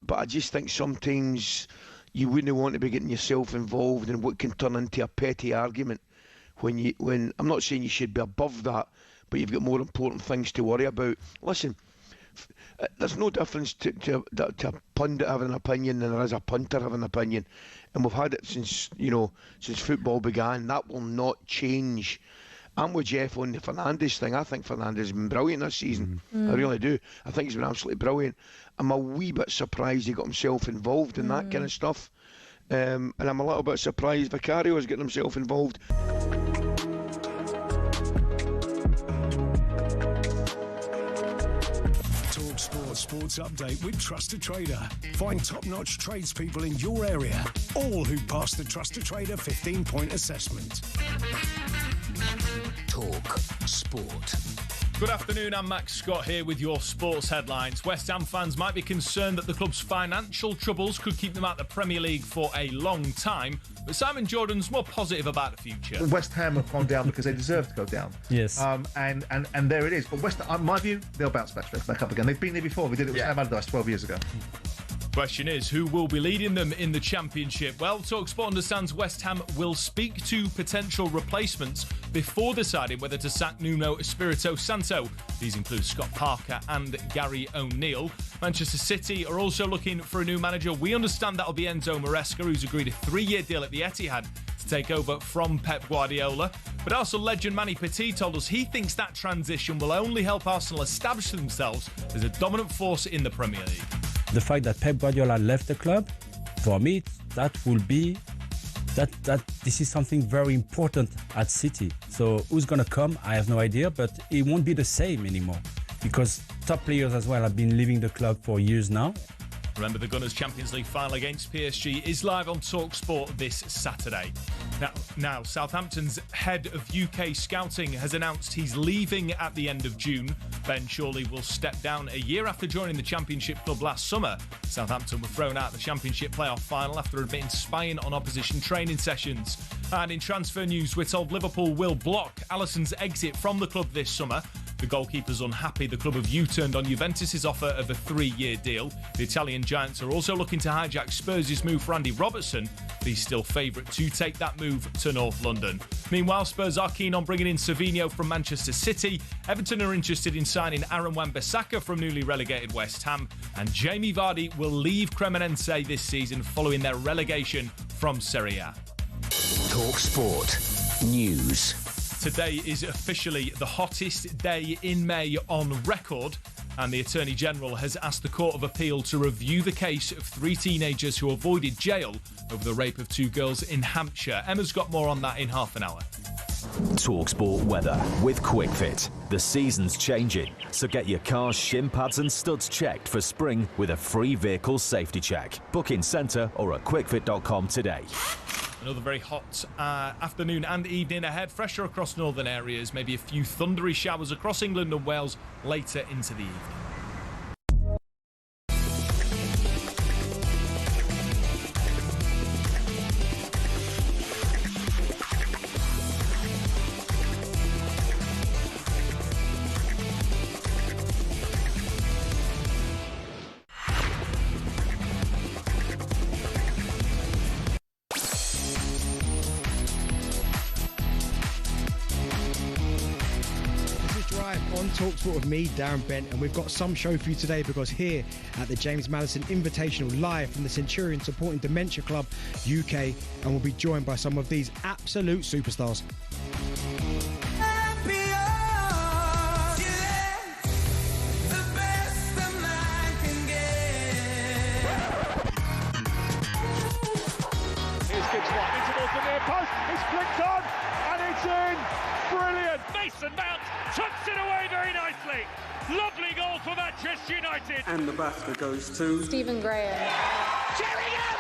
but I just think sometimes you wouldn't want to be getting yourself involved in what can turn into a petty argument. When I'm not saying you should be above that, but you've got more important things to worry about. Listen, there's no difference to a pundit having an opinion than there is a punter having an opinion, and we've had it since football began. That will not change. I'm with Jeff on the Fernandes thing. I think Fernandes has been brilliant this season. I really do. I think he's been absolutely brilliant. I'm a wee bit surprised he got himself involved in that kind of stuff, and I'm a little bit surprised Vicario is getting himself involved. talkSPORT Sports Update with Trusted Trader. Find top-notch tradespeople in your area, all who pass the Trusted Trader 15-point assessment. talkSPORT. Good afternoon, I'm Max Scott here with your sports headlines. West Ham fans might be concerned that the club's financial troubles could keep them out the Premier League for a long time, but Simon Jordan's more positive about the future. West Ham have gone down because they deserve to go down. Yes. And there it is. But West Ham, my view, they'll bounce back up again. They've been there before. We did it with Sam Allardyce 12 years ago. Question is, who will be leading them in the Championship? Well, talkSPORT understands West Ham will speak to potential replacements before deciding whether to sack Nuno Espirito Santo. These include Scott Parker and Gary O'Neill. Manchester City are also looking for a new manager. We understand that'll be Enzo Maresca, who's agreed a 3-year deal at the Etihad to take over from Pep Guardiola. But also legend Manny Petit told us he thinks that transition will only help Arsenal establish themselves as a dominant force in the Premier League. The fact that Pep Guardiola left the club, for me, that will be that this is something very important at City. So who's going to come? I have no idea, but it won't be the same anymore because top players as well have been leaving the club for years now. Remember, the Gunners' Champions League final against PSG is live on talkSPORT this Saturday. Now, Southampton's head of UK scouting has announced he's leaving at the end of June. Ben Chorley will step down a year after joining the Championship club last summer. Southampton were thrown out of the Championship playoff final after admitting spying on opposition training sessions. And in transfer news, we're told Liverpool will block Alisson's exit from the club this summer. The goalkeeper's unhappy the club have U-turned on Juventus' offer of a 3-year deal. The Italian giants are also looking to hijack Spurs' move for Andy Robertson, but he's still favourite to take that move to North London. Meanwhile, Spurs are keen on bringing in Savinho from Manchester City. Everton are interested in signing Aaron Wan-Bissaka from newly relegated West Ham. And Jamie Vardy will leave Cremonense this season following their relegation from Serie A. talkSPORT News. Today is officially the hottest day in May on record, and the Attorney General has asked the Court of Appeal to review the case of 3 teenagers who avoided jail over the rape of 2 girls in Hampshire. Emma's got more on that in half an hour. talkSPORT weather with QuickFit. The season's changing, so get your car's shim pads and studs checked for spring with a free vehicle safety check. Book in centre or at quickfit.com today. Another very hot afternoon and evening ahead. Fresher across northern areas. Maybe a few thundery showers across England and Wales later into the evening. talkSPORT with me, Darren Bent, and we've got some show for you today because here at the James Madison Invitational, live from the Centurion Supporting Dementia Club UK, and we'll be joined by some of these absolute superstars. Mason Mount tucks it away very nicely. Lovely goal for Manchester United. And the BAFTA goes to Stephen Graham. Sheringham!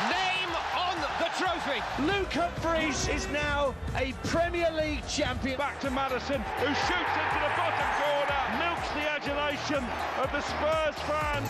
Name on the trophy. Luke Humphries is now a Premier League champion. Back to Maddison, who shoots into the bottom corner. Milks the adulation of the Spurs fans.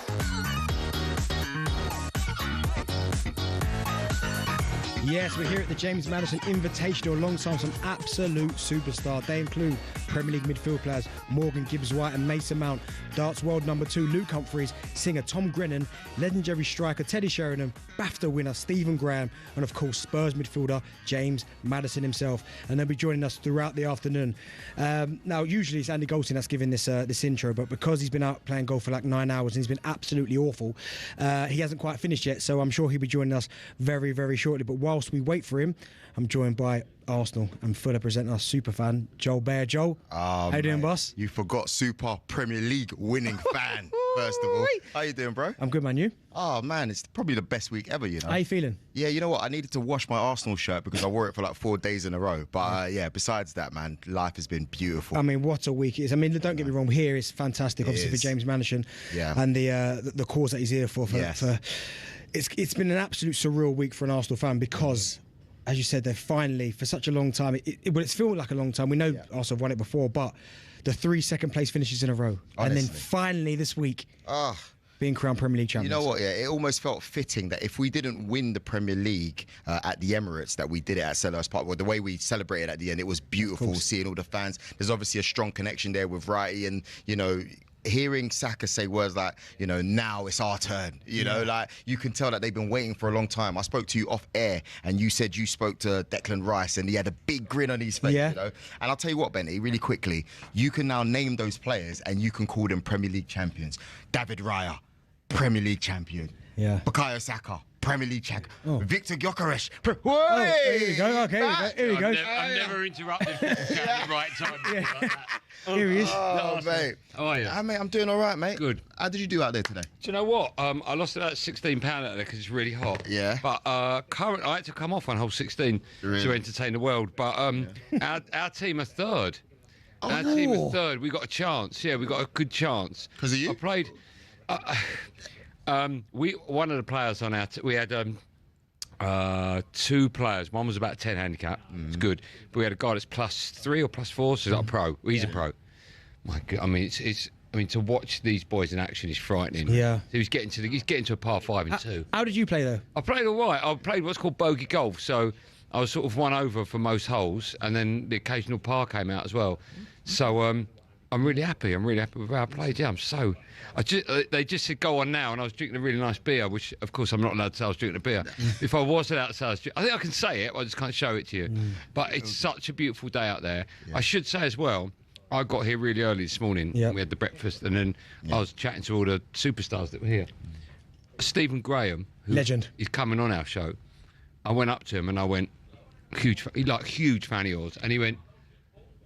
Yes, we're here at the James Madison Invitational alongside some absolute superstars. They include Premier League midfield players Morgan Gibbs-White and Mason Mount, darts world number 2 Luke Humphries, singer Tom Grennan, legendary striker Teddy Sheringham, BAFTA winner Stephen Graham, and of course Spurs midfielder James Maddison himself. And they'll be joining us throughout the afternoon. Now, usually it's Andy Goldstein that's giving this intro, but because he's been out playing golf for like 9 hours and he's been absolutely awful, he hasn't quite finished yet, so I'm sure he'll be joining us very, very shortly. But whilst we wait for him, I'm joined by Arsenal and Fulham presenter, superfan Joel Baer. Joel, how you doing, boss? You forgot Super Premier League winning fan, first of all. How you doing, bro? I'm good, man. You? Oh, man, it's probably the best week ever, you know. How you feeling? Yeah, you know what? I needed to wash my Arsenal shirt because I wore it for like 4 days in a row. But yeah, besides that, man, life has been beautiful. I mean, what a week it is. I mean, don't get me wrong, here is fantastic, obviously, for James Maddison and the cause that he's here for. It's been an absolute surreal week for an Arsenal fan because... As you said, they're finally, for such a long time, it's felt like a long time. We know Arsenal have won it before, but the 3 second-place finishes in a row. Honestly. And then finally this week, being crowned Premier League champions. You know what, it almost felt fitting that if we didn't win the Premier League at the Emirates, that we did it at Selhurst Park. Well, the way we celebrated at the end, it was beautiful seeing all the fans. There's obviously a strong connection there with Wrighty and, you know... Hearing Saka say words like, you know, now it's our turn, you know, like you can tell that they've been waiting for a long time. I spoke to you off air and you said you spoke to Declan Rice and he had a big grin on his face, you know. And I'll tell you what, Benny, really quickly, you can now name those players and you can call them Premier League champions. David Raya, Premier League champion. Yeah. Bukayo Saka, Premier League champion. Victor Gyökeres. Here we go. Okay, here we go. I've never interrupted at the right time. Here he is. Oh, mate. How are you? Mate, I'm doing all right, mate. Good. How did you do out there today? Do you know what? I lost about £16 out there because it's really hot. Yeah. But I had to come off on hole 16 to entertain the world. But our team are third. Our team are third. We got a chance. Yeah, we got a good chance. Because of you? I played. One of the players on our we had 2 players. One was about 10 handicap. It's good. But we had a guy that's +3 or +4, so he's not a pro. He's a pro. My God, I mean, I mean, to watch these boys in action is frightening. Yeah. So he's getting to a par 5 in 2. How did you play though? I played all right. I played what's called bogey golf. So I was sort of 1 over for most holes, and then the occasional par came out as well. So I'm really happy. I'm really happy with how I played. Yeah, they just said go on now, and I was drinking a really nice beer, which of course I'm not allowed to say I was drinking a beer. If I was allowed to say I think I can say it, but I just can't show it to you. But it's such a beautiful day out there. I should say as well, I got here really early this morning. And we had the breakfast, and then I was chatting to all the superstars that were here. Stephen Graham, legend, is coming on our show. I went up to him and I went, huge fan of yours, and he went,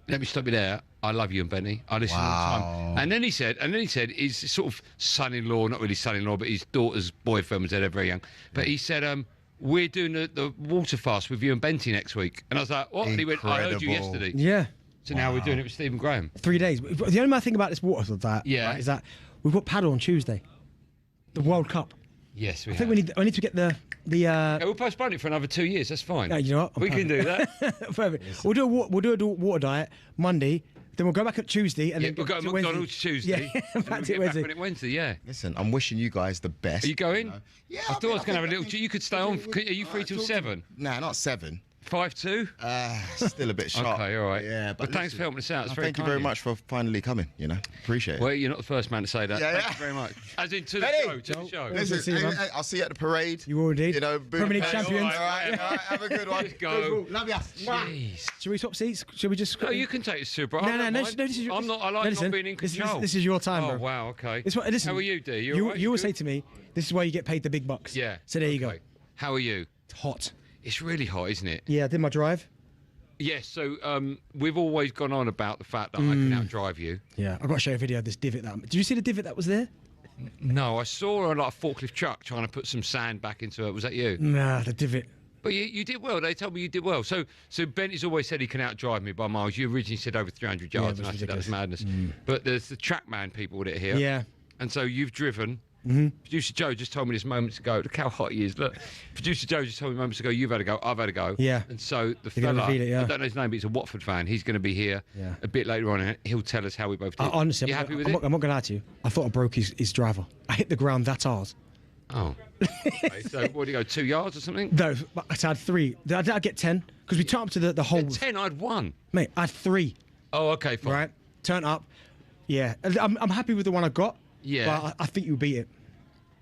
let me stop you there. I love you and Benny. I listen all the time. And then he said, his sort of son-in-law, not really son-in-law, but his daughter's boyfriend was there, they're very young. But he said, we're doing the water fast with you and Benty next week. And I was like, what? And he went, I heard you yesterday. Yeah. So now we're doing it with Stephen Graham. 3 days. The only bad thing about this water diet is that we've got paddle on Tuesday. The World Cup. Yes, we I think we need to get the we'll postpone it for another 2 years. That's fine. Yeah, you know what? We can do that. Perfect. We'll do a water diet Monday. Then we'll go back at Tuesday, and then we'll go to McDonald's Tuesday. Yeah, back to Wednesday. Back Wednesday. Yeah. Listen, I'm wishing you guys the best. Are you going? You know? Yeah. I thought I was going to have a little. You could stay on. Are you free till 7? Nah, not 7. 5-2? Still a bit sharp. Okay, all right. Yeah, but thanks for helping us out. It's very thank you very much for finally coming, you know. Appreciate it. Well, you're not the first man to say that. Yeah, Thank you very much. As in to the show. Listen, I'll see you at the parade. You will indeed. You know, Premier League champions. All right, have a good one. Just go. Love ya. Jeez. Should we swap seats? Should we just... No, you can take the super. No, this is your... I'm not, I like not being in control. This is your time, bro. Oh, wow, okay. Listen, how are you, D? You always say to me, this is why you get paid the big bucks. Yeah. So there you go. How are you? It's hot. It's really hot, isn't it? Yeah, I did my drive. Yes, so we've always gone on about the fact that I can outdrive you. Yeah, I've got to show you a video of this divot. Did you see the divot that was there? No, I saw a forklift truck trying to put some sand back into it. Was that you? Nah, the divot. But you did well. They told me you did well. So Benty's always said he can outdrive me by miles. You originally said over 300 yards, and I said that was madness. But there's the Trackman people that are here. Yeah. And so you've driven. Producer Joe just told me this moments ago. Look how hot he is. Look, Producer Joe just told me moments ago. You've had a go. I've had a go. Yeah. And so the fella, I don't know his name, but he's a Watford fan. He's going to be here a bit later on, and he'll tell us how we both did. Honestly, you happy with I'm it? not going to lie to you. I thought I broke his driver. I hit the ground. That's ours. Oh. Okay, so what do you go? 2 yards or something? No, I had 3. Did I get 10? Because we took up to the whole. 10. I had 1. Mate, I had 3. Oh, okay, fine. Right, turn up. Yeah, I'm happy with the one I got. Yeah. But I think you'll beat it.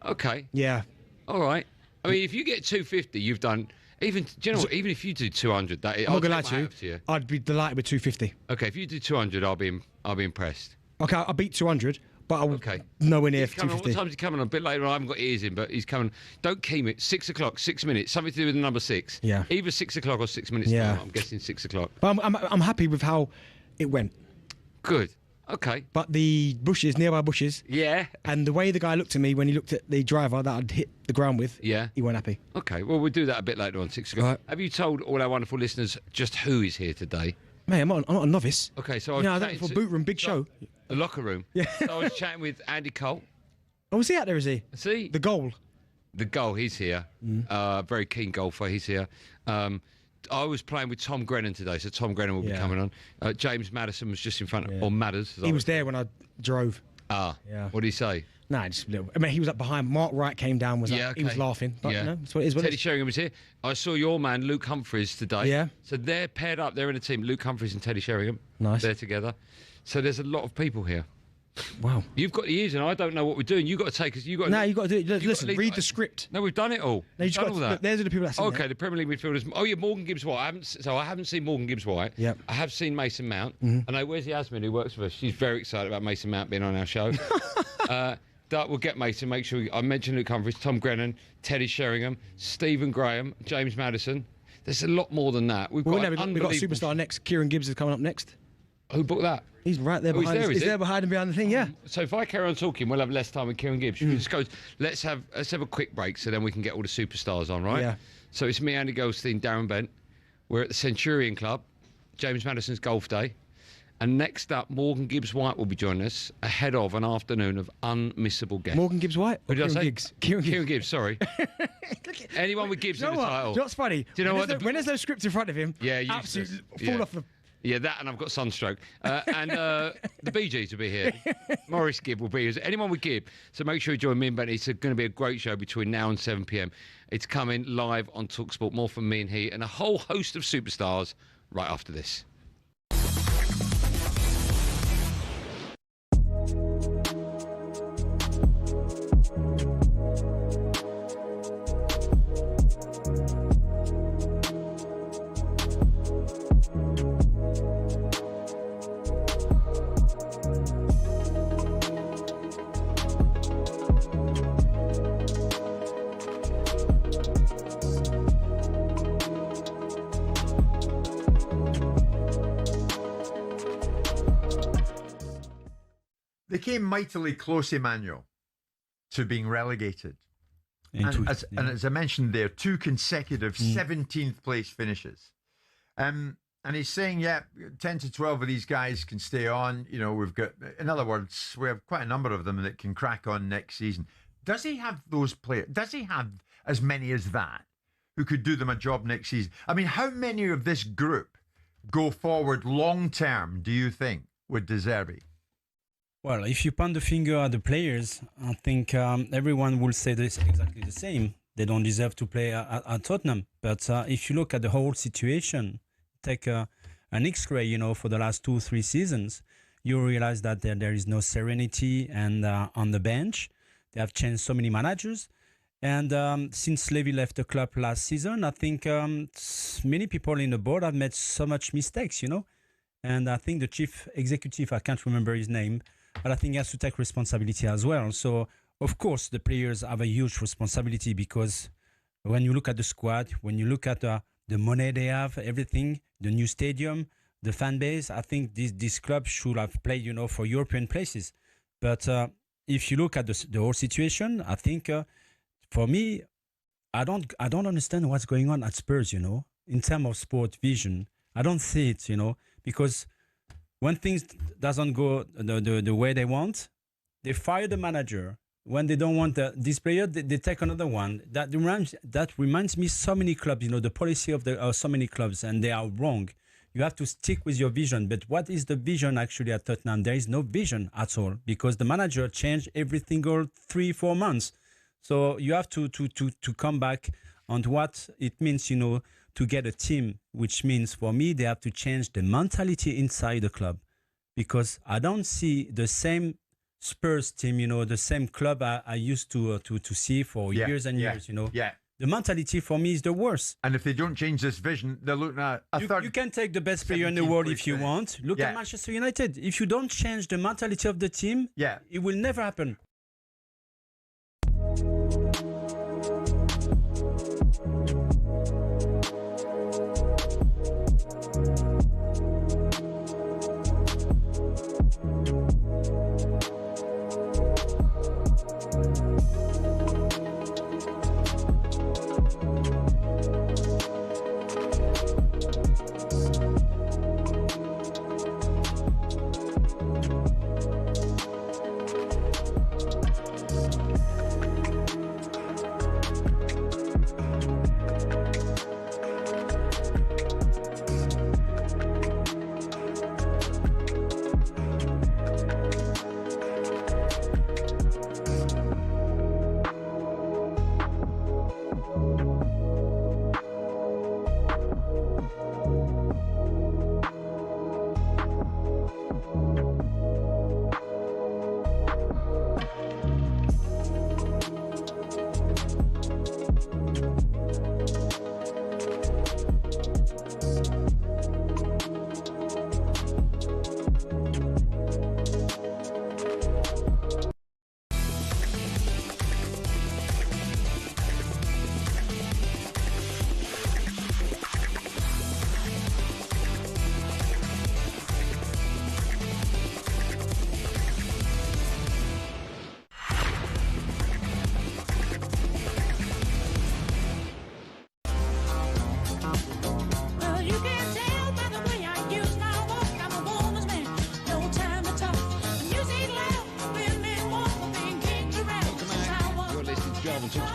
Okay. Yeah. All right. I mean, if you get 250, you've done. Even do you know what? Even if you do 200, I'm not gonna lie to you. I'd be delighted with 250. Okay, if you do 200, I'll be impressed. Okay, I'll beat 200, but I will nowhere near He's coming on, 250. what time's he coming on? A bit later on. I haven't got ears in, but he's coming. Don't keep it. 6 o'clock, 6 minutes. Something to do with the number 6. Yeah. Either 6 o'clock or 6 minutes. Yeah. Time. I'm guessing 6 o'clock. But I'm happy with how it went. Good. Okay. But the bushes, nearby bushes. Yeah. And the way the guy looked at me when he looked at the driver that I'd hit the ground with. Yeah. He weren't happy. Okay. Well, we'll do that a bit later on, 6 o'clock. Right. Have you told all our wonderful listeners just who is here today? Mate, I'm not a novice. Okay, so I don't for boot room, big show. The locker room. Yeah. So I was chatting with Andy Cole. Oh, is he out there, is he? See? The goal. The goal, he's here. Very keen golfer, he's here. I was playing with Tom Grennan today, so Tom Grennan will be coming on. James Madison was just in front of, or Madders. He was there when I drove. Ah, yeah. What did he say? Nah, just a little. I mean, he was up behind. Mark Wright came down. He was laughing. But, you know, that's what it is. Teddy Sheringham was here. I saw your man Luke Humphreys today. Yeah. So they're paired up. They're in a team. Luke Humphreys and Teddy Sheringham. Nice. They're together. So there's a lot of people here. Wow. You've got the ears, and I don't know what we're doing. You've got to take us. You've got. No, you've got to do it. Listen, read the script. No, we've done it all. No, We've done all that. Look, there's the people that's in okay, there. the Premier League midfielders. Oh yeah, Morgan Gibbs-White. I haven't seen Morgan Gibbs-White. Yep. I have seen Mason Mount. Mm-hmm. I know where's Yasmin who works with us. She's very excited about Mason Mount being on our show. We'll get Mason. Make sure I mention Luke Humphreys, Tom Grennan, Teddy Sheringham, Stephen Graham, James Madison. There's a lot more than that. We've got a superstar next. Kieran Gibbs is coming up next. Who booked that? He's right there behind. He's there behind the thing. Yeah. So if I carry on talking, we'll have less time with Kieran Gibbs. Just goes. Let's have a quick break, so then we can get all the superstars on, right? Yeah. So it's me, Andy Goldstein, Darren Bent. We're at the Centurion Club, James Madison's golf day, and next up, Morgan Gibbs-White will be joining us ahead of an afternoon of unmissable guests. Morgan Gibbs-White. Who did I say? Giggs? Kieran Gibbs. Sorry. Anyone with Gibbs in the title. You know what's funny? Do you know what? When there's no script in front of him, absolutely fall off the. Yeah, that, and I've got sunstroke. And the Bee Gees will be here. Maurice Gibb will be here. Anyone with Gibb. So make sure you join me and Ben. It's going to be a great show between now and 7 p.m. It's coming live on talkSPORT. More from me and he, and a whole host of superstars right after this. They came mightily close, Emmanuel, to being relegated. And as I mentioned there, 2 consecutive 17th place finishes. And he's saying, 10 to 12 of these guys can stay on. You know, we've got, in other words, we have quite a number of them that can crack on next season. Does he have those players? Does he have as many as that who could do them a job next season? I mean, how many of this group go forward long term, do you think, with De Zerbi? Well, if you point the finger at the players, I think everyone will say this exactly the same. They don't deserve to play at Tottenham. But if you look at the whole situation, take an X-ray, for the last 2-3 seasons, you realize that there is no serenity and on the bench. They have changed so many managers. And since Levy left the club last season, I think many people in the board have made so much mistakes, And I think the chief executive, I can't remember his name, but I think he has to take responsibility as well. So, of course, the players have a huge responsibility because when you look at the squad, when you look at the money they have, everything, the new stadium, the fan base, I think this club should have played, for European places. But if you look at the whole situation, I think, for me, I don't understand what's going on at Spurs, in terms of sport vision. I don't see it, because when things doesn't go the way they want, they fire the manager. When they don't want this player, they take another one. That reminds me so many clubs, the policy of so many clubs, and they are wrong. You have to stick with your vision. But what is the vision actually at Tottenham? There is no vision at all because the manager changed every single 3-4 months. So you have to come back on what it means, to to get a team, which means for me, they have to change the mentality inside the club, because I don't see the same Spurs team, the same club I used to see for years and years, Yeah. The mentality for me is the worst. And if they don't change this vision, they're looking at a third. You can take the best player in the world if you want. Look at Manchester United. If you don't change the mentality of the team, it will never happen.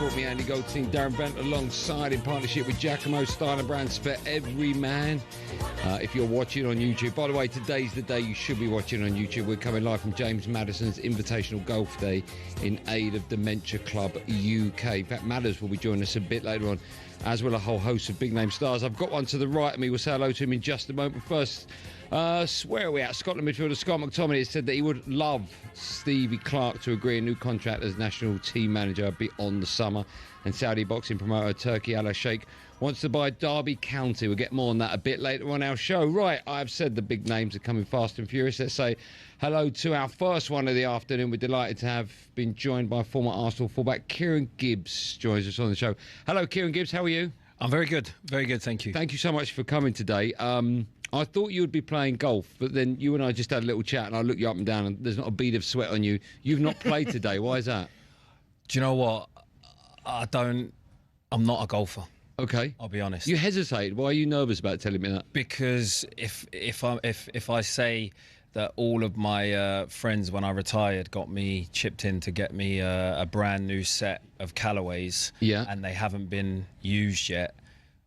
talkSPORT, me, Andy Goldstein Darren Bent, alongside in partnership with Giacomo Style and Brands for every man. If you're watching on YouTube, by the way, today's the day you should be watching on YouTube. We're coming live from James Madison's Invitational Golf Day in aid of Dementia Club UK. In fact, Madders will be joining us a bit later on, as will a whole host of big name stars. I've got one to the right of me. We'll say hello to him in just a moment. But first, where are we at? Scotland midfielder Scott McTominay has said that he would love Stevie Clarke to agree a new contract as national team manager beyond the summer. And Saudi boxing promoter Turki Al Sheikh wants to buy Derby County. We'll get more on that a bit later on our show. Right, I've said the big names are coming fast and furious. Let's say hello to our first one of the afternoon. We're delighted to have been joined by former Arsenal fullback Kieran Gibbs joins us on the show. Hello, Kieran Gibbs. How are you? I'm very good. Very good, thank you. Thank you so much for coming today. I thought you would be playing golf, but then you and I just had a little chat and I looked you up and down and there's not a bead of sweat on you. You've not played today. Why is that? Do you know what? I'm not a golfer. Okay. I'll be honest. You hesitate. Why are you nervous about telling me that? Because if I say that all of my friends when I retired got me chipped in to get me a brand new set of Callaways, and they haven't been used yet,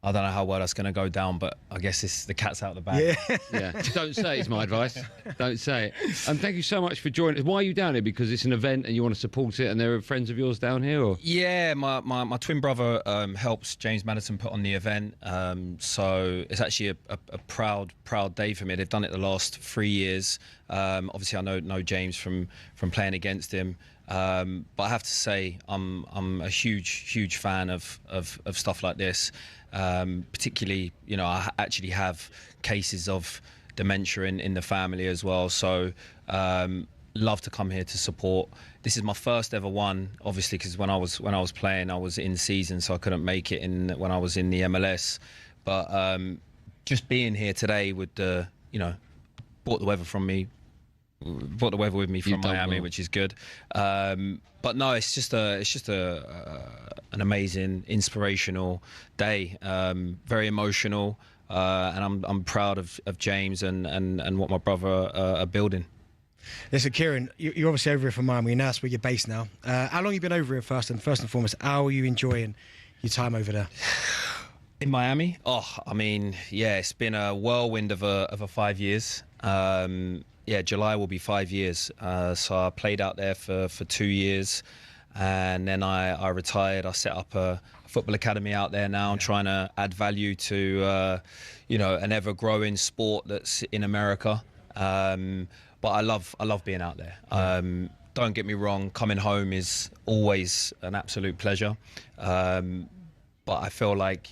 I don't know how well that's going to go down, but I guess it's the cat's out of the bag. Yeah. Don't say it's my advice. Don't say it. And thank you so much for joining us. Why are you down here? Because it's an event and you want to support it and there are friends of yours down here? Or? Yeah, my twin brother helps James Madison put on the event. So it's actually a proud day for me. They've done it the last 3 years. Obviously, I know James from playing against him. But I have to say, I'm a huge fan of stuff like this. Particularly, I actually have cases of dementia in the family as well. So love to come here to support. This is my first ever one, obviously, because when I was playing, I was in season, so I couldn't make it when I was in the MLS. But just being here today with brought the weather with me from Miami, which is good. But no, it's just an amazing, inspirational day. Very emotional, and I'm proud of James and what my brother are building. Listen, Kieran, you're obviously over here from Miami. Now that's where you're based now. How long have you been over here first and foremost? How are you enjoying your time over there? In Miami? It's been a whirlwind of a 5 years. July will be 5 years. So I played out there for 2 years. and then I retired. I set up a football academy out there now, trying to add value to an ever-growing sport that's in America. But I love being out there. Don't get me wrong, coming home is always an absolute pleasure. But I feel like,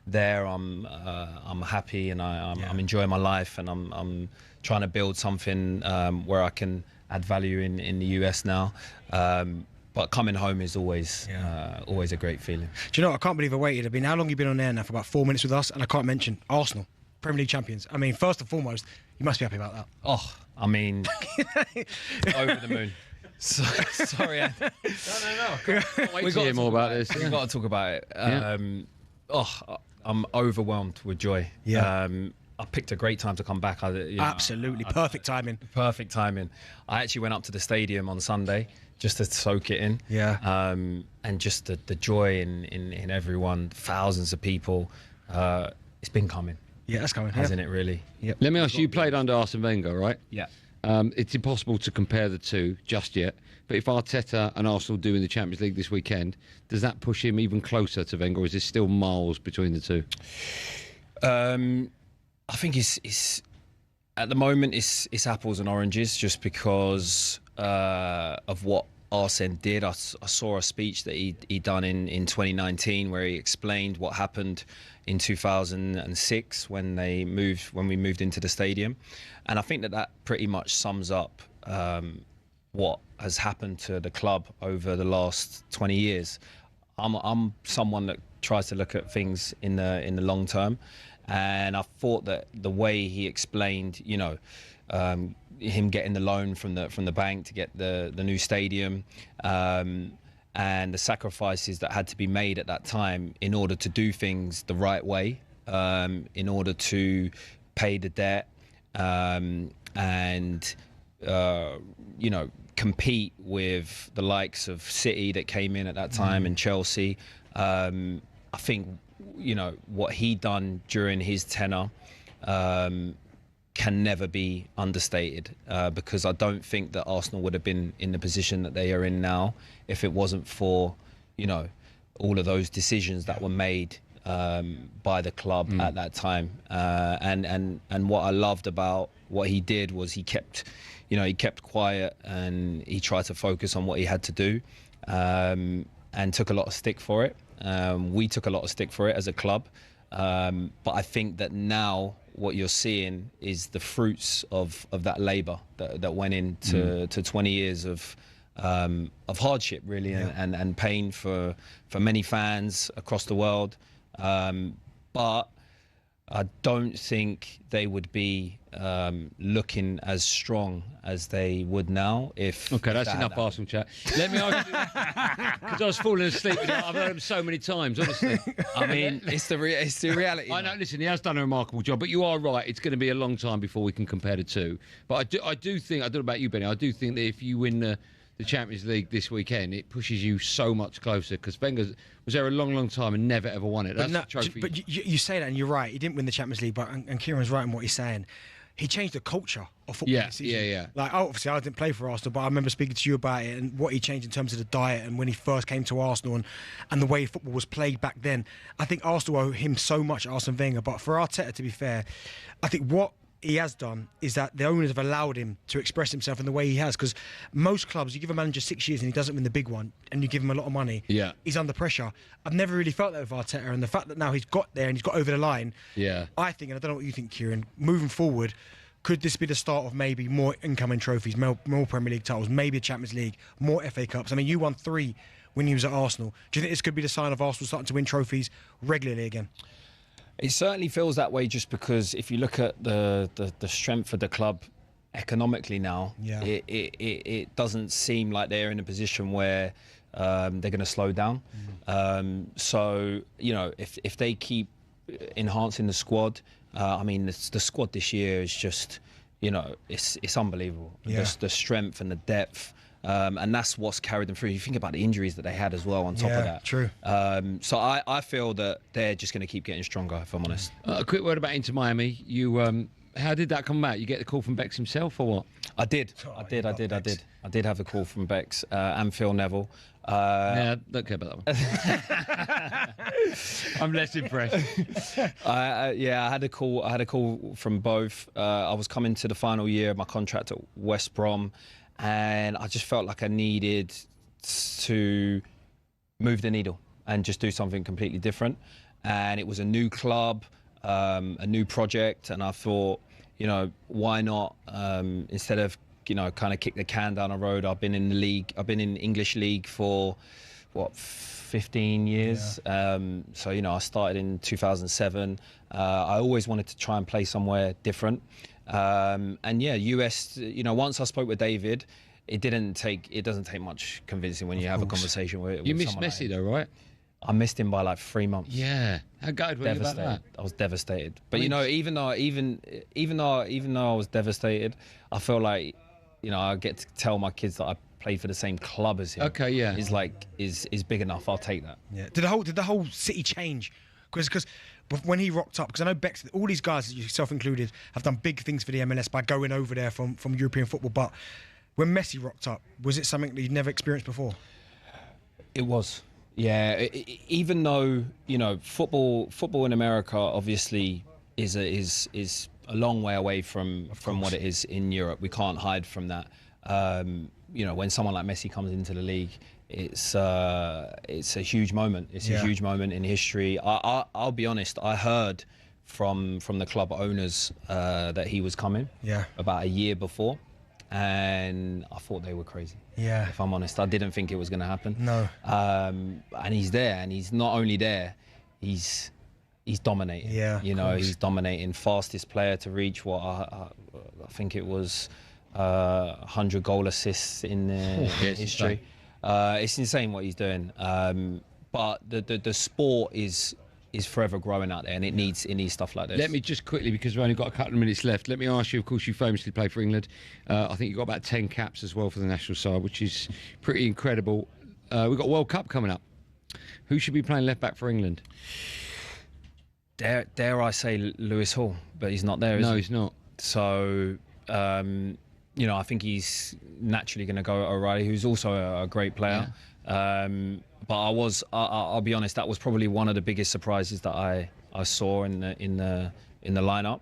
there I'm happy, and I'm enjoying my life, and I'm trying to build something where I can add value in the US now. But coming home is always a great feeling. Do you know what? I can't believe I waited. How long have you been on air now? For about 4 minutes with us, and I can't mention Arsenal, Premier League champions. I mean, first and foremost, you must be happy about that. Oh, I mean, over the moon. Sorry, Andy. No. Wait to hear more about this. We've got to talk about it. I'm overwhelmed with joy. Yeah. I picked a great time to come back. Absolutely. Perfect timing. Perfect timing. I actually went up to the stadium on Sunday just to soak it in. Yeah. And just the joy in everyone, thousands of people. It's been coming. Yeah, that's coming. Hasn't it really? Yep. Let me ask you, played under Arsene Wenger, right? Yeah. It's impossible to compare the two just yet. But if Arteta and Arsenal do in the Champions League this weekend, does that push him even closer to Wenger, or is there still miles between the two? I think it's at the moment it's apples and oranges, just because of what Arsene did. I saw a speech that he done in 2019 where he explained what happened in 2006 when we moved into the stadium, and I think that pretty much sums up what has happened to the club over the last 20 years. I'm someone that tries to look at things in the long term, and I thought that the way he explained, him getting the loan from the bank to get the new stadium, and the sacrifices that had to be made at that time in order to do things the right way, in order to pay the debt, and compete with the likes of City that came in at that time and Chelsea. I think what he done during his tenure can never be understated, because I don't think that Arsenal would have been in the position that they are in now if it wasn't for all of those decisions that were made by the club at that time. And what I loved about what he did was he kept quiet, and he tried to focus on what he had to do, and took a lot of stick for it. We took a lot of stick for it as a club, but I think that now what you're seeing is the fruits of that labour that went into to 20 years of hardship, really, and pain for many fans across the world. But I don't think they would be looking as strong as they would now if... Okay, that's enough Arsenal chat. Let me ask you, because I was falling asleep with it. I've heard him so many times, honestly. I mean, it's the reality. I know, listen, he has done a remarkable job, but you are right. It's going to be a long time before we can compare the two. But I do think, I don't know about you, Benny, I do think that if you win the Champions League this weekend, it pushes you so much closer, because Wenger was there a long time and never ever won it. That's the trophy. But you say that, and you're right. He didn't win the Champions League, but and Kieran's right in what he's saying. He changed the culture of football this season. Yeah. Like, obviously, I didn't play for Arsenal, but I remember speaking to you about it and what he changed in terms of the diet and when he first came to Arsenal and the way football was played back then. I think Arsenal owe him so much, Arsene Wenger. But for Arteta, to be fair, I think what he has done is that the owners have allowed him to express himself in the way he has, because most clubs, you give a manager 6 years and he doesn't win the big one and you give him a lot of money, he's under pressure. I've never really felt that with Arteta, and the fact that now he's got there and he's got over the line, I think, and I don't know what you think, Kieran, moving forward, could this be the start of maybe more incoming trophies, more Premier League titles, maybe a Champions League, more FA Cups? I mean, you won 3 when you was at Arsenal. Do you think this could be the sign of Arsenal starting to win trophies regularly again? It certainly feels that way, just because if you look at the strength of the club economically now, it doesn't seem like they're in a position where they're going to slow down. So, if they keep enhancing the squad, I mean, the squad this year is just, it's unbelievable. The strength and the depth. And that's what's carried them through. You think about the injuries that they had as well on top of that. True. So I feel that they're just going to keep getting stronger, if I'm honest. A quick word about Inter Miami. You, how did that come about? You get the call from Bex himself, or what? I did have the call from Bex and Phil Neville. Yeah, don't care about that one. I'm less impressed. I had a call. I had a call from both. I was coming to the final year of my contract at West Brom, and I just felt like I needed to move the needle and just do something completely different. And it was a new club, a new project, and I thought, why not, instead of kind of kick the can down the road. I've been in the league. I've been in English league for 15 years. Yeah. So I started in 2007. I always wanted to try and play somewhere different. And yeah, US. Once I spoke with David, it doesn't take much convincing when you have a conversation with. You missed Messi though, right? I missed him by like 3 months. Yeah, how good were you about that? I was devastated. But even though I was devastated, I feel like I get to tell my kids that I played for the same club as him. Okay, yeah. Is big enough. I'll take that. Yeah. Did the whole city change? Because when he rocked up, because I know Bex, all these guys, yourself included, have done big things for the MLS by going over there from European football. But when Messi rocked up, was it something that you'd never experienced before? It was. Yeah. Even though football in America obviously is a long way away from what it is in Europe. We can't hide from that. When someone like Messi comes into the league, it's a huge moment. It's a huge moment in history. I'll be honest. I heard from the club owners that he was coming. Yeah. About a year before, and I thought they were crazy. Yeah. If I'm honest, I didn't think it was going to happen. No. And he's there, and he's not only there, he's dominating. Yeah. He's dominating. Fastest player to reach I think it was 100 goal assists in history. It's insane what he's doing. But the sport is forever growing out there, and it needs stuff like this. Let me just quickly, because we've only got a couple of minutes left, let me ask you, of course, you famously played for England. I think you've got about 10 caps as well for the national side, which is pretty incredible. We've got World Cup coming up. Who should be playing left back for England? Dare I say Lewis Hall, but he's not there, is he? No, he's not. So, I think he's naturally going to go at O'Reilly, who's also a great player. Yeah. But I'll be honest, that was probably one of the biggest surprises that I saw in the lineup.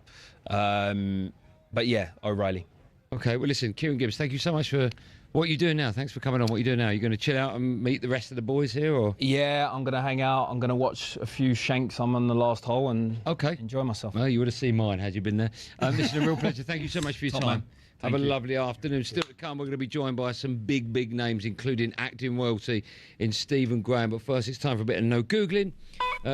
But yeah, O'Reilly. Okay, well listen, Kieran Gibbs, thank you so much for what you're doing now. Thanks for coming on. What are you doing now? You're going to chill out and meet the rest of the boys here, or? Yeah, I'm going to hang out. I'm going to watch a few shanks. I'm on the last hole and enjoy myself. Well, you would have seen mine had you been there. Listen, a real pleasure. Thank you so much for your time. Have a lovely afternoon. Still to come, we're going to be joined by some big names, including acting royalty in Stephen Graham. But first, it's time for a bit of no Googling.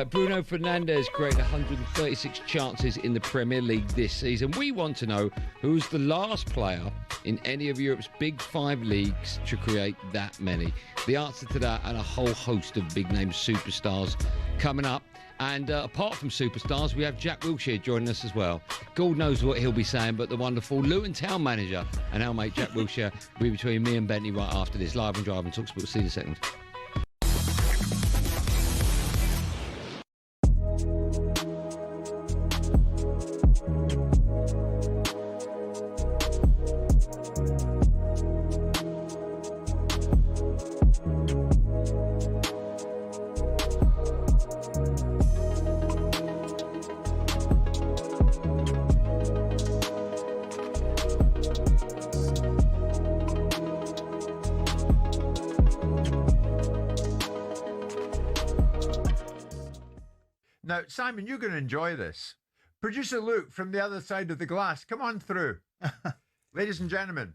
Bruno Fernandes created 136 chances in the Premier League this season. We want to know who's the last player in any of Europe's big 5 leagues to create that many. The answer to that and a whole host of big-name superstars coming up. And apart from superstars, we have Jack Wilshere joining us as well. God knows what he'll be saying, but the wonderful Luton Town manager and our mate Jack Wilshere will be between me and Bentley right after this. Live on Drive and talkSPORT. See you in a second. Now, Simon, you're going to enjoy this. Producer Luke from the other side of the glass, come on through. Ladies and gentlemen,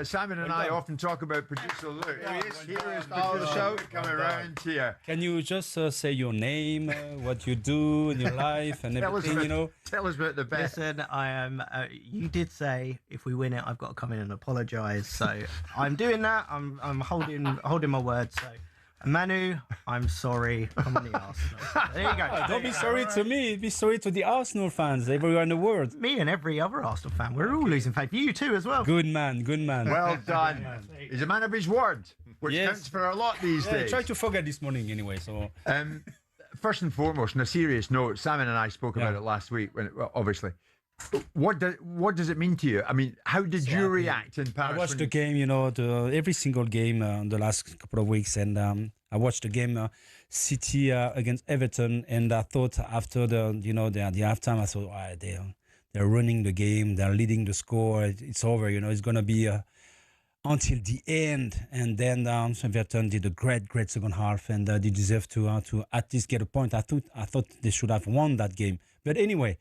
Simon and I often talk about producer Luke. Here is the show coming around here. Can you just say your name, what you do in your life and everything, Tell us about the best. Listen, I am. You did say if we win it, I've got to come in and apologise. So I'm doing that. I'm holding my word. So. Manu, I'm sorry. I'm on the Arsenal. There you go. Don't be sorry to me. Be sorry to the Arsenal fans everywhere in the world. Me and every other Arsenal fan. We're all losing faith. You too as well. Good man. Good man. Well done. He's a man of his word, which counts for a lot these days. I tried to forget this morning anyway. So, first and foremost, on a serious note, Simon and I spoke about it last week. Obviously, What does it mean to you? I mean, how did you react in Paris? I watched the game, every single game the last couple of weeks, and I watched the game City against Everton, and I thought after the halftime, I thought they're running the game, they're leading the score, it's over, it's gonna be until the end, and then Everton did a great second half, and they deserve to at least get a point. I thought they should have won that game, but anyway.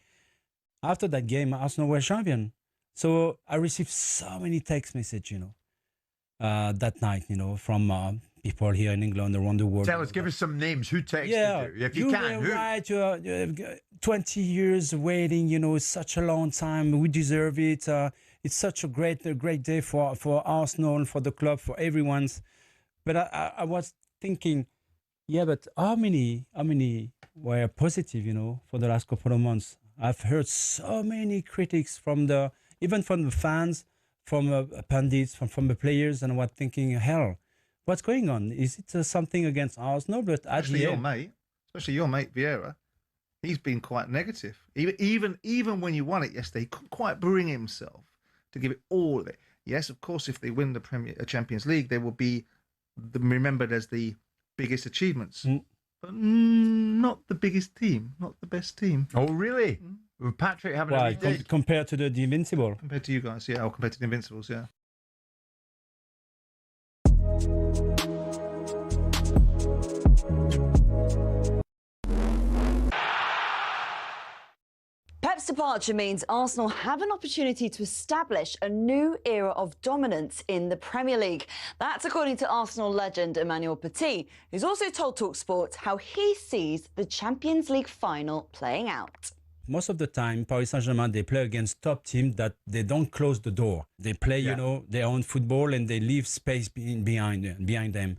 After that game, Arsenal were champion. So I received so many text messages, that night, from people here in England, around the world. Tell us, give us some names. Who texted you? If you can. Were right. 20 years waiting, it's such a long time. We deserve it. It's such a great day for Arsenal, for the club, for everyone's. But I was thinking, but how many were positive, for the last couple of months? I've heard so many critics even from the fans, from pundits, from the players, and I was thinking, hell, what's going on? Is it something against Arsenal? But especially your mate Vieira, he's been quite negative. Even when you won it yesterday, he couldn't quite bring himself to give it all of it. Yes, of course, if they win the Champions League, they will be remembered as the biggest achievements. But not the biggest team, not the best team. Oh, really? With Patrick having a big day. Compared to the Invincible. Compared to you guys, or compared to the Invincibles, yeah. Pep's departure means Arsenal have an opportunity to establish a new era of dominance in the Premier League. That's according to Arsenal legend Emmanuel Petit, who's also told talkSPORT how he sees the Champions League final playing out. Most of the time, Paris Saint-Germain, they play against top teams that they don't close the door. They play, their own football, and they leave space behind them.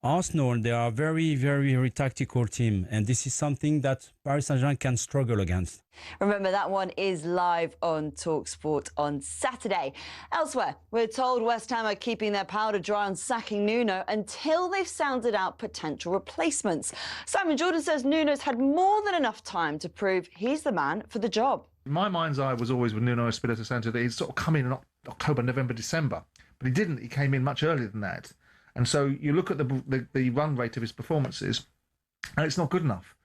Arsenal, they are a very, very, very tactical team, and this is something that Paris Saint-Germain can struggle against. Remember, that one is live on talkSPORT on Saturday. Elsewhere, we're told West Ham are keeping their powder dry on sacking Nuno until they've sounded out potential replacements. Simon Jordan says Nuno's had more than enough time to prove he's the man for the job. My mind's eye was always with Nuno Espirito Santo that he'd sort of come in October, November, December, but he didn't. He came in much earlier than that. And so you look at the run rate of his performances, and it's not good enough.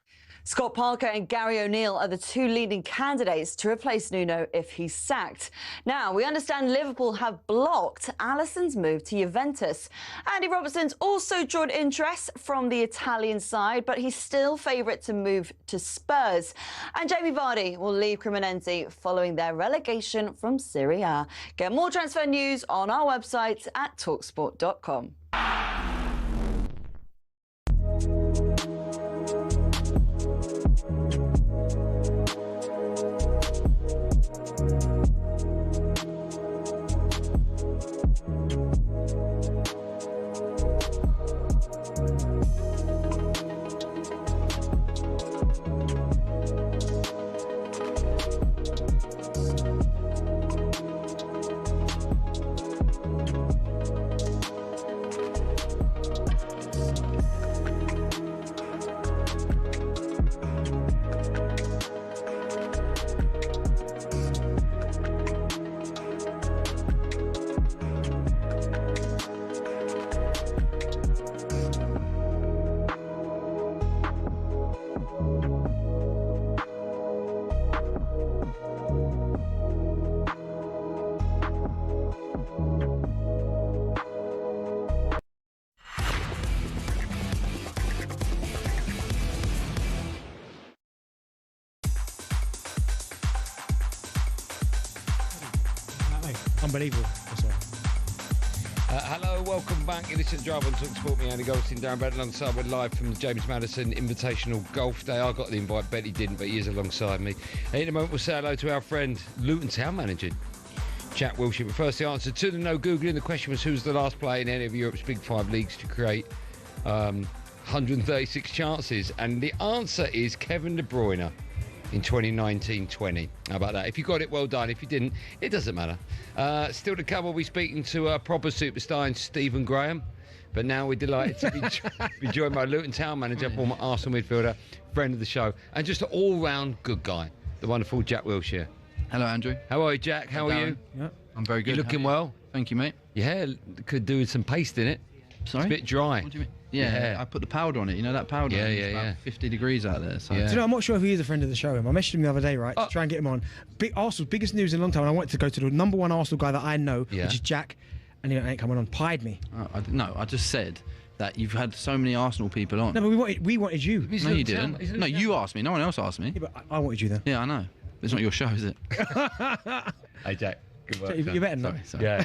Scott Parker and Gary O'Neill are the two leading candidates to replace Nuno if he's sacked. Now, we understand Liverpool have blocked Alisson's move to Juventus. Andy Robertson's also drawn interest from the Italian side, but he's still favourite to move to Spurs. And Jamie Vardy will leave Cremonese following their relegation from Serie A. Get more transfer news on our website at talksport.com. Unbelievable. Hello, welcome back. You're listening to Drive on talkSPORT. Me, Andy Goldstein Darren Bent, alongside. We're live from the James Madison Invitational Golf Day. I got the invite, Betty didn't, but he is alongside me. In a moment, we'll say hello to our friend, Luton Town manager, Jack Wilshere. But first, the answer to the no Googling. The question was, who's the last player in any of Europe's Big Five leagues to create 136 chances? And the answer is Kevin De Bruyne in 2019-20. How about that? If you got it, well done. If you didn't, it doesn't matter. Still to come, we'll be speaking to proper superstar in Stephen Graham. But now we're delighted to be joined by Luton Town manager, former Arsenal midfielder, friend of the show, and just an all-round good guy, the wonderful Jack Wilshere. Hello, Andrew. How are you, Jack? How are you? Yeah, I'm very good. You looking well? Thank you, mate. Your hair could do with some paste in it. Sorry? It's a bit dry. What do you mean? Yeah, I put the powder on it. You know that powder? Yeah, It's yeah, about yeah. 50 degrees out there. So. Do you know, I'm not sure if he is a friend of the show. I messaged him the other day, right, to try and get him on. Arsenal's biggest news in a long time, and I wanted to go to the number one Arsenal guy that I know, which is Jack, and he ain't coming on. Pied me. No, I just said that you've had so many Arsenal people on. No, but we wanted you. No, you didn't. No, you asked me. No one else asked me. Yeah, but I wanted you then. Yeah, I know. It's not your show, is it? Hey, Jack. Good work. You're better than that. Sorry. Yeah.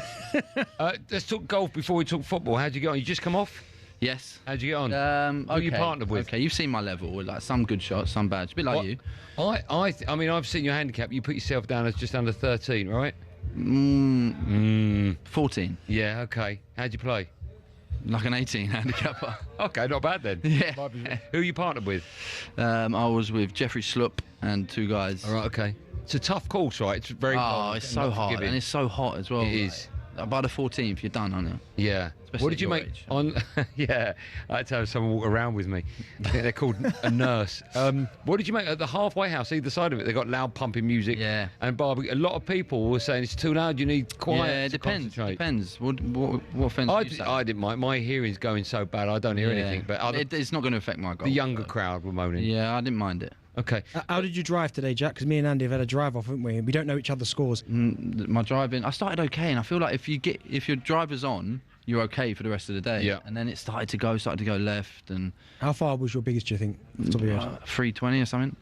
Let's talk golf before we talk football. How'd you get on? You just come off? Yes. How'd you get on? Okay. Who are you partnered with? Okay, you've seen my level. With like some good shots, some bad. It's a bit like you. I mean, I've seen your handicap. You put yourself down as just under 13, right? 14. Yeah, okay. How'd you play? Like an 18 handicapper. Okay, not bad then. Yeah. Who are you partnered with? I was with Jeffrey Sloop and two guys. All right, okay. It's a tough course, right? It's very hard. It's so hard, and it's so hot as well. It is. By the 14th, you're done, aren't you? Yeah. Especially What did you at your make age. on? Yeah, I had to have someone walk around with me. I think they're called a nurse. What did you make at the halfway house? Either side of it, they got loud pumping music. Yeah. And barbecue. A lot of people were saying it's too loud. You need quiet. Yeah, it to depends. concentrate. Depends. What fence do you say? I didn't mind. My hearing's going so bad. I don't hear anything. But it's not going to affect my golf. the younger crowd were moaning. Yeah, I didn't mind it. Okay. How did you drive today, Jack? Because me and Andy have had a drive off, haven't we? And we don't know each other's scores. My driving, I started okay, and I feel like if your driver's on, you're okay for the rest of the day. Yeah. And then it started to go left, and How far was your biggest, do you think? Off the top of your head? 320 or something.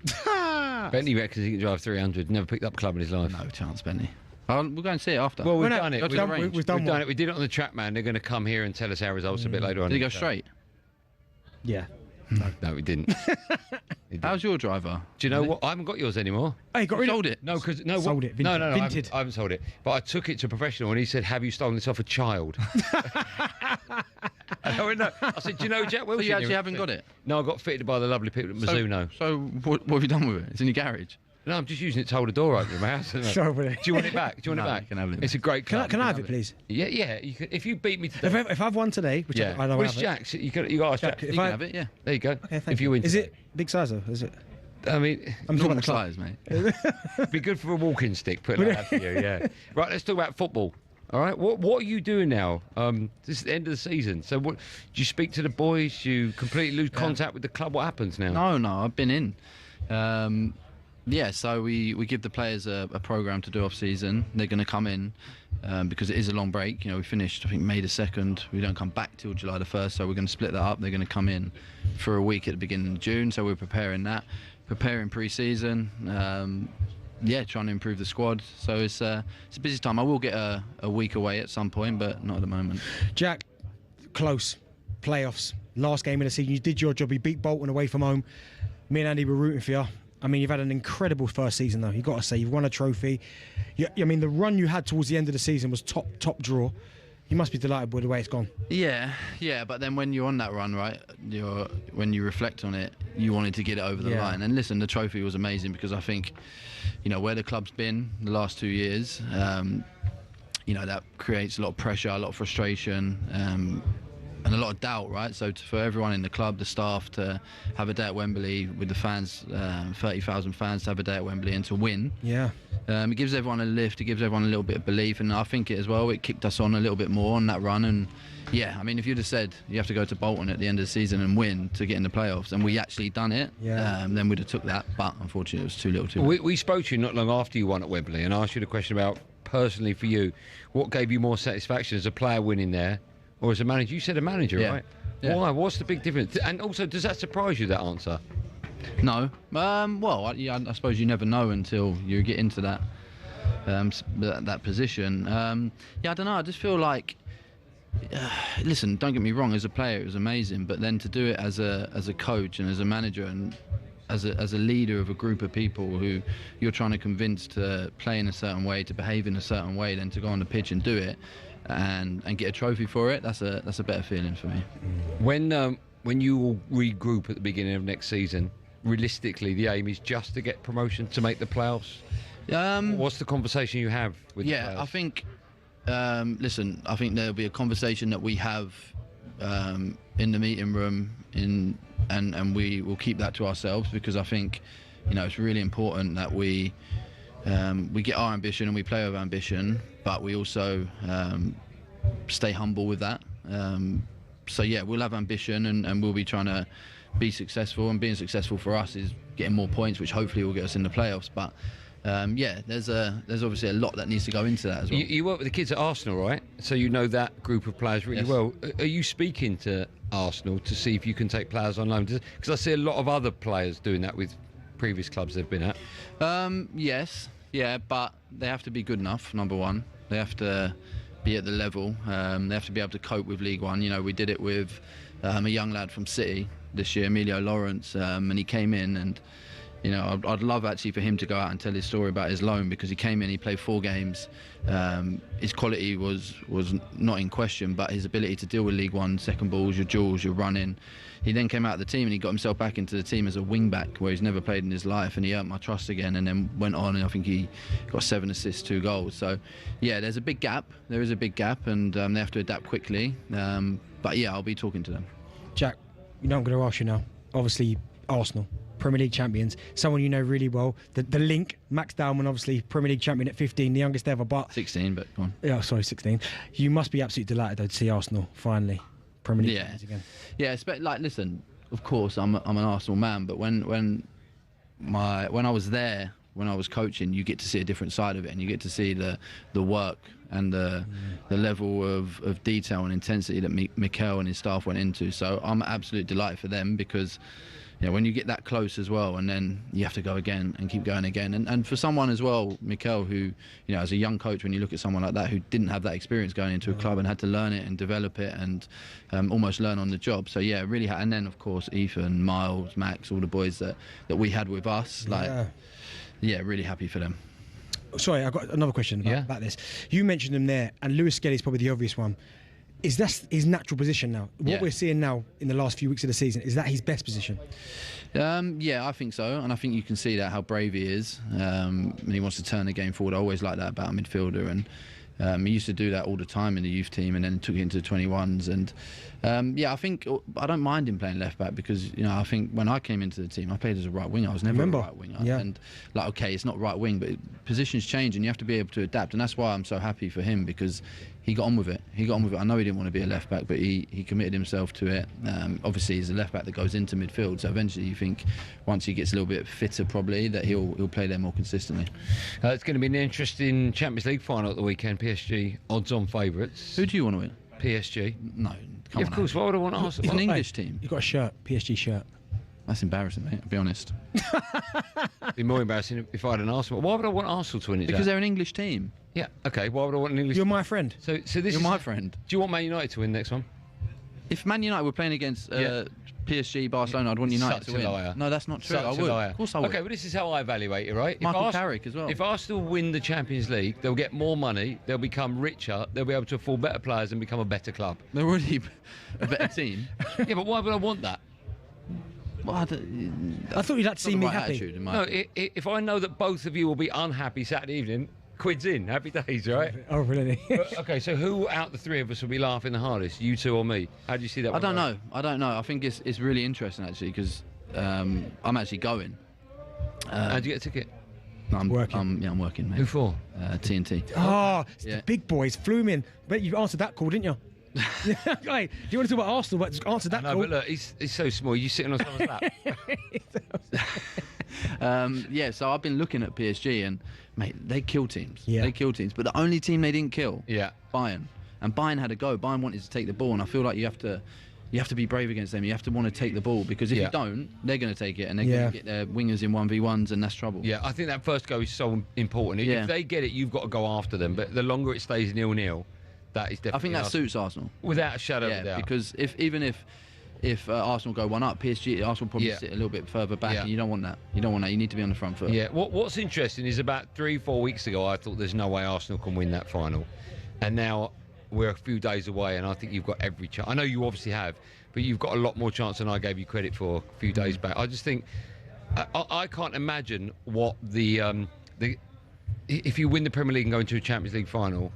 Bentley reckons he can drive 300. Never picked up a club in his life. No chance, Benny. We'll go and see it after. Well, we've no, done it. we've done one. it. We did it on the track, man. They're going to come here and tell us our results a bit later on. Did he go straight? Yeah. No, we didn't. How's your driver? Do you know what? I haven't got yours anymore. Oh, you got rid of Sold it. No, because Sold it, No, vintage. I haven't sold it. But I took it to a professional, and he said, "Have you stolen this off a child?" And I went, no. I said, "Do you know Jack Wilson?" So you actually haven't got it? No, I got fitted by the lovely people at Mizuno. So what have you done with it? It's in your garage. No, I'm just using it to hold a door open in my house. Isn't it? Sure, buddy. Do you want it back? Do you want No, it back? you can have it. It's a great club. Can I have it, please? Yeah, yeah. You can, if you beat me today. If I've won today, which I know I Where's haven't. Jack's? You got to ask Jack. You can have it, yeah. There you go. Okay, thank if you win Is today. it big size though? Is it? I mean, I'm talking about the club. Size, mate. be good for a walking stick. Put it like that for you. Yeah. Right. Let's talk about football. All right. What are you doing now? This is the end of the season. So what? Do you speak to the boys? Do you completely lose contact with the club? What happens now? No, I've been in. Yeah, so we give the players a programme to do off season. They're going to come in because it is a long break. You know, we finished, I think, May the 2nd. We don't come back till July the 1st, so we're going to split that up. They're going to come in for a week at the beginning of June, so we're preparing that. Preparing pre-season. Trying to improve the squad. So it's a busy time. I will get a week away at some point, but not at the moment. Jack, close. Playoffs. Last game of the season. You did your job. You beat Bolton away from home. Me and Andy were rooting for you. I mean, you've had an incredible first season, though. You've got to say, you've won a trophy. I mean, the run you had towards the end of the season was top draw. You must be delighted with the way it's gone. Yeah, but then when you're on that run, right, when you reflect on it, you wanted to get it over the line. And listen, the trophy was amazing because I think, where the club's been the last 2 years, that creates a lot of pressure, a lot of frustration, and a lot of doubt, right? So for everyone in the club, the staff, to have a day at Wembley with the fans, 30,000 fans to have a day at Wembley and to win. Yeah. It gives everyone a lift, it gives everyone a little bit of belief, and I think it kicked us on a little bit more on that run. And yeah, I mean, if you'd have said you have to go to Bolton at the end of the season and win to get in the playoffs, and we actually done it, then we'd have took that, but unfortunately it was too little too late. We spoke to you not long after you won at Wembley and asked you the question about, personally for you, what gave you more satisfaction as a player winning there or as a manager? You said a manager, right? Yeah. Why? What's the big difference? And also, does that surprise you, that answer? No. I suppose you never know until you get into that position. I don't know. I just feel like, listen, don't get me wrong. As a player, it was amazing. But then to do it as a coach and as a manager and as a leader of a group of people who you're trying to convince to play in a certain way, to behave in a certain way, then to go on the pitch and do it and get a trophy for it, that's a better feeling for me. When you will regroup at the beginning of next season, realistically, the aim is just to get promotion, to make the playoffs? What's the conversation you have with the players? I think, listen, I think there'll be a conversation that we have in the meeting room, and we will keep that to ourselves, because I think, it's really important that we we get our ambition and we play with ambition, but we also stay humble with that. So yeah, we'll have ambition and we'll be trying to be successful, and being successful for us is getting more points, which hopefully will get us in the playoffs. But yeah, there's obviously a lot that needs to go into that as well. You work with the kids at Arsenal, right? So you know that group of players really well. Are you speaking to Arsenal to see if you can take players on loan? Because I see a lot of other players doing that with previous clubs they've been at. Yes, yeah, but they have to be good enough, number one. They have to be at the level. They have to be able to cope with League One. You know, we did it with a young lad from City this year, Emilio Lawrence, and he came in and, you know, I'd love actually for him to go out and tell his story about his loan, because he came in, he played 4 games. His quality was not in question, but his ability to deal with League One, second balls, your duels, your running. He then came out of the team and he got himself back into the team as a wing back, where he's never played in his life, and he earned my trust again, and then went on, and I think he got 7 assists, 2 goals. So yeah, there's a big gap. There is a big gap, and they have to adapt quickly. But yeah, I'll be talking to them. Jack, you know I'm going to ask you now. Obviously, Arsenal, Premier League champions, someone you know really well. The link, Max Dowman, obviously Premier League champion at 15, the youngest ever, but 16, but go on. Yeah, sorry, 16. You must be absolutely delighted though to see Arsenal finally Premier League champions again. Yeah, like listen, of course I'm an Arsenal man, but when I was there, when I was coaching, you get to see a different side of it, and you get to see the work and the level of detail and intensity that Mikel and his staff went into. So I'm absolutely delighted for them, because you know, when you get that close as well, and then you have to go again and keep going again. And for someone as well, Mikel, who, you know, as a young coach, when you look at someone like that who didn't have that experience going into a club and had to learn it and develop it and almost learn on the job. So yeah, really. And then of course Ethan, Miles, Max, all the boys that we had with us. Yeah, really happy for them. Sorry, I've got another question about this. You mentioned him there, and Lewis Skelly's probably the obvious one. Is that his natural position now? What we're seeing now in the last few weeks of the season, is that his best position? Yeah, I think so, and I think you can see that how brave he is, and he wants to turn the game forward. I always like that about a midfielder, and he used to do that all the time in the youth team, and then took it into the 21s. And yeah, I think I don't mind him playing left back, because you know, I think when I came into the team, I played as a right winger. I was never a right winger, and like, okay, it's not right wing, but positions change, and you have to be able to adapt. And that's why I'm so happy for him, because he got on with it. I know he didn't want to be a left back, but he committed himself to it. Obviously, he's a left back that goes into midfield, so eventually you think once he gets a little bit fitter, probably that he'll play there more consistently. It's going to be an interesting Champions League final at the weekend. PSG odds-on favourites. Who do you want to win? PSG. No, of course. Why would I want Arsenal? It's an English team. You've got a shirt, PSG shirt. That's embarrassing, mate. I'll be honest. It'd be more embarrassing if I had an Arsenal. Why would I want Arsenal to win it? Because they're an English team. Yeah. Okay. Why would I want an English? You're my friend. So this You're my friend. Do you want Man United to win next one? If Man United were playing against PSG, Barcelona, I'd want United to win. Liar. No, that's not true. Such I would. Of course I would. Okay, but this is how I evaluate it, right? Michael Carrick as well. If Arsenal win the Champions League, they'll get more money, they'll become richer, they'll be able to afford better players and become a better club. They're already a better team. Yeah, but why would I want that? Well, I thought you'd like to see me happy. No, if I know that both of you will be unhappy Saturday evening, quid's in. Happy days, right? Oh, really? Okay, so who out the three of us will be laughing the hardest? You two or me? How do you see that? I don't know. I think it's really interesting, actually, because I'm actually going. How'd you get a ticket? I'm working. I'm working, mate. Who for? TNT. Oh, it's the big boys flew me in. But you answered that call, didn't you? Hey, do you want to talk about Arsenal? But just answer that call. No, but look, he's so small. You sitting on someone's lap. Yeah, so I've been looking at PSG, and mate, they kill teams. Yeah. They kill teams. But the only team they didn't kill, yeah, Bayern. And Bayern had a go. Bayern wanted to take the ball, and I feel like you have to be brave against them. You have to want to take the ball, because if you don't, they're going to take it, and they're going to get their wingers in 1v1s, and that's trouble. Yeah, I think that first go is so important. If they get it, you've got to go after them. But the longer it stays 0-0, that is definitely. I think that suits Arsenal without a shadow of a doubt. Yeah, because if Arsenal go one up, Arsenal probably sit a little bit further back, and you don't want that. You don't want that. You need to be on the front foot. Yeah. What's interesting is about 3-4 weeks ago, I thought there's no way Arsenal can win that final, and now we're a few days away, and I think you've got every chance. I know you obviously have, but you've got a lot more chance than I gave you credit for a few days back. I just think I can't imagine what the if you win the Premier League and go into a Champions League final,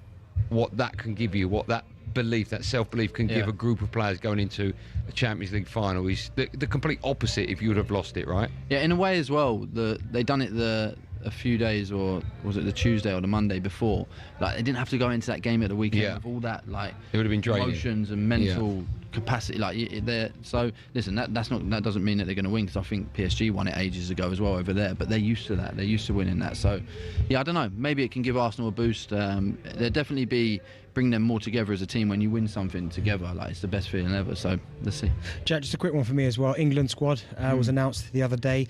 what that can give you, what that belief, that self-belief can give a group of players going into a Champions League final is the complete opposite if you would have lost it, right? Yeah, in a way as well. They done it a few days, or was it the Tuesday or the Monday before, like they didn't have to go into that game at the weekend with all that like it would have been draining. Emotions and mental capacity. Like there. So listen, that doesn't mean that they're going to win, because I think PSG won it ages ago as well over there. But they're used to that. They're used to winning that. So yeah, I don't know. Maybe it can give Arsenal a boost. There'll definitely bring them more together as a team when you win something together. Like it's the best feeling ever. So let's see. Jack, just a quick one for me as well. England squad was announced the other day.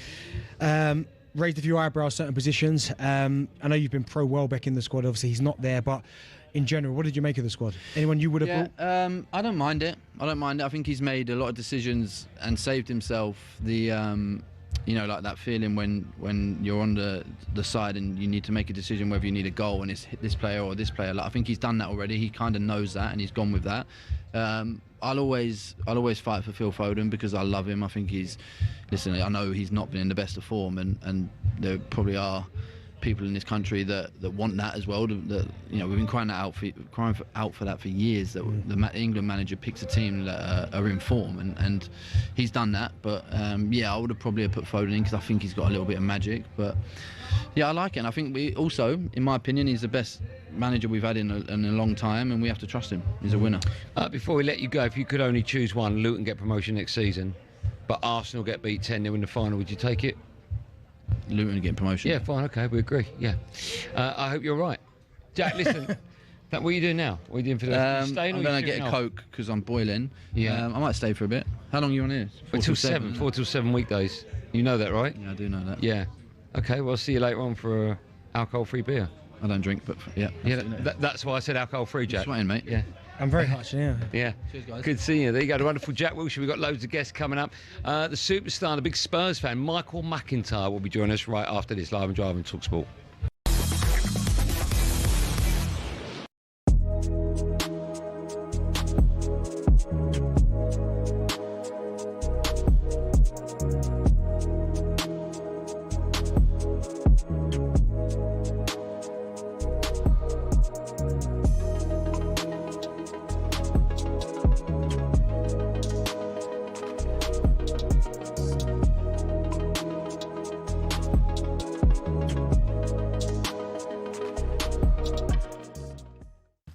Raised a few eyebrows, certain positions. I know you've been pro Welbeck in the squad. Obviously, he's not there, but in general, what did you make of the squad? Anyone you would have brought? I don't mind it. I think he's made a lot of decisions and saved himself the, like that feeling when you're on the side and you need to make a decision whether you need a goal and it's this player or this player. Like, I think he's done that already. He kind of knows that and he's gone with that. I'll always fight for Phil Foden because I love him. I think listen, I know he's not been in the best of form, and there probably are people in this country that want that as well. We've been crying out for that for years. That the England manager picks a team that are in form, and he's done that. But I would have probably put Foden in because I think he's got a little bit of magic. But yeah, I like it. And I think we also, in my opinion, he's the best manager we've had in a long time, and we have to trust him. He's a winner. Before we let you go, if you could only choose one, Luton get promotion next season, but Arsenal get beat 10-0 in the final, would you take it? Luton get promotion. Yeah, fine, okay, we agree. Yeah, I hope you're right. Jack, listen, what are you doing now? What are you doing for the I'm going to get a Coke because I'm boiling. Yeah, I might stay for a bit. How long are you on here? 4 till 7. 4 till 7 weekdays. You know that, right? Yeah, I do know that. Yeah. Okay, well, I'll see you later on for an alcohol-free beer. I don't drink, but yeah. That's why I said alcohol-free, Jack. Sweating, mate. Yeah. I'm very hot, yeah. Yeah. Cheers, guys. Good seeing you. There you go, the wonderful Jack Wilshere. We've got loads of guests coming up. The superstar, the big Spurs fan, Michael McIntyre, will be joining us right after this live and drive on talkSPORT.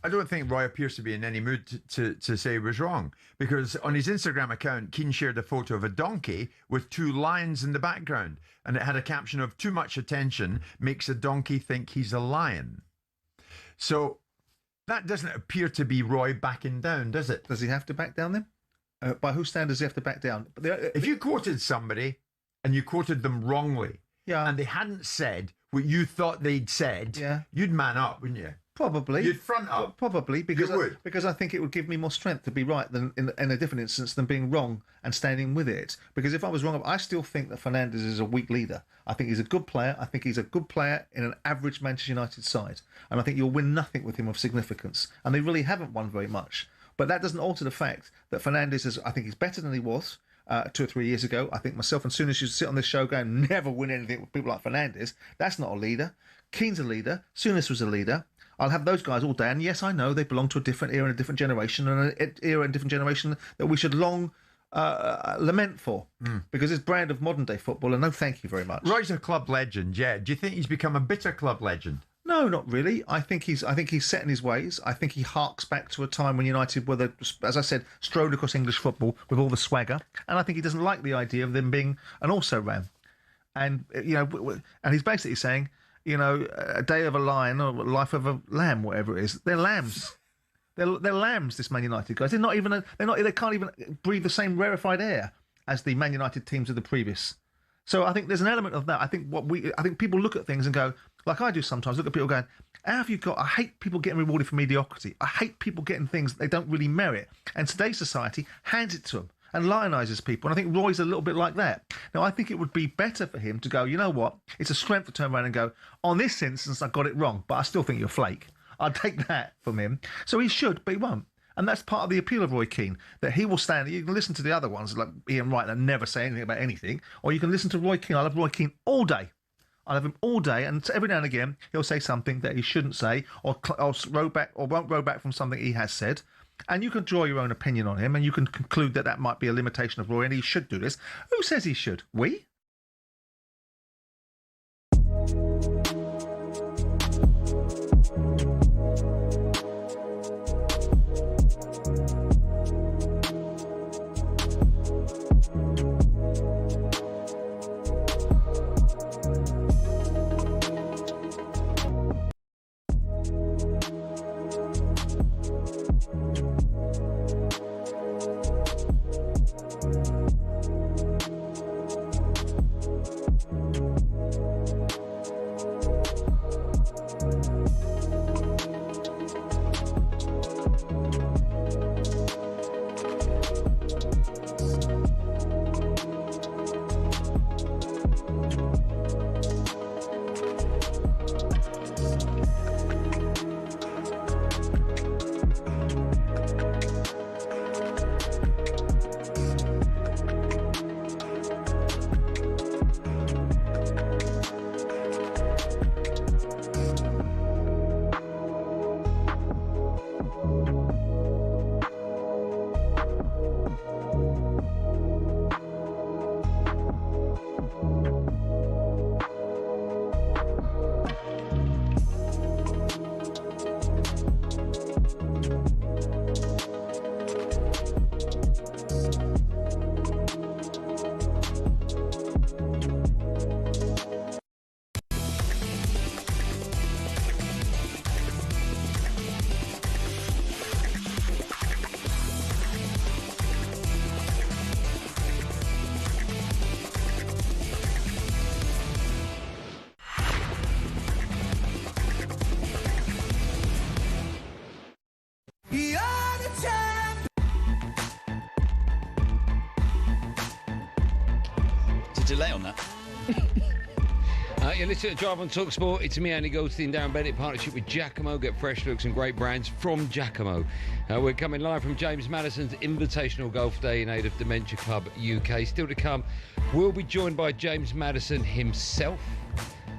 I don't think Roy appears to be in any mood to say he was wrong, because on his Instagram account, Keane shared a photo of a donkey with 2 lions in the background, and it had a caption of "Too much attention makes a donkey think he's a lion." So that doesn't appear to be Roy backing down, does it? Does he have to back down then? By whose standards does he have to back down? If you quoted somebody and you quoted them wrongly, and they hadn't said what you thought they'd said, you'd man up, wouldn't you? Probably. You'd front up. Probably, because I think it would give me more strength to be right than in a different instance than being wrong and standing with it. Because if I was wrong, I still think that Fernandes is a weak leader. I think he's a good player. I think he's a good player in an average Manchester United side. And I think you'll win nothing with him of significance. And they really haven't won very much. But that doesn't alter the fact that Fernandes is, I think he's better than he was 2 or 3 years ago. I think myself and Souness used to sit on this show going, never win anything with people like Fernandes. That's not a leader. Keane's a leader. Souness was a leader. I'll have those guys all day. And yes, I know they belong to a different era and a different generation, and an era and different generation that we should long lament for, because it's brand of modern day football, and no thank you very much. Roy's a club legend, yeah. Do you think he's become a bitter club legend? No, not really. I think he's set in his ways. I think he harks back to a time when United were, as I said, strode across English football with all the swagger, and I think he doesn't like the idea of them being an also-ran. And and he's basically saying, a day of a lion or life of a lamb, whatever it is. They're lambs. They're lambs. This Man United guys. They can't even breathe the same rarefied air as the Man United teams of the previous. So I think there's an element of that. I think people look at things and go, like I do sometimes, look at people going, how have you got? I hate people getting rewarded for mediocrity. I hate people getting things they don't really merit. And today's society hands it to them and lionises people. And I think Roy's a little bit like that. Now, I think it would be better for him to go, you know what? It's a strength to turn around and go, on this instance, I got it wrong, but I still think you're a flake. I'll take that from him. So he should, but he won't. And that's part of the appeal of Roy Keane, that he will stand. You can listen to the other ones, like Ian Wright, that never say anything about anything, or you can listen to Roy Keane. I love Roy Keane all day. I love him all day, and every now and again, he'll say something that he shouldn't say, or row back, or won't row back from something he has said. And you can draw your own opinion on him, and you can conclude that might be a limitation of Roy, and he should do this. Who says he should? We? Delay on that. You're listening to Drive on talkSPORT. It's me, Andy Goldstein Darren Bent, in partnership with Giacomo. Get fresh looks and great brands from Giacomo. We're coming live from James Madison's Invitational Golf Day in aid of Dementia Club UK. Still to come, we'll be joined by James Madison himself.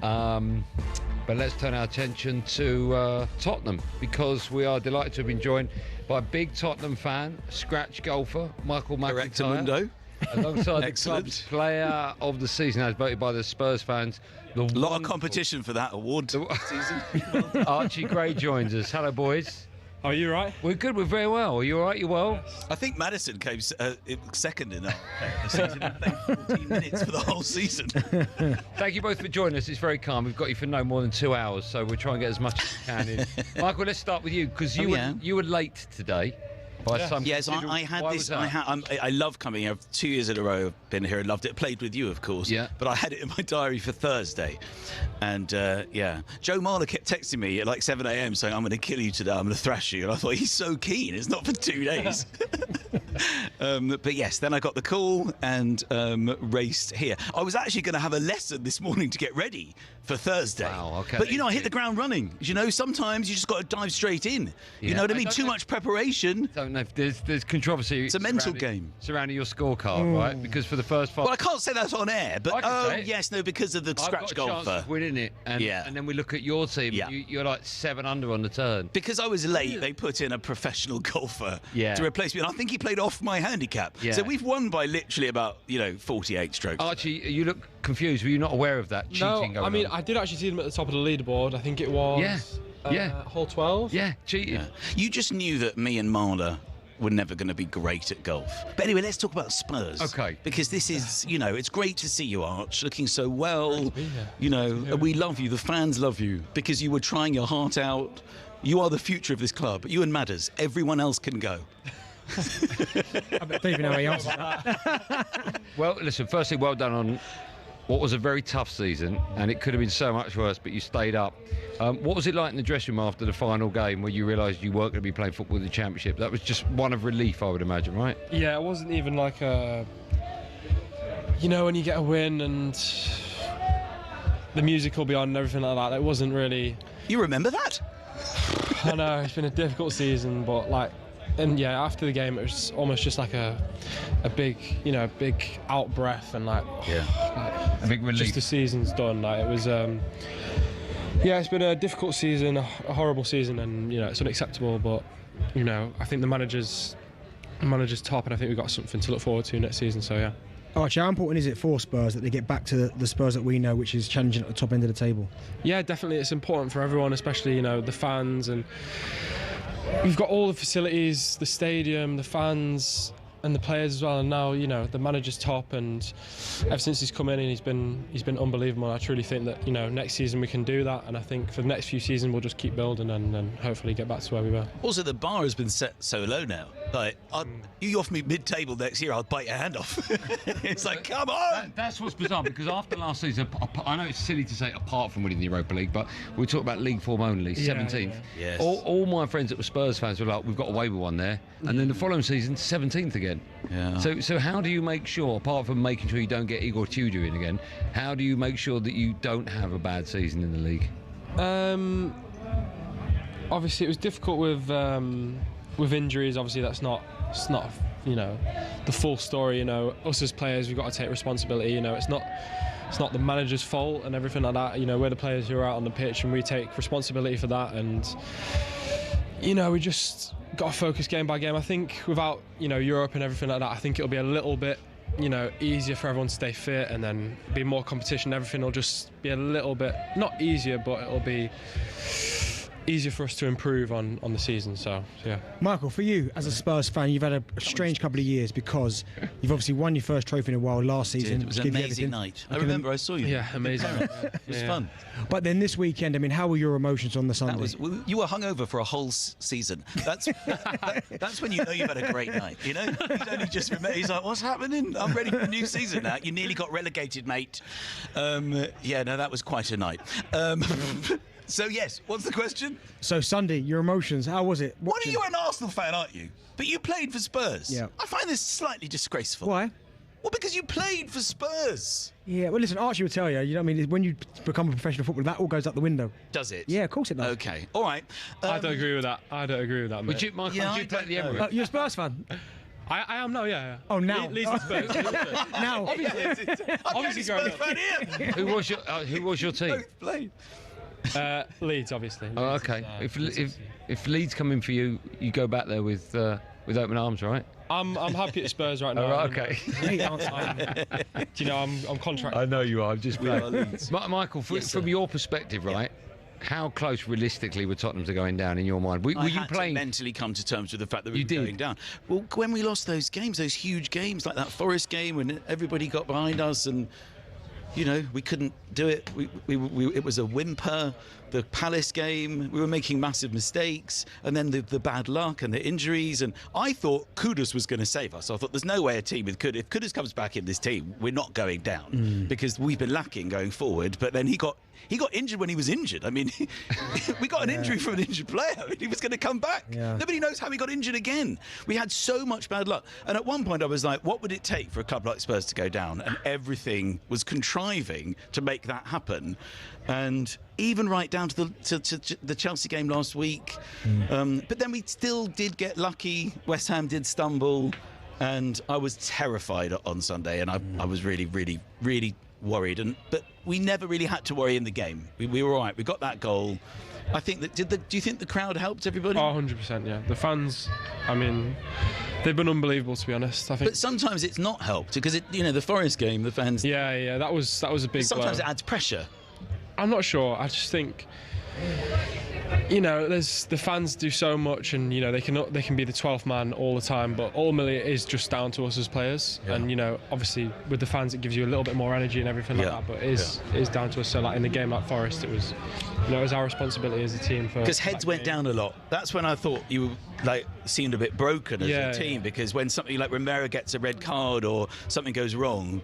But let's turn our attention to Tottenham, because we are delighted to have been joined by a big Tottenham fan, scratch golfer, Michael McIntyre. Alongside the club's player of the season, as voted by the Spurs fans. A lot of competition for that award season. Archie Gray joins us. Hello, boys. Are you right? We're good. We're very well. Are you all right? You well? Yes. I think Madison came second in that season. He played 14 minutes for the whole season. Thank you both for joining us. It's very calm. We've got you for no more than 2 hours, so we'll try and get as much as we can in. Michael, let's start with you, because you were late today. Yes, I had this. I love coming here. 2 years in a row I've been here and loved it. Played with you, of course. Yeah. But I had it in my diary for Thursday. And Joe Marler kept texting me at like 7 a.m. saying, I'm going to kill you today, I'm going to thrash you. And I thought, he's so keen. It's not for 2 days. But yes, then I got the call and raced here. I was actually going to have a lesson this morning to get ready for Thursday. Wow, okay. But, I hit the ground running. Sometimes you just got to dive straight in. Yeah. You know what I mean? Too much preparation. I don't know if there's controversy. It's a mental game. Surrounding your scorecard, right? Because for the first 5... Well, I can't say that on air, but because of the scratch golfer. I've got a chance of winning it. And then we look at your team. Yeah. You're like 7 under on the turn. Because I was late, they put in a professional golfer to replace me. And I think he played off my handicap. Yeah. So we've won by literally about, 48 strokes. Archie, you look confused. Were you not aware of that cheating going on? I mean, I did actually see them at the top of the leaderboard. I think it was hole 12. Yeah, cheating. Yeah. You just knew that me and Marler were never going to be great at golf. But anyway, let's talk about Spurs. Okay. Because this is, it's great to see you, Arch, looking so well. We love you. The fans love you because you were trying your heart out. You are the future of this club. You and Madders. Everyone else can go. I don't even know how he answered that. Well, listen, firstly, well done on what was a very tough season, and it could have been so much worse, but you stayed up. What was it like in the dressing room after the final game where you realised you weren't going to be playing football in the Championship? That was just one of relief, I would imagine, right? Yeah, it wasn't even like a... when you get a win and the music will be on and everything like that, it wasn't really... You remember that? I know, it's been a difficult season, but after the game it was almost just like a big out breath and a big relief. Just the season's done. It was it's been a difficult season, a horrible season, and it's unacceptable. But I think the manager's top, and I think we've got something to look forward to next season. So yeah. Archie, how important is it for Spurs that they get back to the Spurs that we know, which is challenging at the top end of the table? Yeah, definitely. It's important for everyone, especially, the fans. And we've got all the facilities, the stadium, the fans, and the players as well. And now, the manager's top, and ever since he's come in, and he's been unbelievable. I truly think that, next season we can do that, and I think for the next few seasons we'll just keep building and hopefully get back to where we were. Also, the bar has been set so low now. Like, you offer me mid-table next year, I'll bite your hand off. It's like, come on! That's what's bizarre, because after last season, I know it's silly to say apart from winning the Europa League, but we talk about league form only, 17th. Yeah. Yes. All my friends that were Spurs fans were like, we've got away with one there. And then the following season, 17th again. Yeah. So how do you make sure, apart from making sure you don't get Igor Tudor in again, how do you make sure that you don't have a bad season in the league? Obviously, it was difficult with injuries. Obviously, it's not the full story. Us as players, we've got to take responsibility. It's not the manager's fault and everything like that. We're the players who are out on the pitch, and we take responsibility for that. And we just got to focus game by game. I think without Europe and everything like that, I think it'll be a little bit easier for everyone to stay fit, and then be more competition. Everything will just be a little bit not easier, but it'll be easier for us to improve on the season. So yeah. Michael, for you as a Spurs fan, you've had a strange couple of years because you've obviously won your first trophy in a while last season. It was an amazing night. I remember I saw you. Yeah, amazing. It was fun. But then this weekend, how were your emotions on the Sunday? You were hungover for a whole season. That's when you know you've had a great night. You only just remember. He's like, what's happening? I'm ready for a new season now. You nearly got relegated, mate. That was quite a night. So, yes, what's the question? So, Sunday, your emotions, how was it? What are you, an Arsenal fan, aren't you? But you played for Spurs. Yeah. I find this slightly disgraceful. Why? Well, because you played for Spurs. Yeah, well, listen, Archie will tell you, when you become a professional footballer, that all goes out the window. Does it? Yeah, of course it does. Okay, all right. I don't agree with that. Mate. Would you play at the Emirates? You're a Spurs fan? I am now, yeah. Oh, now? Leeds and Spurs. Now. Obviously growing up. Who was your team? Both played. Leeds, obviously. Oh, okay. If Leeds come in for you, you go back there with open arms, right? I'm happy at Spurs right now. Oh, right, okay. I'm contracted. I know you are. Just Michael, from your perspective, right? How close, realistically, were Tottenham to going down in your mind? Were you playing? To mentally come to terms with the fact that we were going down. Well, when we lost those games, those huge games, like that Forest game, when everybody got behind us and. We couldn't do it. It was a whimper. The Palace game, we were making massive mistakes, and then the bad luck and the injuries. And I thought Kudus was going to save us. I thought there's no way a team with Kudus, if Kudus comes back in this team, we're not going down because we've been lacking going forward. But then he got injured when he was injured. I mean, we got an injury from an injured player. I mean, he was going to come back. Yeah. Nobody knows how he got injured again. We had so much bad luck. And at one point I was like, what would it take for a club like Spurs to go down? And everything was contriving to make that happen. And even right down to the Chelsea game last week. But then we still did get lucky. West Ham did stumble. And I was terrified on Sunday. And I was really, really, really worried. But we never really had to worry in the game. We were all right. We got that goal. I think that do you think the crowd helped everybody? Oh, 100%, yeah. The fans, they've been unbelievable, to be honest. I think. But sometimes it's not helped because the Forest game, the fans. Yeah, that was a big. Sometimes it adds pressure. I'm not sure. I just think. There's the fans do so much, and they can be the 12th man all the time, but ultimately it is just down to us as players. Yeah. And obviously with the fans it gives you a little bit more energy and everything like that. But it is down to us. So like in the game like Forest, it was our responsibility as a team because heads went down a lot. That's when I thought you seemed a bit broken as a team because when something like Romero gets a red card or something goes wrong,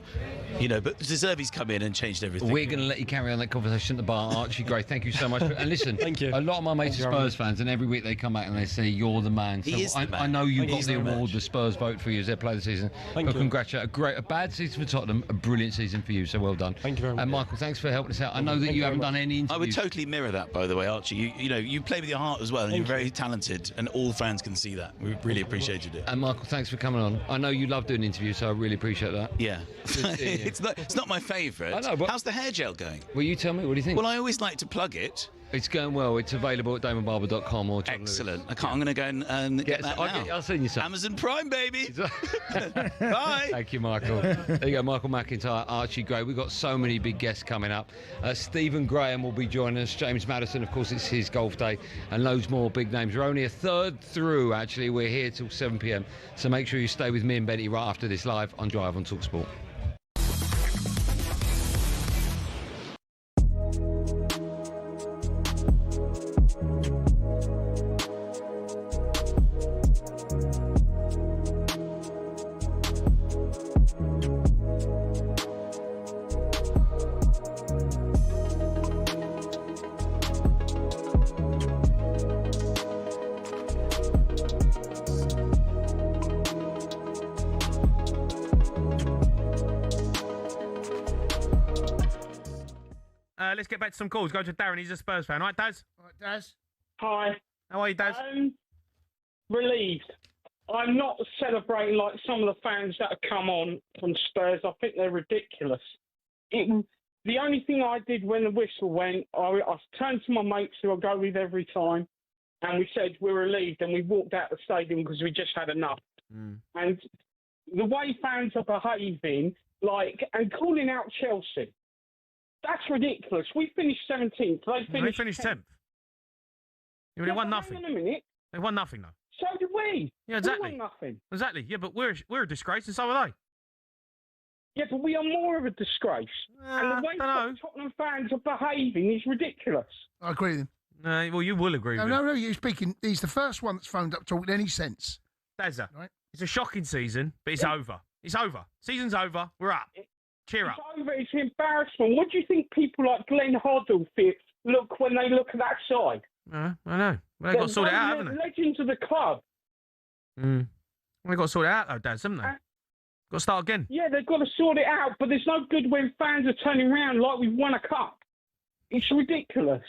but De Zerbi's come in and changed everything. We're going to let you carry on that conversation at the bar, Archie. Great, thank you so much. And listen, thank you. A lot of my mates are Spurs fans, and every week they come back and they say you're the man. So I know you got the award, the Spurs vote for you as their player of the season. Thank you. Congratulate a bad season for Tottenham, a brilliant season for you. So well done. Thank you very much. And Michael, thanks for helping us out. I know that you haven't done any interviews. I would totally mirror that, by the way, Archie. You play with your heart as well, and you're very talented, and all fans can see that. We really appreciated it. And Michael, thanks for coming on. I know you love doing interviews, so I really appreciate that. Yeah, it's not my favourite. I know, but how's the hair gel going? Well, you tell me. What do you think? Well, I always like to plug it. It's going well. It's available at damonbarber.com or John Excellent. Lewis. I'm going to go and get that now. I'll send you some. Amazon Prime, baby. Bye. Thank you, Michael. There you go, Michael McIntyre, Archie Gray. We've got so many big guests coming up. Stephen Graham will be joining us. James Maddison, of course, it's his golf day, and loads more big names. We're only a third through, actually. We're here till 7 p.m. So make sure you stay with me and Benty right after this live on Drive on talkSPORT. Let's get back to some calls. Go to Darren. He's a Spurs fan. All right, Daz? All right, Daz. Hi. How are you, Daz? Relieved. I'm not celebrating like some of the fans that have come on from Spurs. I think they're ridiculous. The only thing I did when the whistle went, I turned to my mates who I go with every time, and we said we're relieved, and we walked out the stadium because we just had enough. And the way fans are behaving, and calling out Chelsea, that's ridiculous. We finished 17th. They finished 10th. Yeah, they won nothing. Hang on a minute. They won nothing, though. So did we. Yeah, exactly. We won nothing. Exactly. Yeah, but we're a disgrace, and so are they. Yeah, but we are more of a disgrace. And the way Tottenham fans are behaving is ridiculous. I agree with him. Well, you will agree with him. No, you're speaking. He's the first one that's phoned up talking any sense. Dazza, it's a shocking season, but it's over. It's over. Season's over. We're up. Cheer up. It's over. It's embarrassment. What do you think people like Glenn Hoddle look when they look at that side? I know. Well, they've got to sort it out, haven't they? Legends of the club. Well, they've got to sort it out, though, Daz, haven't they? Got to start again. Yeah, they've got to sort it out, but there's no good when fans are turning around like we've won a cup. It's ridiculous.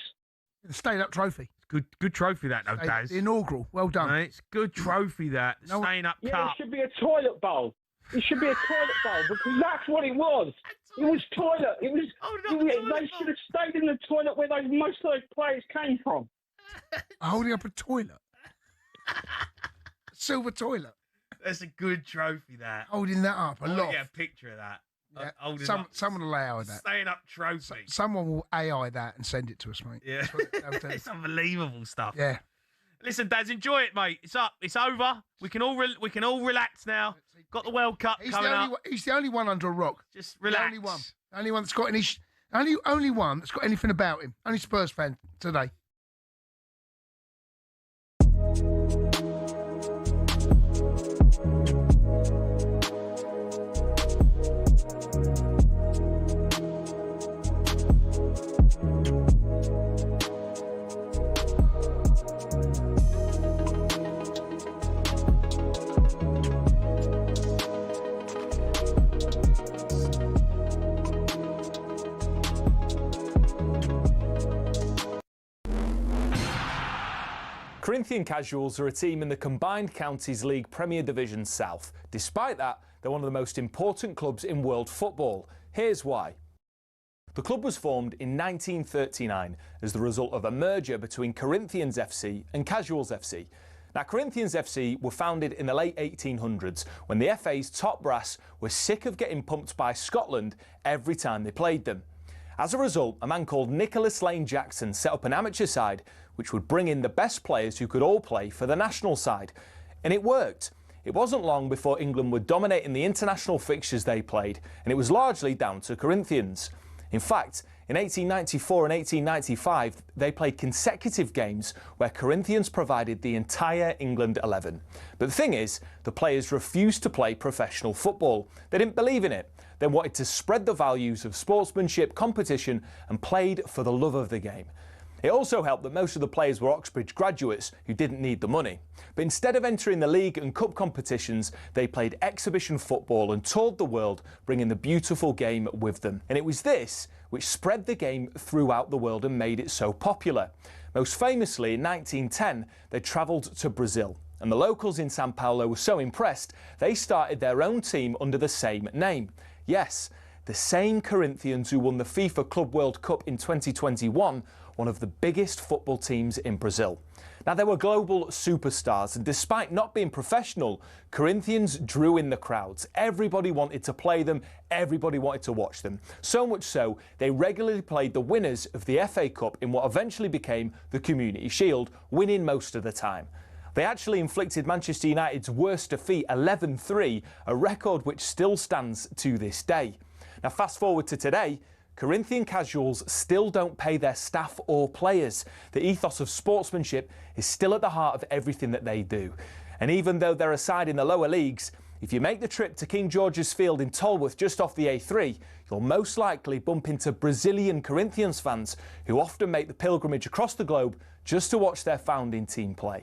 The stayed-up trophy. Good trophy, that, though, Daz. The inaugural. Well done. It's good trophy, that. Staying up cup. It should be a toilet bowl. It should be a toilet bowl because that's what it was. It was toilet. It was. They should have stayed in the toilet where most of those players came from. Holding up a toilet. A silver toilet. That's a good trophy, that. Holding that up. Lot. Get a picture of that. Yeah. Someone will AI that. Staying up trophy. Someone will AI that and send it to us, mate. Yeah. It's unbelievable stuff. Yeah. Listen, Daz, enjoy it, mate. It's up. It's over. We can all relax now. Got the World Cup coming up. He's the only one under a rock. Just relax. The only one that's got any. Only one that's got anything about him. Only Spurs fan today. Corinthian Casuals are a team in the Combined Counties League Premier Division South. Despite that, they're one of the most important clubs in world football. Here's why. The club was formed in 1939 as the result of a merger between Corinthians FC and Casuals FC. Now, Corinthians FC were founded in the late 1800s when the FA's top brass were sick of getting pumped by Scotland every time they played them. As a result, a man called Nicholas Lane Jackson set up an amateur side which would bring in the best players who could all play for the national side. And it worked. It wasn't long before England were dominating the international fixtures they played, and it was largely down to Corinthians. In fact, in 1894 and 1895, they played consecutive games where Corinthians provided the entire England 11. But the thing is, the players refused to play professional football. They didn't believe in it. They wanted to spread the values of sportsmanship, competition, and played for the love of the game. It also helped that most of the players were Oxbridge graduates who didn't need the money. But instead of entering the league and cup competitions, they played exhibition football and toured the world, bringing the beautiful game with them. And it was this which spread the game throughout the world and made it so popular. Most famously, in 1910, they travelled to Brazil. And the locals in Sao Paulo were so impressed, they started their own team under the same name. Yes, the same Corinthians who won the FIFA Club World Cup in 2021, one of the biggest football teams in Brazil. Now, they were global superstars, and despite not being professional, Corinthians drew in the crowds. Everybody wanted to play them, everybody wanted to watch them. So much so, they regularly played the winners of the FA Cup in what eventually became the Community Shield, winning most of the time. They actually inflicted Manchester United's worst defeat, 11-3, a record which still stands to this day. Now, fast forward to today, Corinthian casuals still don't pay their staff or players. The ethos of sportsmanship is still at the heart of everything that they do. And even though they're a side in the lower leagues, if you make the trip to King George's Field in Tolworth just off the A3, you'll most likely bump into Brazilian Corinthians fans who often make the pilgrimage across the globe just to watch their founding team play.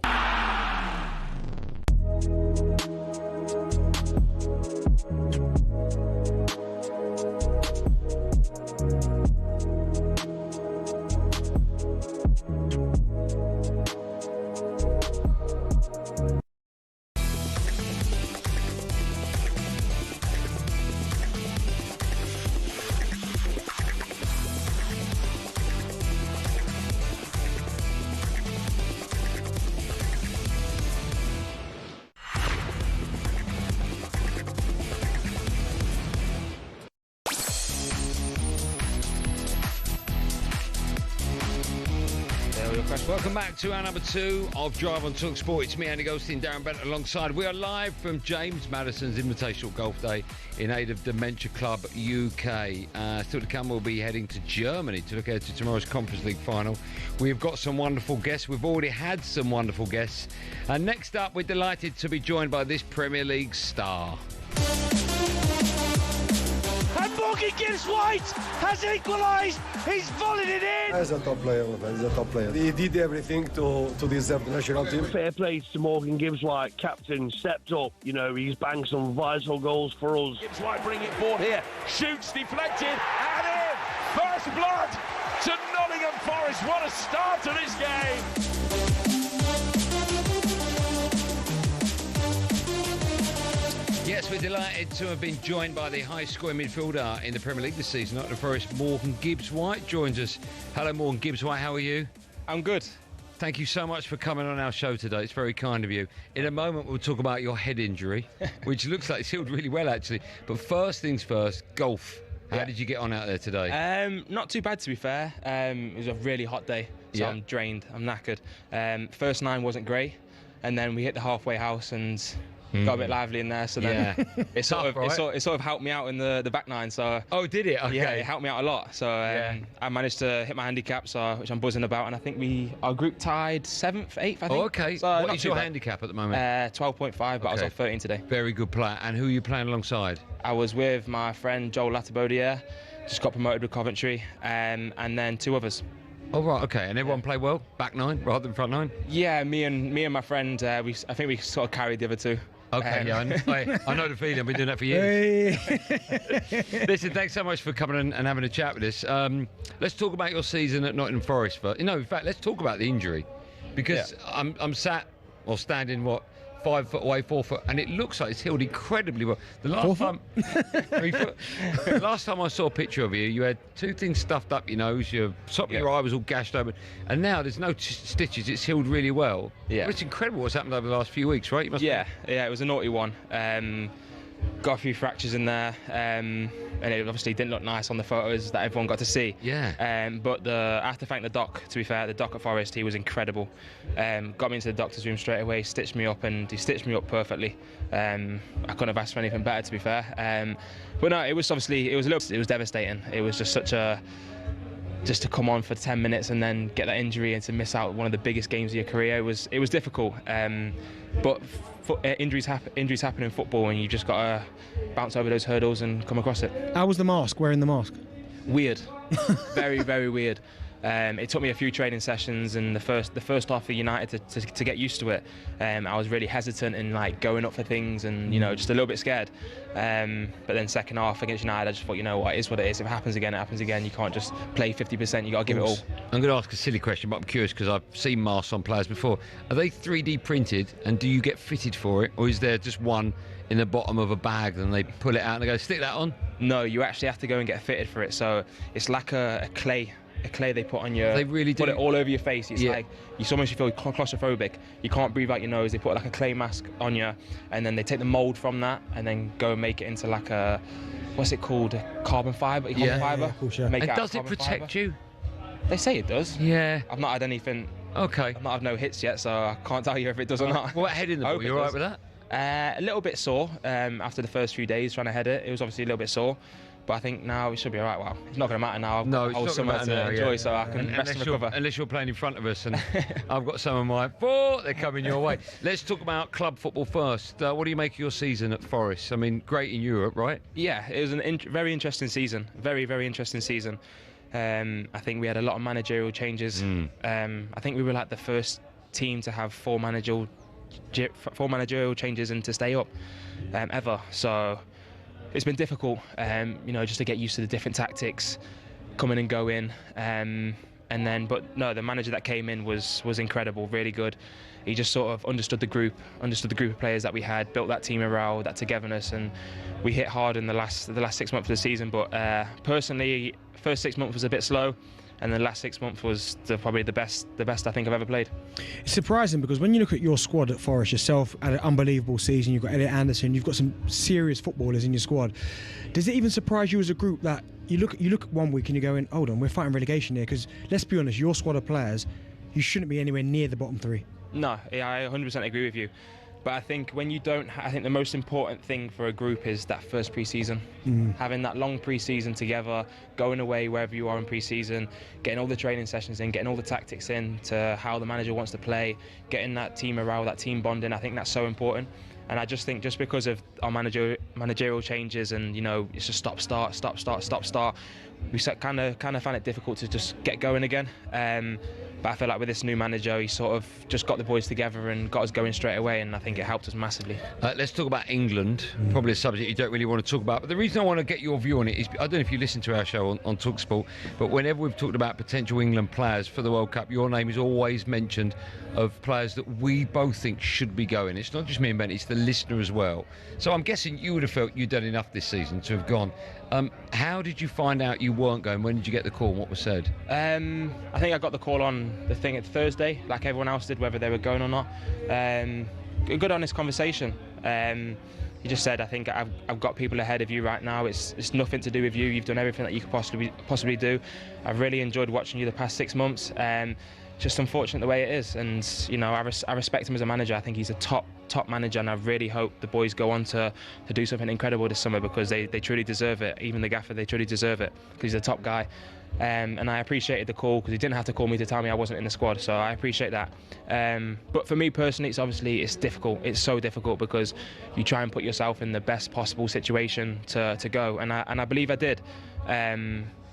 Welcome back to our number 2 of Drive on talkSPORT. It's me, Andy Goldstein Darren Bent, alongside. We are live from James Madison's Invitational Golf Day in aid of Dementia Club UK. Still to come, we'll be heading to Germany to look ahead to tomorrow's Conference League final. We've got some wonderful guests. We've already had some wonderful guests. And next up, we're delighted to be joined by this Premier League star. And Morgan Gibbs White has equalised. He's volleyed it in. He's a top player. He's a top player. He did everything to deserve the national team. Fair play to Morgan Gibbs White, captain, stepped up. You know, he's banged some vital goals for us. Gibbs White bringing it forward here. Shoots deflected and in. First blood to Nottingham Forest. What a start to this game. Yes, we're delighted to have been joined by the high-scoring midfielder in the Premier League this season. Nottingham Forest, Morgan Gibbs White joins us. Hello, Morgan Gibbs White. How are you? I'm good. Thank you so much for coming on our show today. It's very kind of you. In a moment, we'll talk about your head injury, which looks like it's healed really well, actually. But first things first, golf. How did you get on out there today? Not too bad, to be fair. It was a really hot day, so I'm drained. I'm knackered. First 9 wasn't great, and then we hit the halfway house and got a bit lively in there, so then it sort of helped me out in the back 9. So did it? Okay. Yeah, it helped me out a lot. So I managed to hit my handicap, which I'm buzzing about, and I think our group tied 7th, 8th. I think. Oh, okay. So what is your handicap at the moment? 12.5, but I was on 13 today. Very good player. And who are you playing alongside? I was with my friend Joel Latabodier, just got promoted with Coventry, and then 2 others. Oh, right, okay. And everyone played well? Back 9 rather than front 9? Yeah, me and my friend, I think we sort of carried the other 2. Okay, I know the feeling. I've been doing that for years. Hey. Listen, thanks so much for coming and having a chat with us. Let's talk about your season at Nottingham Forest. But in fact, let's talk about the injury, because I'm standing 5 foot away, 4 foot, and it looks like it's healed incredibly well. The last time, 3 foot. Last time I saw a picture of you, you had 2 things stuffed up your nose, your top of your eye was all gashed open, and now there's no stitches. It's healed really well. Yeah, well, it's incredible what's happened over the last few weeks, right? It was a naughty one. Got a few fractures in there, and it obviously didn't look nice on the photos that everyone got to see. Yeah. But I have to thank the doc, to be fair. The doc at Forest, he was incredible. Got me into the doctor's room straight away, stitched me up, and he stitched me up perfectly. I couldn't have asked for anything better, to be fair. But no, it was devastating. It was just just to come on for 10 minutes and then get that injury and to miss out one of the biggest games of your career, it was difficult. But injuries happen in football, and you just got to bounce over those hurdles and come across it. How was the mask, wearing the mask? Weird. Very, very weird. It took me a few training sessions and the first half of United to get used to it. I was really hesitant in like going up for things and just a little bit scared. But then second half against United, I just thought, you know what, it is what it is. If it happens again, it happens again. You can't just play 50%. You got to give it all. I'm going to ask a silly question, but I'm curious because I've seen masks on players before. Are they 3D printed, and do you get fitted for it, or is there just one in the bottom of a bag and they pull it out and they go, stick that on? No, you actually have to go and get fitted for it. So it's like a clay they put on your. They really do. Put it all over your face. It's like you almost feel claustrophobic. You can't breathe out your nose. They put like a clay mask on you, and then they take the mold from that and then go and make it into like a, what's it called? Carbon fiber. Of course, yeah. Make And it out does of it carbon protect fiber. you? They say it does. Yeah. I've not had anything. Okay. I've not had no hits yet, so I can't tell you if it does or not. What heading the ball? You all right with that? A little bit sore after the first few days trying to head it. It was obviously a little bit sore, but I think now it should be all right. Well, it's not going to matter now. I've got the whole summer to enjoy, so I can rest and recover. Unless you're playing in front of us, and I've got some of my they're coming your way. Let's talk about club football first. What do you make of your season at Forest? I mean, great in Europe, right? Yeah, it was a very interesting season. Very, very interesting season. I think we had a lot of managerial changes. I think we were like the first team to have four managerial changes and to stay up ever. So it's been difficult, just to get used to the different tactics, coming and going. But no, the manager that came in was incredible, really good. He just sort of understood the group of players that we had, built that team morale, that togetherness, and we hit hard in the last 6 months of the season. But personally, first 6 months was a bit slow, and the last 6 months was probably the best I think I've ever played. It's surprising because when you look at your squad at Forest yourself, had an unbelievable season. You've got Elliot Anderson, you've got some serious footballers in your squad. Does it even surprise you as a group that you look at 1 week and you're going, hold on, we're fighting relegation here? Because let's be honest, your squad of players, you shouldn't be anywhere near the bottom three. No, yeah, I 100% agree with you. But I think when you don't, I think the most important thing for a group is that first pre-season. Having that long pre-season together, going away wherever you are in pre-season, getting all the training sessions in, getting all the tactics in to how the manager wants to play, getting that team morale, that team bonding. I think that's so important. And I just think just because of our managerial changes and it's just stop start, we kind of found it difficult to just get going again. But I feel like with this new manager, he sort of just got the boys together and got us going straight away, and I think it helped us massively. Let's talk about England, probably a subject you don't really want to talk about. But the reason I want to get your view on it is, I don't know if you listen to our show on talkSPORT, but whenever we've talked about potential England players for the World Cup, your name is always mentioned of players that we both think should be going. It's not just me and Ben, it's the listener as well. So I'm guessing you would have felt you'd done enough this season to have gone. How did you find out you weren't going? When did you get the call and what was said? I think I got the call on the thing at Thursday, like everyone else did, whether they were going or not. A good, honest conversation. He just said, I think I've got people ahead of you right now. It's nothing to do with you. You've done everything that you could possibly do. I've really enjoyed watching you the past 6 months. Just unfortunate the way it is, and I respect him as a manager. I think he's a top manager, and I really hope the boys go on to do something incredible this summer, because they truly deserve it. Even the gaffer, they truly deserve it, because he's a top guy. And I appreciated the call, because he didn't have to call me to tell me I wasn't in the squad, so I appreciate that. But for me personally, it's difficult. It's so difficult, because you try and put yourself in the best possible situation to go, and I believe I did.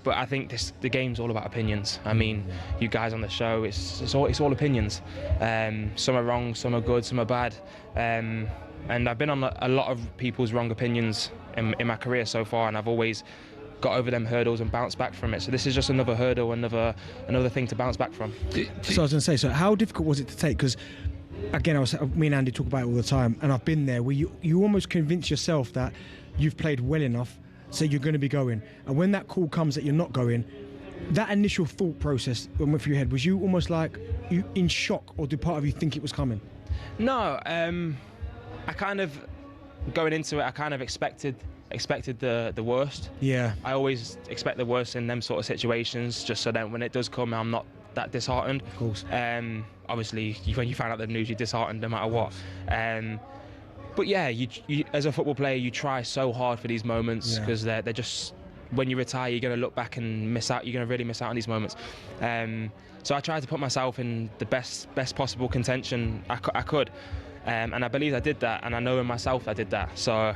But I think the game's all about opinions. I mean, you guys on the show, it's all opinions. Some are wrong, some are good, some are bad. And I've been on a lot of people's wrong opinions in my career so far, and I've always got over them hurdles and bounced back from it. So this is just another hurdle, another thing to bounce back from. So I was going to say, so how difficult was it to take? Because again, me and Andy talk about it all the time, and I've been there, where you almost convince yourself that you've played well enough, so you're going to be going. And when that call comes that you're not going, that initial thought process that went through your head, was you almost like you in shock, or did part of you think it was coming? No, I kind of, going into it, I kind of expected the worst. Yeah. I always expect the worst in them sort of situations, just so that when it does come, I'm not that disheartened. Of course. Obviously, when you find out the news, you're disheartened no matter what. But yeah, you as a football player, you try so hard for these moments, because they're just, when you retire, you're going to look back and miss out. You're going to really miss out on these moments. So I tried to put myself in the best possible contention I could, and I believe I did that, and I know in myself I did that. So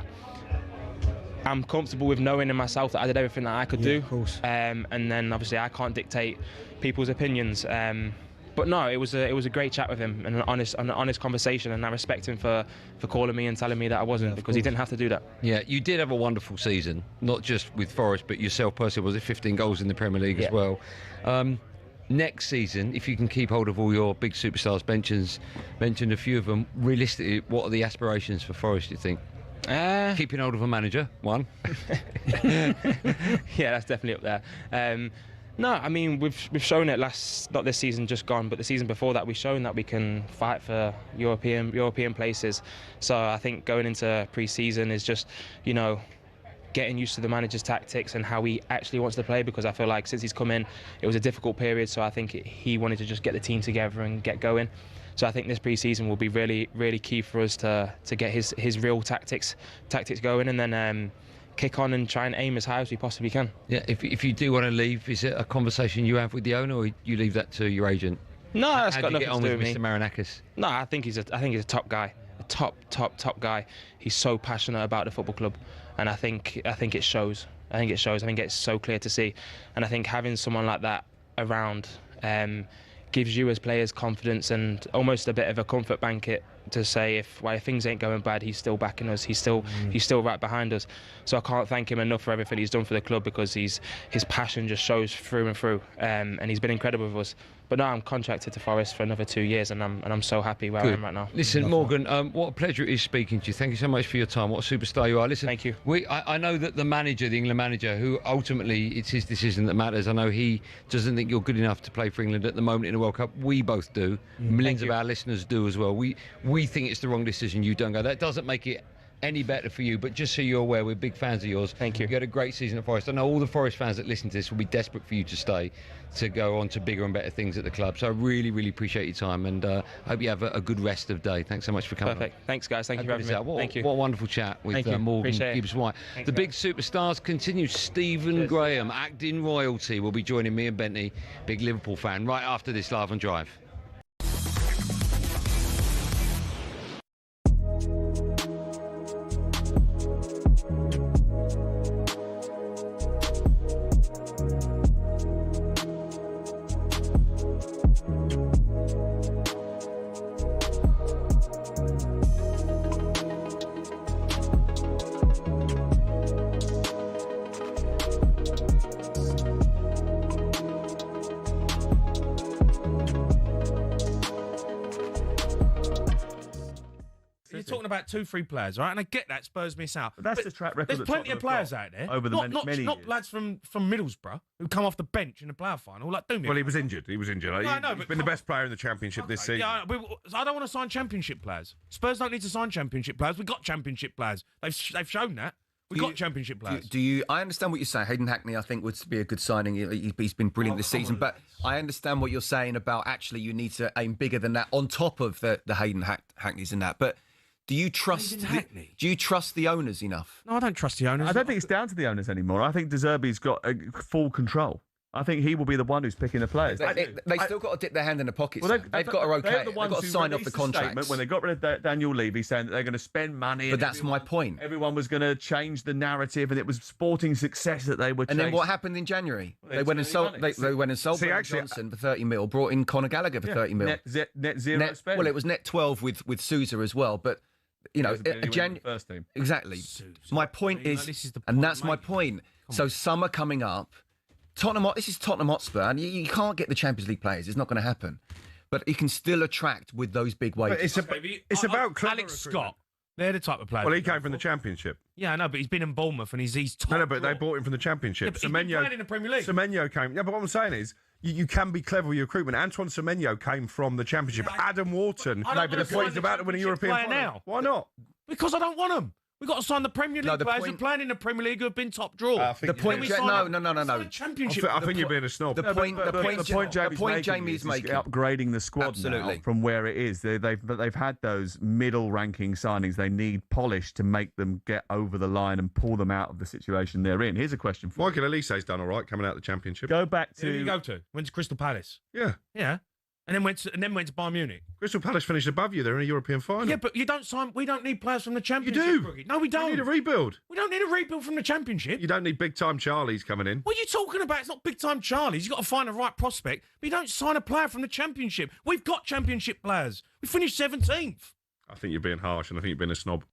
I'm comfortable with knowing in myself that I did everything that I could do. Of course. And then obviously I can't dictate people's opinions. But no, it was a great chat with him and an honest conversation, and I respect him for calling me and telling me that I wasn't, because he didn't have to do that. Yeah, you did have a wonderful season, not just with Forest, but yourself personally. Was it 15 goals in the Premier League as well? Next season, if you can keep hold of all your big superstars, mentioned a few of them, realistically, what are the aspirations for Forest, do you think? Keeping hold of a manager, one. Yeah, that's definitely up there. No, I mean, we've shown it not this season just gone, but the season before that, we've shown that we can fight for European places. So I think going into pre-season is just, getting used to the manager's tactics and how he actually wants to play, because I feel like since he's come in, it was a difficult period, so I think he wanted to just get the team together and get going. So I think this pre-season will be really, really key for us to get his real tactics going, and then kick on and try and aim as high as we possibly can. Yeah, if you do want to leave, is it a conversation you have with the owner, or you leave that to your agent? No, that's got nothing to do with me. Mr. Marinakis? No, I think he's a top guy, a top guy. He's so passionate about the football club, and I think it shows. I think it's so clear to see, and I think having someone like that around gives you as players confidence and almost a bit of a comfort blanket to say if things ain't going bad, he's still backing us, he's still right behind us. So I can't thank him enough for everything he's done for the club, because his passion just shows through and through, and he's been incredible with us. But now I'm contracted to Forest for another 2 years, and I'm so happy where I am right now. Listen, Morgan, what a pleasure it is speaking to you. Thank you so much for your time. What a superstar you are. Listen, thank you. I know that the England manager, who ultimately it's his decision that matters. I know he doesn't think you're good enough to play for England at the moment in the World Cup. We both do. Millions of our listeners do as well. We think it's the wrong decision. You don't go. That doesn't make it any better for you, but just so you're aware, we're big fans of yours. Thank you. You had a great season at Forest. I know all the Forest fans that listen to this will be desperate for you to stay, to go on to bigger and better things at the club. So I really, really appreciate your time, and hope you have a good rest of day. Thanks so much for coming. Perfect. Thanks, guys. Thank you for having me. Thank you. What a wonderful chat with Morgan Gibbs-White. The big superstars continue. Stephen Graham, acting royalty, will be joining me and Bentley, big Liverpool fan, right after this Live on Drive. About 2-3 players, right? And I get that Spurs miss out. But that's the track record. There's plenty of players out there over the many not years. lads from Middlesbrough who come off the bench in the playoff final. Like, well, he was injured. He was injured. No, He's been the best player in the Championship this season. Yeah, I don't want to sign Championship players. Spurs don't need to sign Championship players. We've got Championship players. They've shown that. We've got Championship players. Do you? I understand what you're saying. Hayden Hackney, I think, would be a good signing. He's been brilliant this season. But I understand what you're saying about actually you need to aim bigger than that on top of the Hayden Hackneys and that. But do you trust the owners enough? No, I don't trust the owners. I don't think it's down to the owners anymore. I think De Zerbi's got full control. I think he will be the one who's picking the players. They still got to dip their hand in the pockets. Well, they've got to okay. They've got to sign off the contracts. When they got rid of Daniel Levy, saying that they're going to spend money. But that's my point. Everyone was going to change the narrative, and it was sporting success that they were. And then what happened in January? They went and sold. They went and sold Johnson for 30 mil. Brought in Conor Gallagher for 30 mil. Net zero spend. Well, it was net 12 with Sousa as well, but. You know, first team. Exactly. My point is, and that's my point. So summer coming up, this is Tottenham Hotspur, and you can't get the Champions League players. It's not going to happen. But it can still attract with those big wages. It's about Alex Scott. They're the type of players. Well, he came from the Championship. Yeah, I know, but he's been in Bournemouth and he's top. No, but they bought him from the Championship. Yeah, but he's been playing in the Premier League. Semenyo came. Yeah, but what I'm saying is, you can be clever with your recruitment. Antoine Semenyo came from the Championship. Adam Wharton. No, but the point is about to win a European final. Now. Why not? Because I don't want them. We've got to sign the Premier League players who are playing in the Premier League who have been top draw. No. Championship. I think you're being a snob. The point Jamie's making is upgrading the squad now from where it is. They've had those middle-ranking signings. They need polish to make them get over the line and pull them out of the situation they're in. Here's a question for Michael Elise's done all right coming out of the Championship. Go back to... Who did he go to? Went to Crystal Palace. Yeah. Yeah. and then went to Bayern Munich. Crystal Palace finished above you. They're in a European final. Yeah, but you don't sign. We don't need players from the Championship. You do. Rookie. No, we don't. We need a rebuild. We don't need a rebuild from the Championship. You don't need big-time Charlies coming in. What are you talking about? It's not big-time Charlies. You've got to find the right prospect. But you don't sign a player from the Championship. We've got Championship players. We finished 17th. I think you're being harsh, and I think you're being a snob.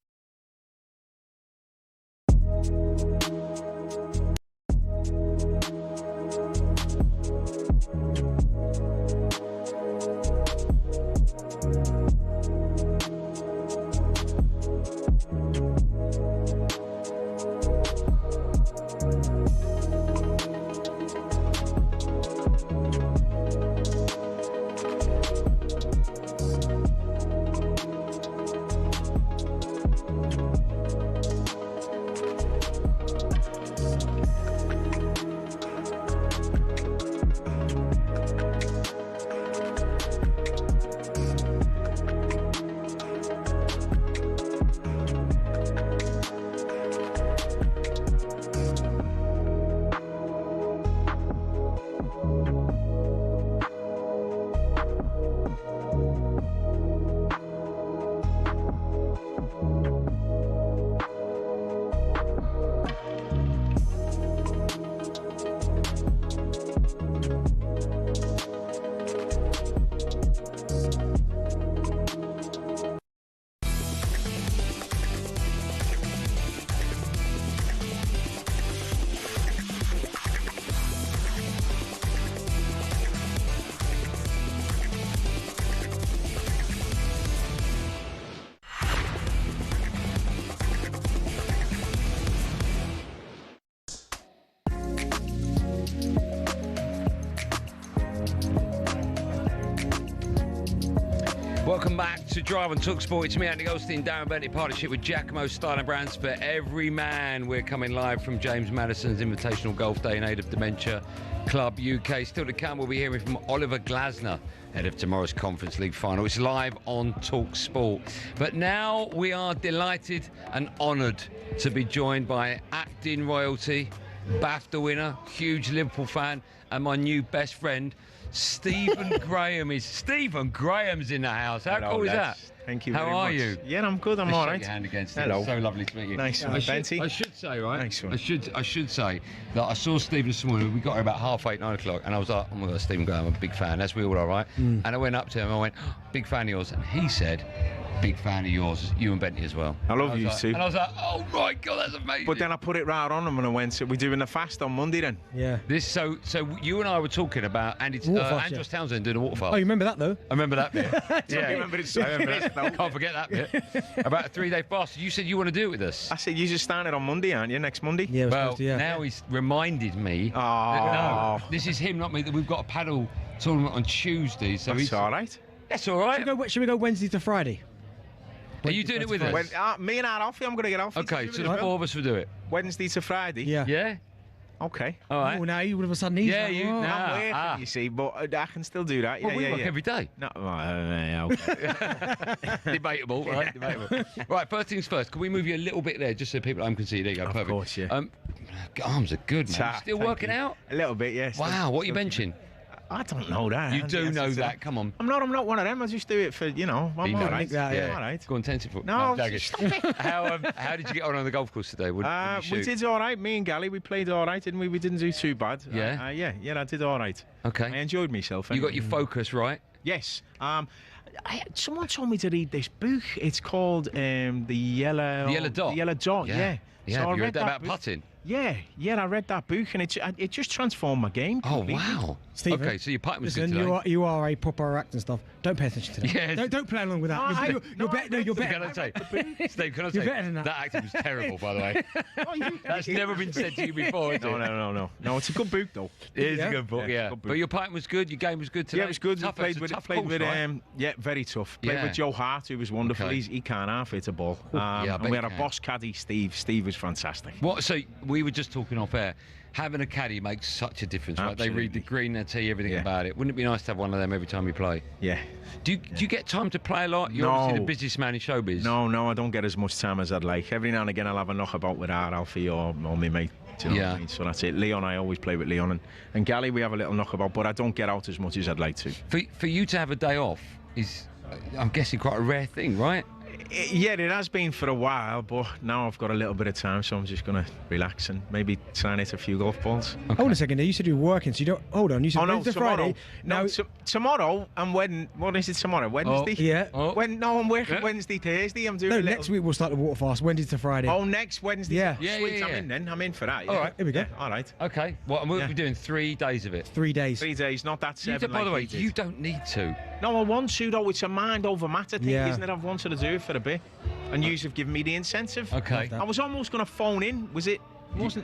Welcome back to Drive on talkSPORT. It's me, Andy Goldstein Darren Bent, in partnership with Giacomo Style and Brands for every man. We're coming live from James Madison's Invitational Golf Day in aid of Dementia Club UK. Still to come, we'll be hearing from Oliver Glasner ahead of tomorrow's Conference League final. It's live on talkSPORT. But now we are delighted and honoured to be joined by acting royalty, BAFTA winner, huge Liverpool fan, and my new best friend, Stephen Graham. Stephen Graham's in the house. How cool is that? Thank you. How very are much. you? Yeah, I'm good. I'm all right. Shake your hand against Hello. it. So lovely to meet you. Nice one, Benty. I should say, right? Nice one. I should say that I saw Stephen this morning. We got here about 8:30, 9 o'clock, and I was like, "Oh my God, Stephen Graham, I'm a big fan." As we all are, right? And I went up to him. I went, oh, "Big fan of yours," and he said, "Big fan of yours, you and Benty as well." I love you too. And I was like, "Oh my God, that's amazing!" But then I put it right on him and I went, "So we're doing the fast on Monday then?" Yeah. So you and I were talking about Andros Townsend doing a waterfall. Oh, you remember that though? I remember that bit. I remember it so Can't forget that bit. About a 3-day fast. You said you want to do it with us. I said, you just started on Monday, aren't you? Next Monday? Yeah, Well, now he's reminded me that no, this is him, not me, that we've got a paddle tournament on Tuesday. So That's all right. That's all right. Should we go Wednesday to Friday? Are you doing it with us? Me and Alfie, I'm going to get Alfie. Okay, so the four of us will do it. Wednesday to Friday? Yeah. Yeah? Okay. All right. Oh, now you would have a sudden easy. Yeah, you. I'm waiting, you see, but I can still do that. Well, we work every day. No, okay. Debatable, right? Debatable. Right, first things first. Can we move you a little bit there, just so people at home can see you? There you go, perfect. Of course, yeah. Arms are good, man. Still working out? A little bit, yes. Wow, what are you benching? I don't know that. You do know that, come on. I'm not one of them. I just do it for, I'm all right. Yeah. All right. Go on, 10 foot. No, stop it. How did you get on the golf course today? What did you we shoot? did all right. Me and Gally, we played all right, didn't we? We didn't do too bad. Yeah? I did all right. Okay. I enjoyed myself. You got your focus right? Yes. Someone told me to read this book. It's called The Yellow Dot. The Yellow Dot, yeah. Yeah, So I you read that about book. putting? Yeah, I read that book and it just transformed my game. Oh, completely. wow. Stephen, okay, so your putting was listen, good today. you are a proper acting stuff. Don't pay attention to that. Yes. Don't play along with that. You're better. You're better. Can I say, Steve, can I You're say, better than that. that acting was terrible, by the way. That's never been said to you before, is it? No. No, it's a good book, though. It is a good book, yeah. Good book. But your putting was good, your game was good today? Yeah, it was good. Tough, Played with right? very tough. Played Yeah. with Joe Hart, who was wonderful. Okay. He can't half hit a ball. Yeah, and we had a can. boss caddy, Steve. Steve was fantastic. What? So we were just talking off air. Having a caddy makes such a difference, right? They read the green, they tell you everything about it. Wouldn't it be nice to have one of them every time you play? Yeah. Do you get time to play a lot? You're obviously the busiest man in showbiz. No, I don't get as much time as I'd like. Every now and again, I'll have a knockabout with Alfie or my mate Do you know what I mean? So that's it. Leon, I always play with Leon. And Gally, we have a little knockabout, but I don't get out as much as I'd like to. For you to have a day off is, I'm guessing, quite a rare thing, right? Yeah, it has been for a while, but now I've got a little bit of time, so I'm just going to relax and maybe try and hit a few golf balls. Okay. Hold a second, you said you were working, so you don't... Hold on, you said Wednesday, tomorrow. Friday. No, tomorrow, and when... What is it tomorrow? Wednesday? Yeah. No, I'm working Wednesday, Thursday. I'm doing a little... next week we'll start the water fast, Wednesday to Friday. Oh, next Wednesday? Yeah. Sweet, I'm in then. I'm in for that. Yeah. All right. Here we go. Yeah, all right. Okay. Well, and we'll be doing 3 days of it. 3 days. 3 days, not that 7. By the way, you don't need to. No, I want to, though. It's a mind over matter thing, Yeah. isn't it? I've wanted to do it for a bit. And you have given me the incentive. Okay. I was almost going to phone in. Was it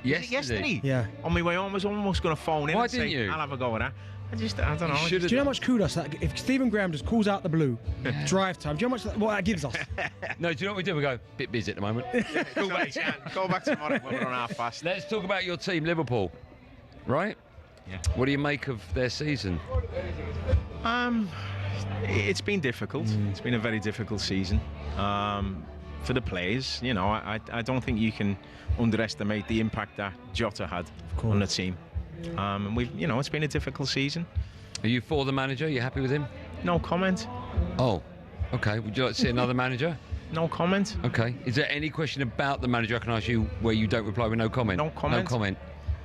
yesterday? Yeah. On my way home, I was almost going to phone in. Why and didn't say, you? I'll have a go at that. I don't know. Do you know how much kudos that if Stephen Graham just calls out the blue, drive time? Do you know how much what that gives us? No, do you know what we do? We go, bit busy at the moment. Go back tomorrow when we're on our fast. Let's talk about your team, Liverpool. Right? Yeah. What do you make of their season? It's been difficult. It's been a very difficult season. For the players, you know, I don't think you can underestimate the impact that Jota had on the team. And it's been a difficult season. Are you for the manager? Are you happy with him? No comment. Oh, okay. Would you like to see another manager? No comment. Okay. Is there any question about the manager I can ask you where you don't reply with no comment? No comment. No comment.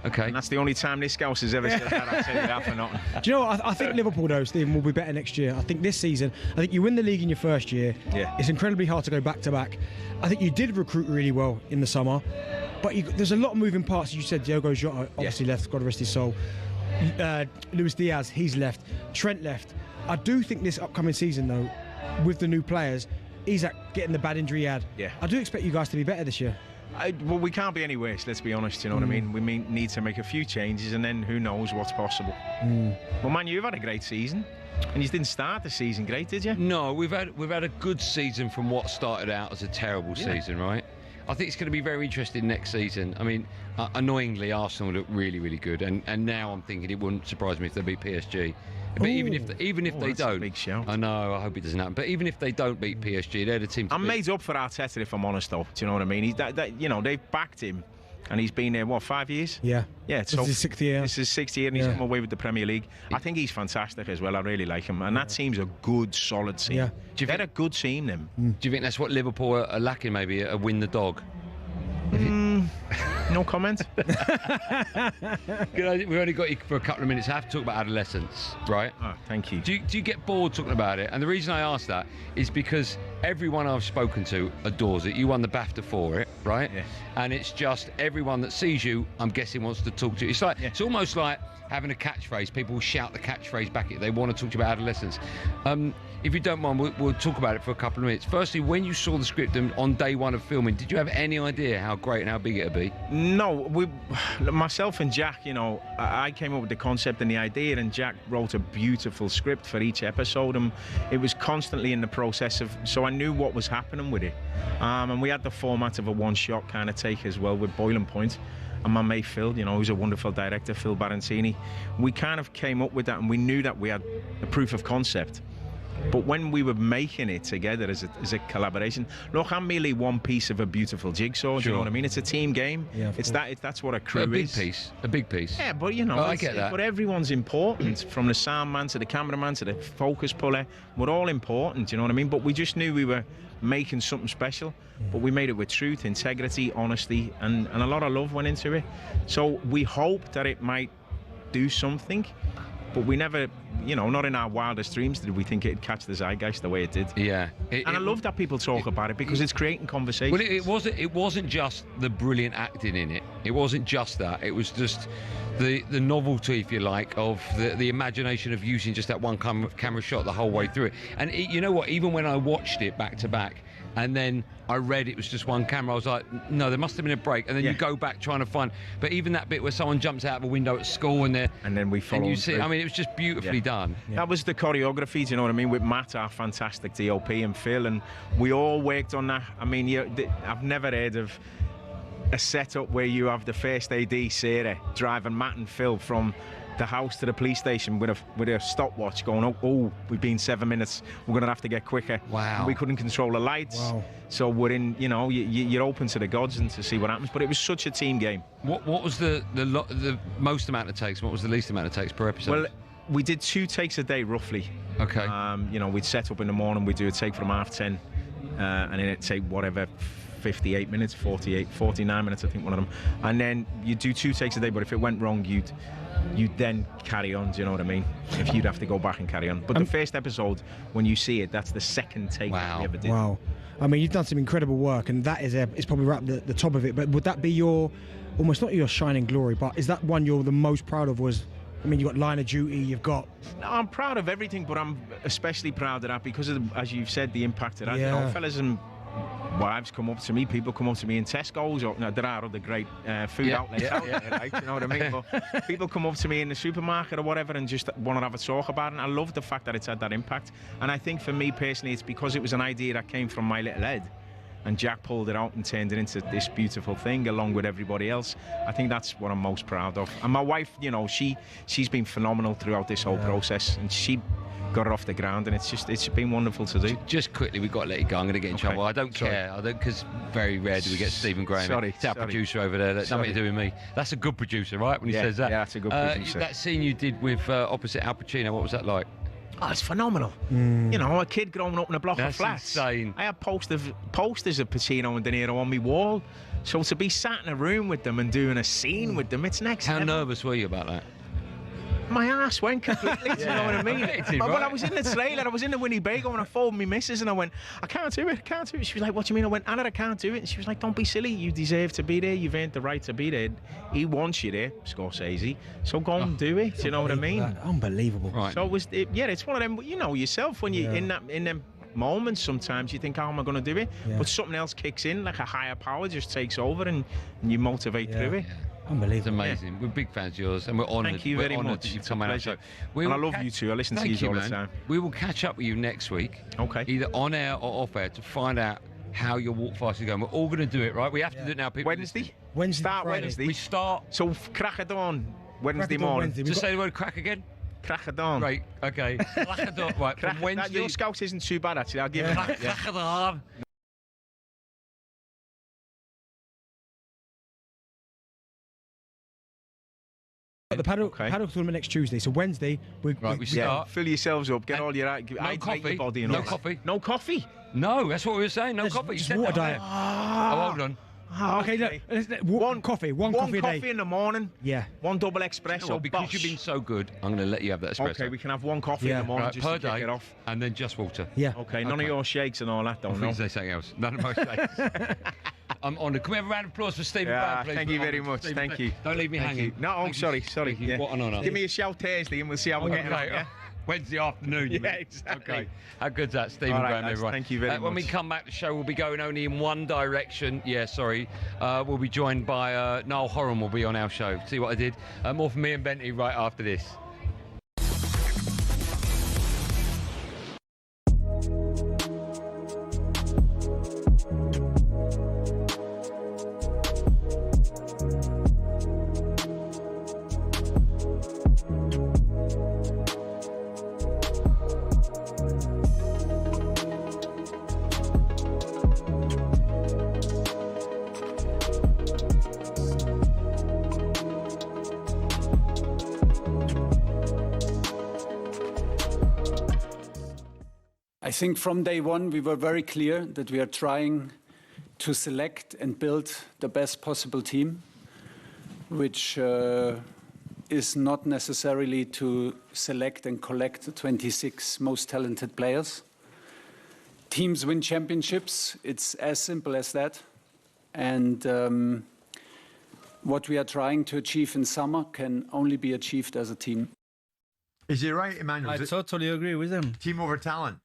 Okay. And that's the only time this Scouse has ever said that. I'll tell you that for nothing. Do you know what? I think Liverpool, though, Stephen, will be better next year. I think this season, I think you win the league in your first year. Yeah. It's incredibly hard to go back to back. I think you did recruit really well in the summer, but there's a lot of moving parts. You said Diogo Jota obviously left, God rest his soul. Luis Diaz, he's left. Trent left. I do think this upcoming season, though, with the new players, Isak getting the bad injury he had. Yeah. I do expect you guys to be better this year. Well, we can't be any worse, let's be honest, you know what I mean? We need to make a few changes and then who knows what's possible. Well, man, you've had a great season. And you didn't start the season great, did you? No, we've had a good season from what started out as a terrible season, right? I think it's going to be very interesting next season. I mean, annoyingly, Arsenal look really, really good, and now I'm thinking it wouldn't surprise me if they beat PSG. But even if they don't, a big shout. I know. I hope it doesn't happen. But even if they don't beat PSG, they're the team. I'm made up for Arteta, if I'm honest, though. Do you know what I mean? They've backed him, and he's been there 5 years? Yeah. Yeah. This is his 6th year. This is his 6th year, and he's come away with the Premier League. I think he's fantastic as well. I really like him, and that team's a good, solid team. Yeah. They're a good team, them. Do you think that's what Liverpool are lacking? Maybe a win the dog. No comment. We've only got you for a couple of minutes. I have to talk about adolescence, right? Oh, thank you. Do you get bored talking about it? And the reason I ask that is because everyone I've spoken to adores it. You won the BAFTA for it, right? Yeah. And it's just everyone that sees you, I'm guessing, wants to talk to you. It's almost like having a catchphrase. People will shout the catchphrase back at you. They want to talk to you about adolescence. If you don't mind, we'll talk about it for a couple of minutes. Firstly, when you saw the script on day one of filming, did you have any idea how great and how big it'd be? No, myself and Jack, I came up with the concept and the idea, and Jack wrote a beautiful script for each episode, and it was constantly in the process of, so I knew what was happening with it. And we had the format of a one-shot kind of take as well with Boiling Point. And my mate Phil, who's a wonderful director, Phil Barantini, we kind of came up with that, and we knew that we had a proof of concept. But when we were making it together as a collaboration, look, I'm merely one piece of a beautiful jigsaw. Do you know what I mean? It's a team game. Yeah, that's what a crew is. A big piece. Yeah, but I get that. But everyone's important, from the sound man to the cameraman to the focus puller. We're all important. Do you know what I mean? But we just knew we were making something special. But we made it with truth, integrity, honesty, and a lot of love went into it. So we hoped that it might do something. But we never, not in our wildest dreams did we think it'd catch the zeitgeist the way it did. Yeah. I love that people talk about it because it's creating conversation. Well, it wasn't just the brilliant acting in it. It wasn't just that. It was just the novelty, if you like, of the imagination of using just that one camera shot the whole way through it. And you know what? Even when I watched it back to back, and then I read it was just one camera, I was like, no, there must have been a break. And then you go back trying to find. But even that bit where someone jumps out of a window at school and then we follow. And you see, I mean, it was just beautifully done. Yeah. That was the choreography, do you know what I mean? With Matt, our fantastic DOP, and Phil, and we all worked on that. I mean, I've never heard of a setup where you have the first AD, Sarah, driving Matt and Phil from the house to the police station with a stopwatch going, oh, we've been 7 minutes, we're going to have to get quicker. Wow. And we couldn't control the lights. Wow. So we're in, you're open to the gods and to see what happens. But it was such a team game. What was the most amount of takes? What was the least amount of takes per episode? Well, we did 2 takes a day, roughly. Okay. We'd set up in the morning, we'd do a take from 10:30, and then it'd take whatever, 58 minutes, 49 minutes, I think, one of them. And then you'd do 2 takes a day, but if it went wrong, you'd then carry on, do you know what I mean? If you'd have to go back and carry on. But the first episode, when you see it, that's the second take that we ever did. Wow. I mean, you've done some incredible work, and that is probably right at the top of it. But would that be your, almost not your shining glory, but is that one you're the most proud of? You've got Line of Duty, you've got... No, I'm proud of everything, but I'm especially proud of that because of, as you've said, the impact of that. Yeah. You know, fellas and wives come up to me, people come up to me in Tesco's, or there are other great food outlets out there, right? You know what I mean? But people come up to me in the supermarket or whatever and just want to have a talk about it, and I love the fact that it's had that impact. And I think for me personally, it's because it was an idea that came from my little head, and Jack pulled it out and turned it into this beautiful thing along with everybody else. I think that's what I'm most proud of. And my wife, she's been phenomenal throughout this whole process, and she got it off the ground, and it's been wonderful to do. Just quickly, we've got to let you go. I'm going to get in trouble. I don't care. Because very rare do we get Stephen Graham. It's our producer over there. That's nothing to do with me. That's a good producer, right? When he says that. Yeah, that's a good producer. That scene you did with opposite Al Pacino, what was that like? Oh, it's phenomenal. A kid growing up in a block of flats. Insane. I had posters of Pacino and De Niro on my wall. So to be sat in a room with them and doing a scene with them, it's next level. How nervous were you about that? My ass went completely, do you know what I mean? But when I was in the trailer, I was in the Winnebago and I phoned my missus and I went, I can't do it. She was like, what do you mean? I went, Anna, I can't do it. And she was like, don't be silly. You deserve to be there. You've earned the right to be there. He wants you there, Scorsese. So go and do it. Do you know what I mean? Unbelievable. Right. So it's one of them, yourself, when you're in them moments, sometimes you think, how am I going to do it? Yeah. But something else kicks in, like a higher power just takes over and you motivate through it. Unbelievable. It's amazing. Yeah. We're big fans of yours, and we're honoured. Thank you very much. That you've come out. And I love you too. I listen to you all the time. We will catch up with you next week. Okay. Either on air or off air to find out how your walk fast is going. We're all going to do it, right? We have to do it now, people. Wednesday. Start Wednesday. We start. So crack of dawn Wednesday morning. Just say the word crack again. Crack of dawn. Right. Okay. Crack of dawn. Right. From Wednesday. Your scout isn't too bad actually. I'll give it. Crack of dawn. The paddock tournament next Tuesday. So Wednesday, we start. Fill yourselves up. Get all your coffee. Your body and no all coffee. That. No coffee. No, that's what we were saying. No coffee. Just water diet. Oh, hold on. Okay, one coffee a day. In the morning. Yeah. One double espresso. You know what, because you've been so good, I'm going to let you have that espresso. Okay, we can have one coffee in the morning just per to day, get off. And then just water. Yeah. Okay, none of your shakes and all that, don't know. Say something else. None of my shakes. I'm honoured. Can we have a round of applause for Stephen Brown, please? Thank you very much. Stephen, thank you. Don't leave me hanging. No, sorry. Yeah. What an honour. Give me a shout Thursday and we'll see how we're getting on. Yeah? Wednesday afternoon. Yeah, exactly. Okay. How good's that, Stephen Graham, everyone? Thank you very much. When we come back, the show will be going only in one direction. Yeah, sorry. We'll be joined by Niall Horan will be on our show. See what I did? More from me and Bentley right after this. I think from day one we were very clear that we are trying to select and build the best possible team, which is not necessarily to select and collect the 26 most talented players. Teams win championships, it's as simple as that. And what we are trying to achieve in summer can only be achieved as a team. Is he right, Emmanuel? I totally agree with him. Team over talent.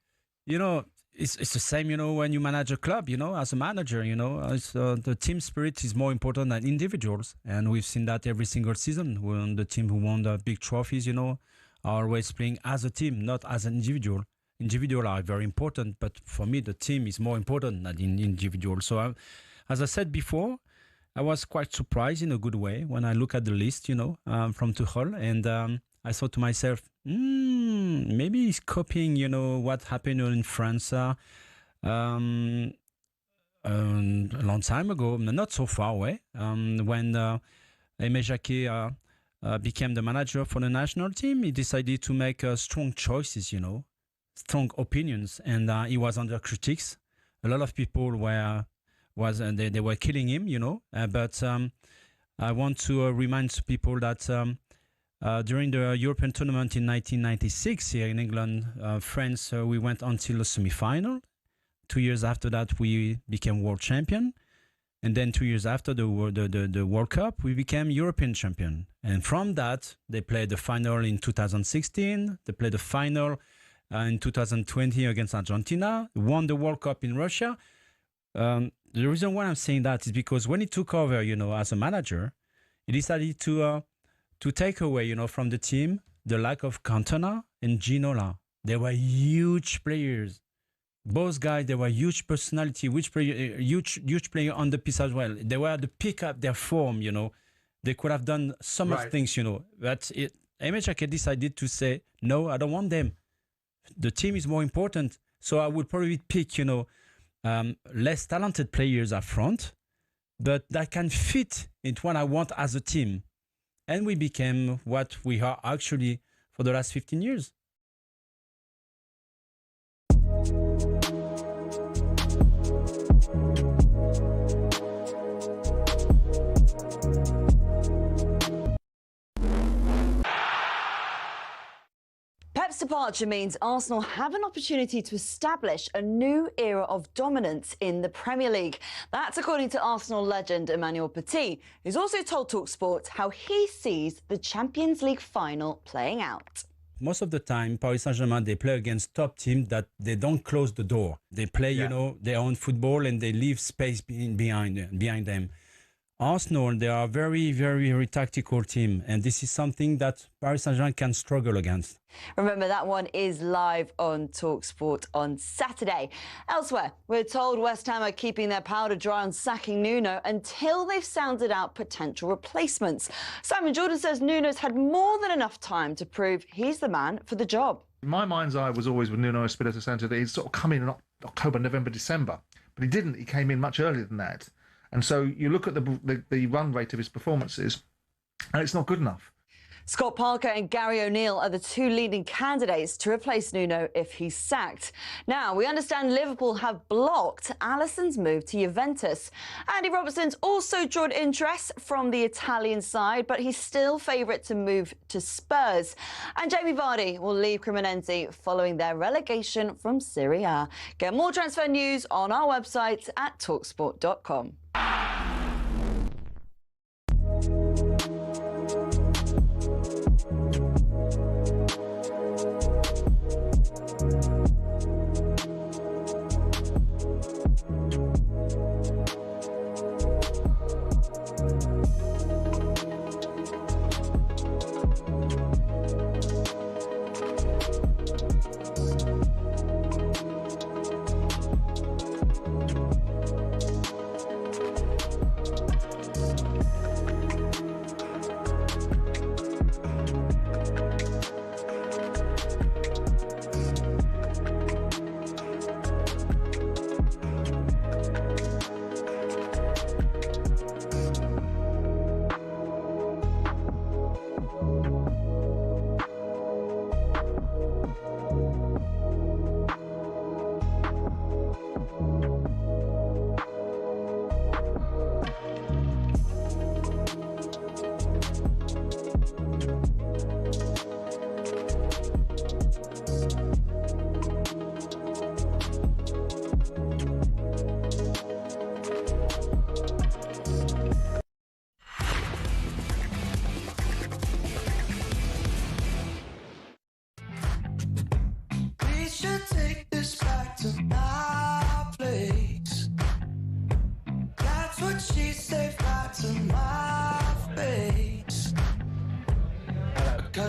You know, it's the same, you know, when you manage a club, you know, as a manager, you know, the team spirit is more important than individuals. And we've seen that every single season when the team who won the big trophies, you know, are always playing as a team, not as an individual. Individuals are very important, but for me, the team is more important than the individual. So as I said before, I was quite surprised in a good way when I look at the list, from Tuchel, and I thought to myself, maybe he's copying, what happened in France a long time ago, not so far away, when Aimé Jacquet became the manager for the national team. He decided to make strong choices, strong opinions, and he was under critics. A lot of people were killing him, but I want to remind people that during the European tournament in 1996 here in England, France, we went until the semi-final. 2 years after that, we became world champion. And then 2 years after the World Cup, we became European champion. And from that, they played the final in 2016. They played the final in 2020 against Argentina, won the World Cup in Russia. The reason why I'm saying that is because when he took over, as a manager, he decided to take away, from the team, the lack of Cantona and Ginola. They were huge players. Both guys, they were huge personality, huge player on the pitch as well. They were to pick up their form, They could have done so much things, But Aimé Jacquet decided to say, no, I don't want them. The team is more important. So I would probably pick, less talented players up front, but that can fit into what I want as a team. And we became what we are actually for the last 15 years. Pep's departure means Arsenal have an opportunity to establish a new era of dominance in the Premier League. That's according to Arsenal legend Emmanuel Petit, who's also told talkSPORT how he sees the Champions League final playing out. Most of the time, Paris Saint-Germain, they play against top teams that they don't close the door. They play, their own football and they leave space behind them. Arsenal, they are a very, very, very tactical team, and this is something that Paris Saint-Germain can struggle against. Remember, that one is live on talkSPORT on Saturday. Elsewhere, we're told West Ham are keeping their powder dry on sacking Nuno until they've sounded out potential replacements. Simon Jordan says Nuno's had more than enough time to prove he's the man for the job. My mind's eye was always with Nuno Espirito Santo that he'd sort of come in October, November, December, but he didn't. He came in much earlier than that. And so you look at the run rate of his performances, and it's not good enough. Scott Parker and Gary O'Neill are the two leading candidates to replace Nuno if he's sacked. Now, we understand Liverpool have blocked Alisson's move to Juventus. Andy Robertson's also drawn interest from the Italian side, but he's still favourite to move to Spurs. And Jamie Vardy will leave Cremonese following their relegation from Serie A. Get more transfer news on our website at talksport.com.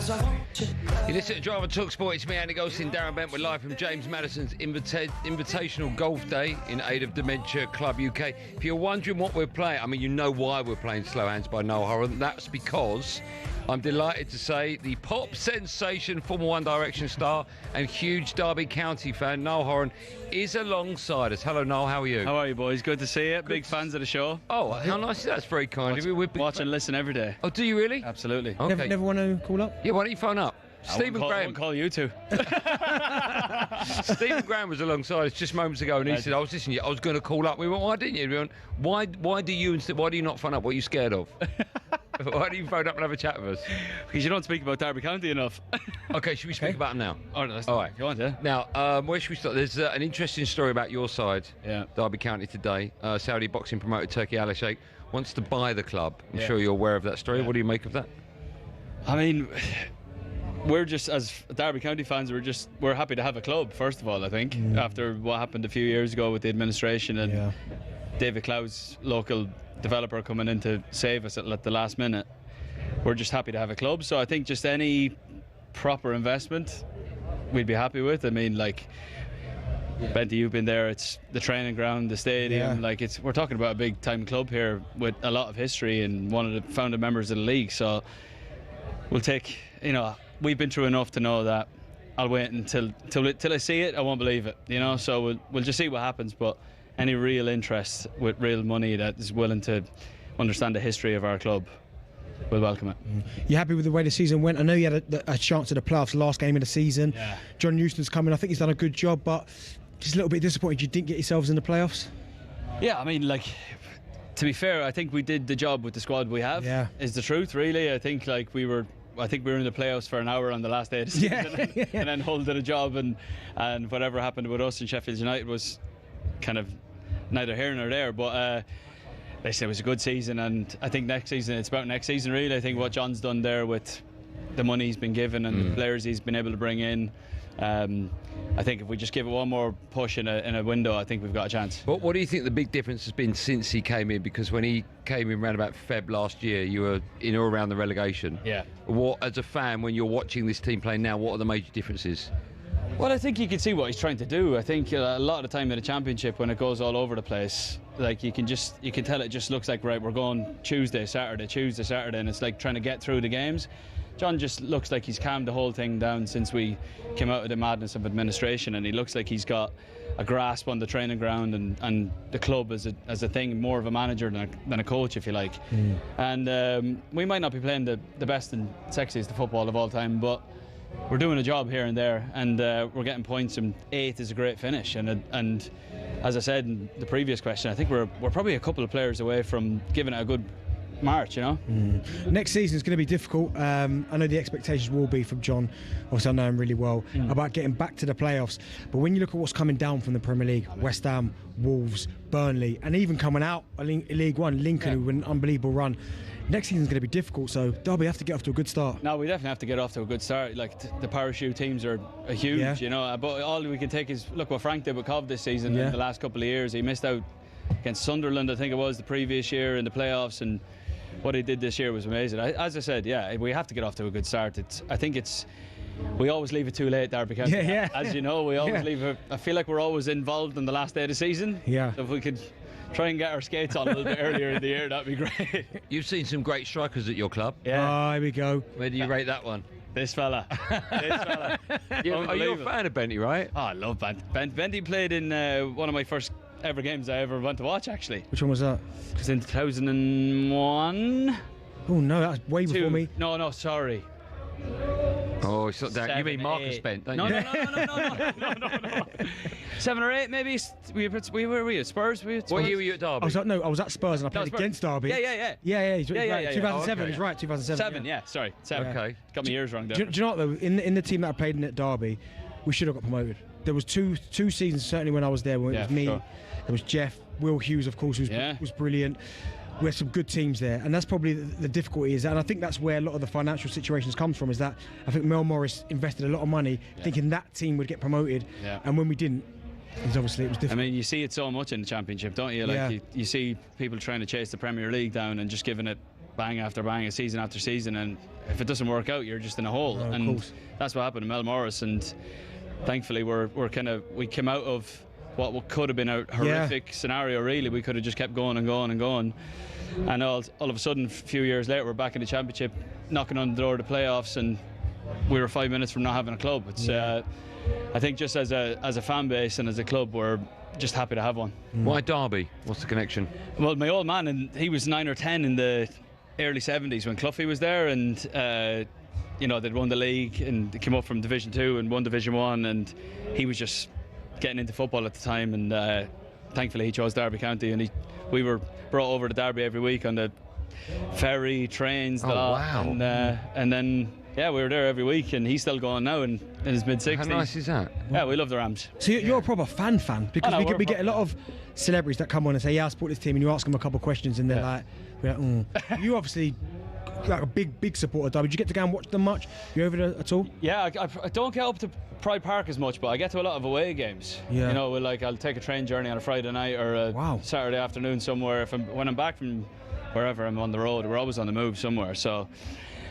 You listen to Drive on talkSPORT. It's me, Andy Goldstein Darren Bent. We're live from James Madison's Invitational Golf Day in aid of Dementia Club UK. If you're wondering what we're playing, I mean, you know why we're playing Slow Hands by Noel Horan. That's because I'm delighted to say the pop sensation, former One Direction star and huge Derby County fan, Noel Horan, is alongside us. Hello, Noel. How are you? How are you, boys? Good to see you. Big fans of the show. Oh, how nice is that? That's very kind of you. Watch and listen every day. Oh, do you really? Absolutely. Okay. Never want to call up? Yeah, why don't you phone up? Stephen Graham. I won't call you two. Stephen Graham was alongside us just moments ago, and he said, "I was listening. I was going to call up." We went, "Why didn't you?" We went, Why do you not phone up? What are you scared of? Why do you phone up and have a chat with us? Because you don't speak about Derby County enough. Okay, should we speak about them now? All right. If you want, yeah. Now, where should we start? There's an interesting story about your side, yeah. Derby County today. Saudi boxing promoter Turki Al Sheikh wants to buy the club. I'm Yeah. sure you're aware of that story. Yeah. What do you make of that? I mean, we're just, as Derby County fans, we're happy to have a club, first of all, I think, after what happened a few years ago with the administration and David Clow's local developer coming in to save us at the last minute. We're just happy to have a club. So I think just any proper investment we'd be happy with. I mean, like, Benty, you've been there. It's the training ground, the stadium. Like, we're talking about a big time club here with a lot of history and one of the founding members of the league. So we'll take, we've been through enough to know that I'll wait until I see it. I won't believe it, So we'll just see what happens. But any real interest with real money that is willing to understand the history of our club, we'll welcome it. You happy with the way the season went? I know you had a chance at the playoffs last game of the season. Yeah. John Newson's coming. I think he's done a good job, but just a little bit disappointed you didn't get yourselves in the playoffs. Yeah, I mean, like, to be fair, I think we did the job with the squad we have. Yeah. Is the truth, really. I think we were in the playoffs for an hour on the last day of the season and then holding a job, and whatever happened with us and Sheffield United was kind of neither here nor there. But they said it was a good season, and I think next season, it's about next season, really. I think what John's done there with the money he's been given and the players he's been able to bring in, I think if we just give it one more push in a window, I think we've got a chance. What do you think the big difference has been since he came in? Because when he came in around about Feb last year, you were in or around the relegation. Yeah. What, as a fan, when you're watching this team play now, what are the major differences? Well, I think you can see what he's trying to do. I think a lot of the time in a championship, when it goes all over the place, like you can tell it just looks like, right, we're going Tuesday, Saturday, and it's like trying to get through the games. John just looks like he's calmed the whole thing down since we came out of the madness of administration, and he looks like he's got a grasp on the training ground and the club as a thing, more of a manager than a coach, if you like. And we might not be playing the best and sexiest football of all time, but we're doing a job here and there, and we're getting points, and 8th is a great finish. And as I said in the previous question, I think we're probably a couple of players away from giving it a good March, Next season is going to be difficult. I know the expectations will be from John, obviously I know him really well, about getting back to the playoffs. But when you look at what's coming down from the Premier League, West Ham, Wolves, Burnley, and even coming out League One, Lincoln, who were an unbelievable run. Next season's going to be difficult, so Derby have to get off to a good start. No, we definitely have to get off to a good start. Like, the parachute teams are huge, but all we can take is look what Frank did with Cov this season in the last couple of years. He missed out against Sunderland, I think it was, the previous year in the playoffs, and what he did this year was amazing. As I said, we have to get off to a good start. We always leave it too late, Derby County. As you know, we always leave it. I feel like we're always involved in the last day of the season. Yeah. So if we could try and get our skates on a little bit earlier in the year, that'd be great. You've seen some great strikers at your club. Yeah. Oh, here we go. Where do you rate that one? This fella. Are you a fan of Benty, right? Oh, I love Benty. Benty played in one of my first ever games I ever went to watch, actually. Which one was that? It was in 2001. Oh no, that was way before me. No, sorry. Oh, it's not that. You mean Marcus Bent, don't you? No. 7 or 8, maybe. We were at Spurs. What year were you at Derby? I was at Spurs and I played against Derby. Yeah. He's right. 2007. He's right. 2007. 7. Sorry, 7. Okay. Got my ears wrong there. Do you know what though? In the team that I played in at Derby, we should have got promoted. There was two seasons certainly when I was there. When it was me, there was Jeff, Will Hughes, of course, who was brilliant. We had some good teams there, and that's probably the difficulty is, and I think that's where a lot of the financial situations comes from, is that I think Mel Morris invested a lot of money thinking that team would get promoted, and when we didn't, it was difficult. I mean, you see it so much in the Championship, don't you? Like you see people trying to chase the Premier League down and just giving it bang after bang, season after season, and if it doesn't work out, you're just in a hole. Oh, of and course. that's what happened to Mel Morris. And thankfully, we came out of what could have been a horrific scenario. Really, we could have just kept going and going and going. And all of a sudden, a few years later, we're back in the championship, knocking on the door of the playoffs, and we were 5 minutes from not having a club. It's I think just as a fan base and as a club, we're just happy to have one. Why Derby? What's the connection? Well, my old man, and he was 9 or 10 in the early 70s when Cloughie was there, and they'd won the league and they came up from Division 2 and won Division 1, and he was just getting into football at the time, and thankfully he chose Derby County, and we were brought over to Derby every week on the ferry, trains, wow. And then we were there every week, and he's still going now in his mid-60s. How nice is that? Yeah, we love the Rams. So you're a proper fan, because we get a lot of celebrities that come on and say, I support this team, and you ask them a couple of questions, and they're like, You obviously like a big supporter of Derby. Did you get to go and watch them much? You over there at all? Yeah, I don't get up to Pride Park as much, but I get to a lot of away games. Yeah. I'll take a train journey on a Friday night or a Saturday afternoon somewhere. When I'm back from wherever I'm on the road, we're always on the move somewhere. So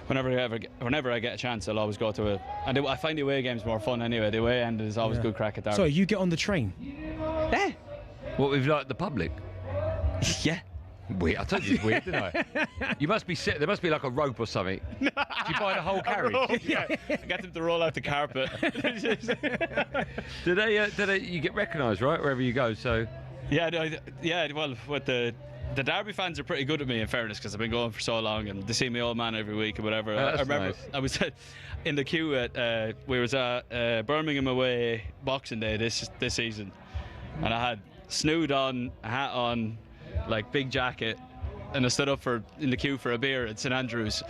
whenever I get a chance, I'll always go to and I find the away games more fun anyway. The away end is always good crack at Derby. So you get on the train? Yeah. What, with like the public? Yeah. Weird. I told you it's weird, didn't I? You must be there must be like a rope or something. Do you buy the whole carriage? Yeah. I get them to roll out the carpet. Do they? You get recognised, right, wherever you go? So. Yeah. Well, with the Derby fans are pretty good at me, in fairness, because I've been going for so long, and they see me old man every week or whatever. Oh, I remember nice. I was in the queue at we was at Birmingham away Boxing Day this season, and I had snood on, a hat on, like big jacket, and I stood up in the queue for a beer at St Andrews,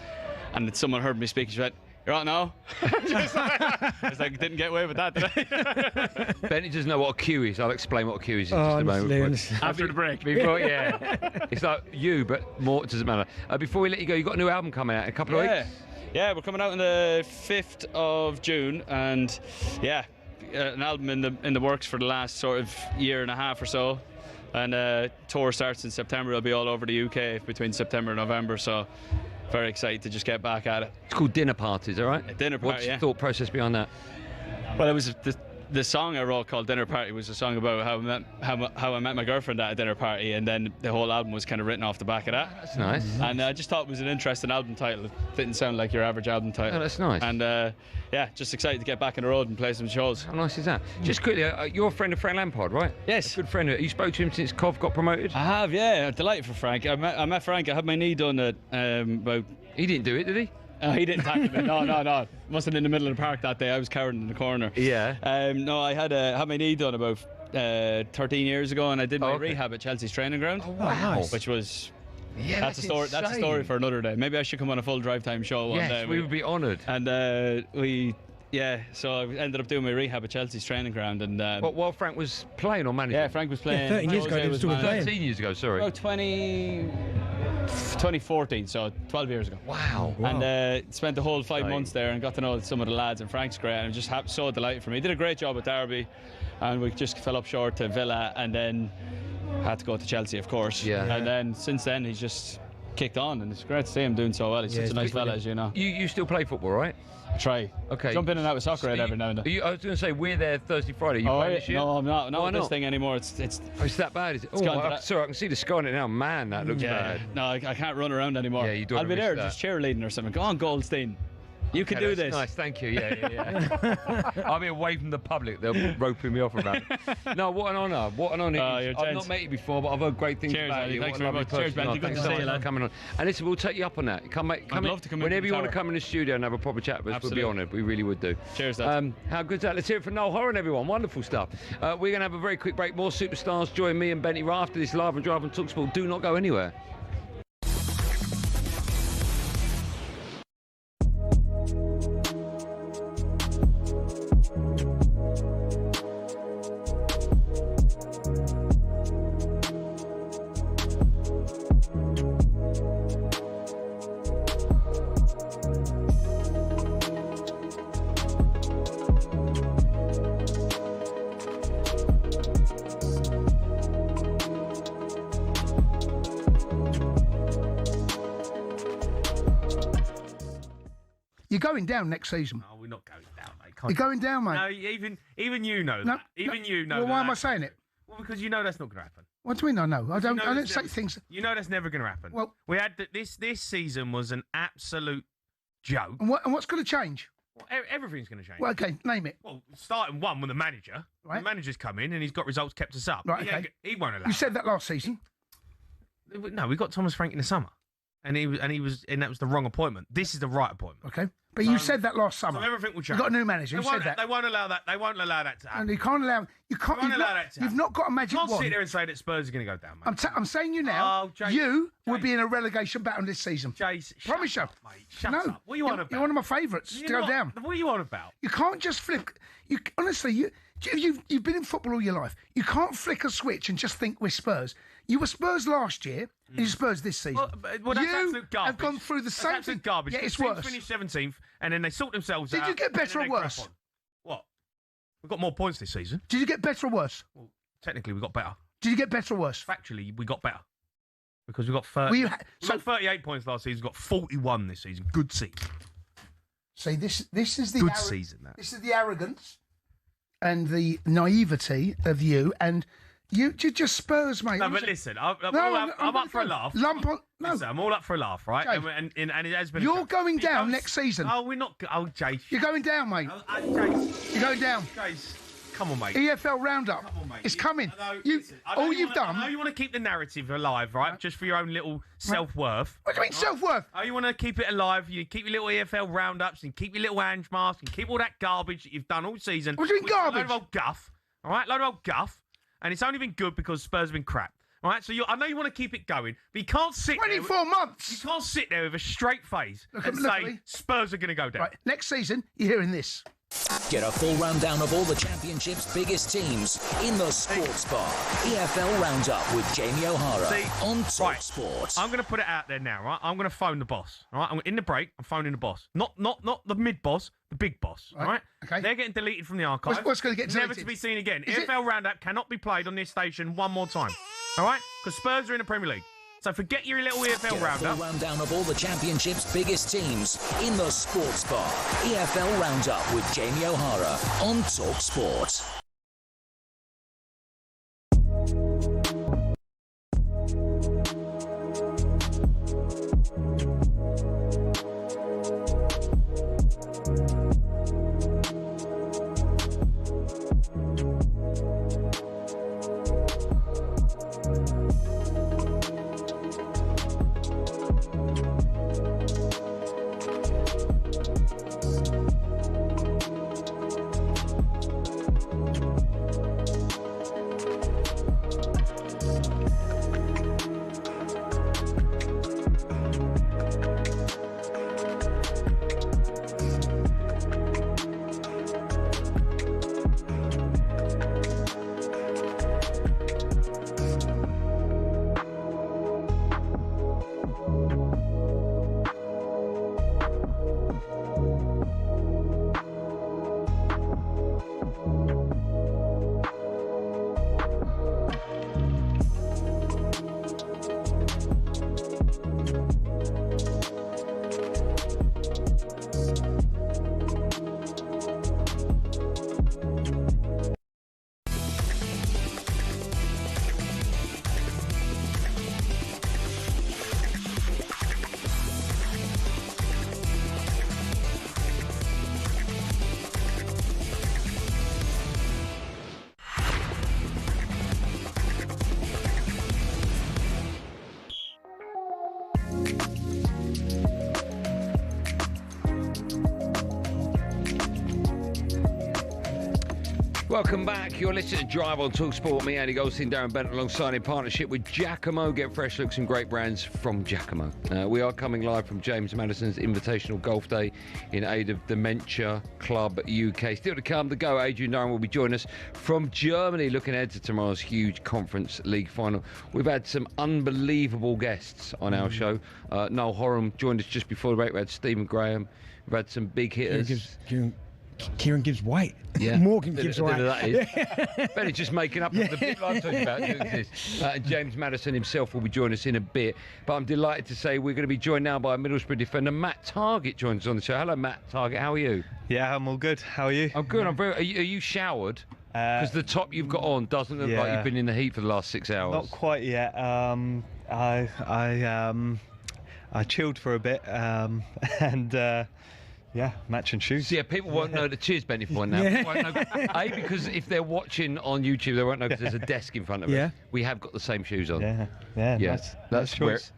and someone heard me speak. She went, "You're out now." I was like, didn't get away with that, did I? Benny doesn't know what a queue is. I'll explain what a queue is in Oh, just a moment. honestly. After the break. Before, it's like you, but more. It doesn't matter. Before we let you go, you got a new album coming out in a couple of weeks. Yeah, we're coming out on the 5th of June, and an album in the works for the last sort of year and a half or so. And tour starts in September. It'll be all over the UK between September and November. So very excited to just get back at it. It's called Dinner Parties, all right? A dinner party. What's the thought process behind that? Well, it was the song I wrote called Dinner Party was a song about how I met my girlfriend at a dinner party, and then the whole album was kind of written off the back of that. That's nice. And I just thought it was an interesting album title. It didn't sound like your average album title. Oh, that's nice. And just excited to get back on the road and play some shows. How nice is that? Just quickly, you're a friend of Frank Lampard, right? Yes. A good friend. You spoke to him since Cov got promoted? I have, yeah. I'm delighted for Frank. I met Frank. I had my knee done at about... He didn't do it, did he? He didn't tackle me. No. Wasn't in the middle of the park that day. I was cowering in the corner. Yeah. No, I had my knee done about 13 years ago, and I did my rehab at Chelsea's training ground. Oh, wow. Which was... Yeah, that's a story. That's a story for another day. Maybe I should come on a full drive time show one day. Yes, we would be honoured. And so I ended up doing my rehab at Chelsea's training ground. And while Frank was playing or managing? Yeah, Frank was playing. 13 years ago, he was doing 13 years ago, sorry. About 2014, so 12 years ago. Wow. And spent the whole 5 months there and got to know some of the lads, and Frank's great, and just so delighted for me. He did a great job at Derby, and we just fell up short to Villa, and then had to go to Chelsea, of course. Yeah. And then since then he's just kicked on, and it's great to see him doing so well. He's such a nice fella, as you know. You still play football, right? Try. Okay. Jump in and out with soccer every now and then. I was going to say, we're there Thursday, Friday. You playing this year? No, I'm not. Why Not this not? thing anymore. It's that bad, is it? gone to Sorry, I can see the sky on it now. Man, that looks bad. No, I can't run around anymore. Yeah, you don't I'll be risk there that. just cheerleading or something. Go on, Goldstein. You can do this. Nice, thank you. Yeah. I'm here away from the public. They're roping me off around it. No, what an honour. What an honour. I've not met you before, but I've heard great things Cheers, about Andy. you. Thanks What a very lovely much. Cheers, person. Benji. Good Thanks to so see much you, for lad. coming on. And listen, we'll take you up on that. I'd love to come in whenever the you want to tower. come in the studio and have a proper chat with us, we'll be Absolutely. honoured. We really would do. Cheers, lad. How good's that? Let's hear it from Noel Horan, everyone. Wonderful stuff. We're going to have a very quick break. More superstars join me and Benny right after this live and drive on talkSPORT. Do not go anywhere. going down next season. Oh, we're not going down, mate. You're going down, mate. No, even you know that. Even you know Well, that. why am I saying it? Well, because you know that's not going to happen. What do we know? No, I don't say never, things. You know that's never going to happen. Well, we had this season was an absolute joke. And what's going to change? Well, everything's going to change. Well, okay, name it. Well, starting one with the manager. Right. The manager's come in and he's got results kept us up. Right, okay. He won't allow. You said that last season. No, we got Thomas Frank in the summer, and that was the wrong appointment. This is the right appointment. Okay. But you said that last summer. So everything will change. You got a new manager. You said that. They won't allow that. They won't allow that to happen. And you can't allow. You can't. They won't allow that to happen. You've not got a magic wand. You can't wand. sit there and say that Spurs are going to go down, mate. I'm saying you now. You will be in a relegation battle this season. Jace, promise you. Mate, shut up. What are you on about? You're one of my favourites to go down. What are you on about? You can't just flip. You honestly, you've been in football all your life. You can't flick a switch and just think we're Spurs. You were Spurs last year, and you're Spurs this season. Well, that's absolute garbage. Have gone through the same thing. Garbage. Yeah, it's Teams worse. Finished 17th, and then they sort themselves out. Did you get better or worse? What? We've got more points this season. Did you get better or worse? Well, technically, we got better. Did you get better or worse? Factually, we got better. Because we got 30. We got 38 points last season. We got 41 this season. Good season. See, this is the good season. This is the arrogance and the naivety of you, and you're just Spurs, mate. No, but listen, I'm up for a laugh. Listen, I'm all up for a laugh, right? And it has been. You're going down next season. Oh, we're not. Oh, Jace. You're going down, mate. Jace. You're going down. Jace. Come on, mate. EFL Roundup. Come on, mate. It's coming. All you've done. I know you want to keep the narrative alive, right? Just for your own little self-worth. What do you mean self-worth? Oh, you want to keep it alive. You keep your little EFL roundups and keep your little Ange masks and keep all that garbage that you've done all season. What do you mean garbage? Load of old guff. All right, load of old guff. And it's only been good because Spurs have been crap. All right, so I know you want to keep it going, but you can't sit 24 months. You can't sit there with a straight face and say Spurs are going to go down. Right, next season, you're hearing this. Get a full rundown of all the Championship's biggest teams in the Sports Bar. EFL Roundup with Jamie O'Hara on talkSPORT. I'm going to put it out there now, right? I'm going to phone the boss. All right, I'm in the break. I'm phoning the boss, not the mid boss, the big boss. All right. Okay. They're getting deleted from the archive. What's going to get deleted? Never to be seen again. EFL Roundup cannot be played on this station one more time. All right, because Spurs are in the Premier League. So forget your little EFL roundup. A full rundown of all the Championship's biggest teams in the Sports Bar. EFL Roundup with Jamie O'Hara on talkSPORT. Welcome back. You're listening to Drive on talkSPORT. Me, Andy Goldstein Darren Bent, alongside in partnership with Giacomo. Get fresh looks and great brands from Giacomo. We are coming live from James Madison's Invitational Golf Day in aid of Dementia Club UK. Still to come, the Go Adrian Durham will be joining us from Germany, looking ahead to tomorrow's huge Conference League final. We've had some unbelievable guests on our show. Noel Horam joined us just before the break. We had Stephen Graham. We've had some big hitters. Kieran Gibbs-White. Yeah. Morgan Gibbs-White. That is. Benny just making up the people I'm talking about. James Maddison himself will be joining us in a bit. But I'm delighted to say we're going to be joined now by Middlesbrough defender Matt Targett joins us on the show. Hello, Matt Targett. How are you? Yeah, I'm all good. How are you? I'm good. Are you showered? Because the top you've got on doesn't look like you've been in the heat for the last 6 hours. Not quite yet. I chilled for a bit, and matching shoes. So, yeah, people won't know. Cheers, Benny, for one now. Yeah. Won't know, because if they're watching on YouTube, they won't know because there's a desk in front of us. We have got the same shoes on. Yeah. Yes, nice choice.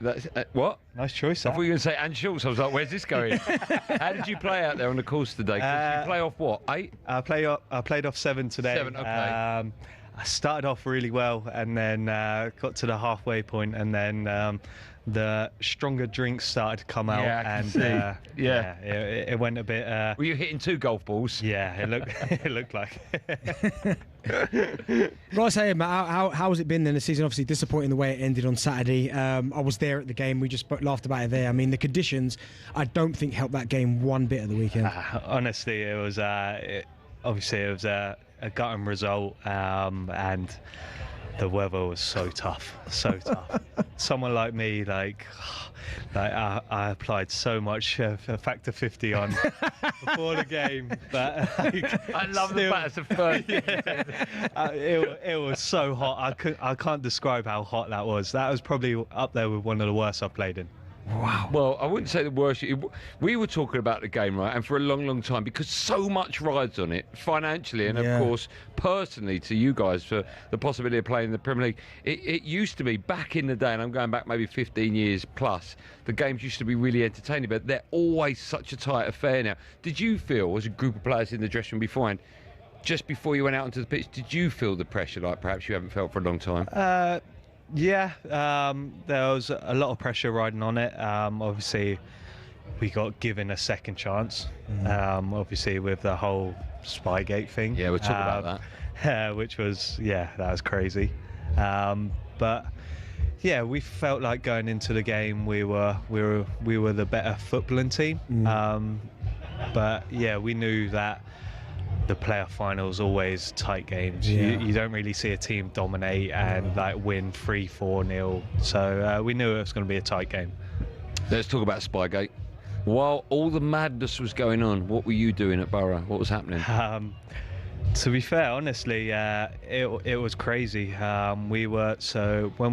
What? Nice choice. I thought you were going to say and shorts. I was like, where's this going? How did you play out there on the course today? 'Cause you play off what? 8? I played off 7 today. 7, okay. I started off really well, and then got to the halfway point, and then the stronger drinks started to come out, and it went a bit. Were you hitting 2 golf balls? Yeah, it looked like. Right, say, Matt, how has it been then? The season obviously disappointing the way it ended on Saturday. I was there at the game. We just laughed about it there. I mean, the conditions, I don't think helped that game one bit at the weekend. Honestly, it was obviously it was a gutting result, and the weather was so tough. Someone like me, like I applied so much factor 50 on before the game, but I love the fact it's the first. It was so hot. I can't describe how hot that was. That was probably up there with one of the worst I've played in. Wow. Well, I wouldn't say the worst. We were talking about the game, right? And for a long, long time, because so much rides on it, financially, and of course, personally to you guys for the possibility of playing in the Premier League. It used to be, back in the day, and I'm going back maybe 15 years plus, the games used to be really entertaining, but they're always such a tight affair now. Did you feel, as a group of players in the dressing room beforehand, just before you went out onto the pitch, did you feel the pressure like perhaps you haven't felt for a long time? Yeah, there was a lot of pressure riding on it. Obviously, we got given a second chance, obviously with the whole Spygate thing. Yeah, we'll talk about that. Which was, that was crazy. But yeah, we felt like going into the game we were the better footballing team. But yeah, we knew that the playoff finals always tight games. You don't really see a team dominate and like win 3-4-0. So we knew it was going to be a tight game. Let's talk about Spygate. While all the madness was going on, what were you doing at Borough? What was happening? To be fair, honestly, it was crazy. When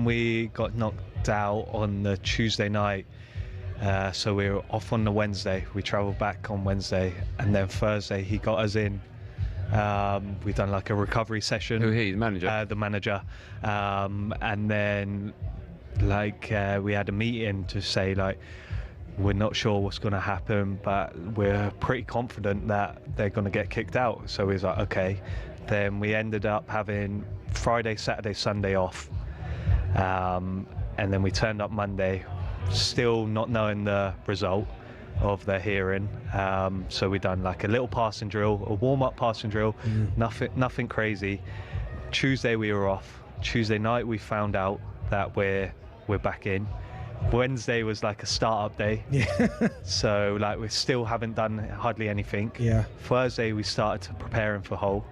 we got knocked out on the Tuesday night, so we were off on the Wednesday. We travelled back on Wednesday, and then Thursday he got us in. We've done like a recovery session. Who he? The manager? The manager. And then we had a meeting to say like, we're not sure what's going to happen, but we're pretty confident that they're going to get kicked out. So we was like, okay. Then we ended up having Friday, Saturday, Sunday off. And then we turned up Monday, still not knowing the result of their hearing. So we done like a little passing drill, a warm-up passing drill, nothing crazy. Tuesday we were off. Tuesday night we found out that we're back in. Wednesday was like a start-up day. So like we still haven't done hardly anything. Thursday we started preparing for Hull.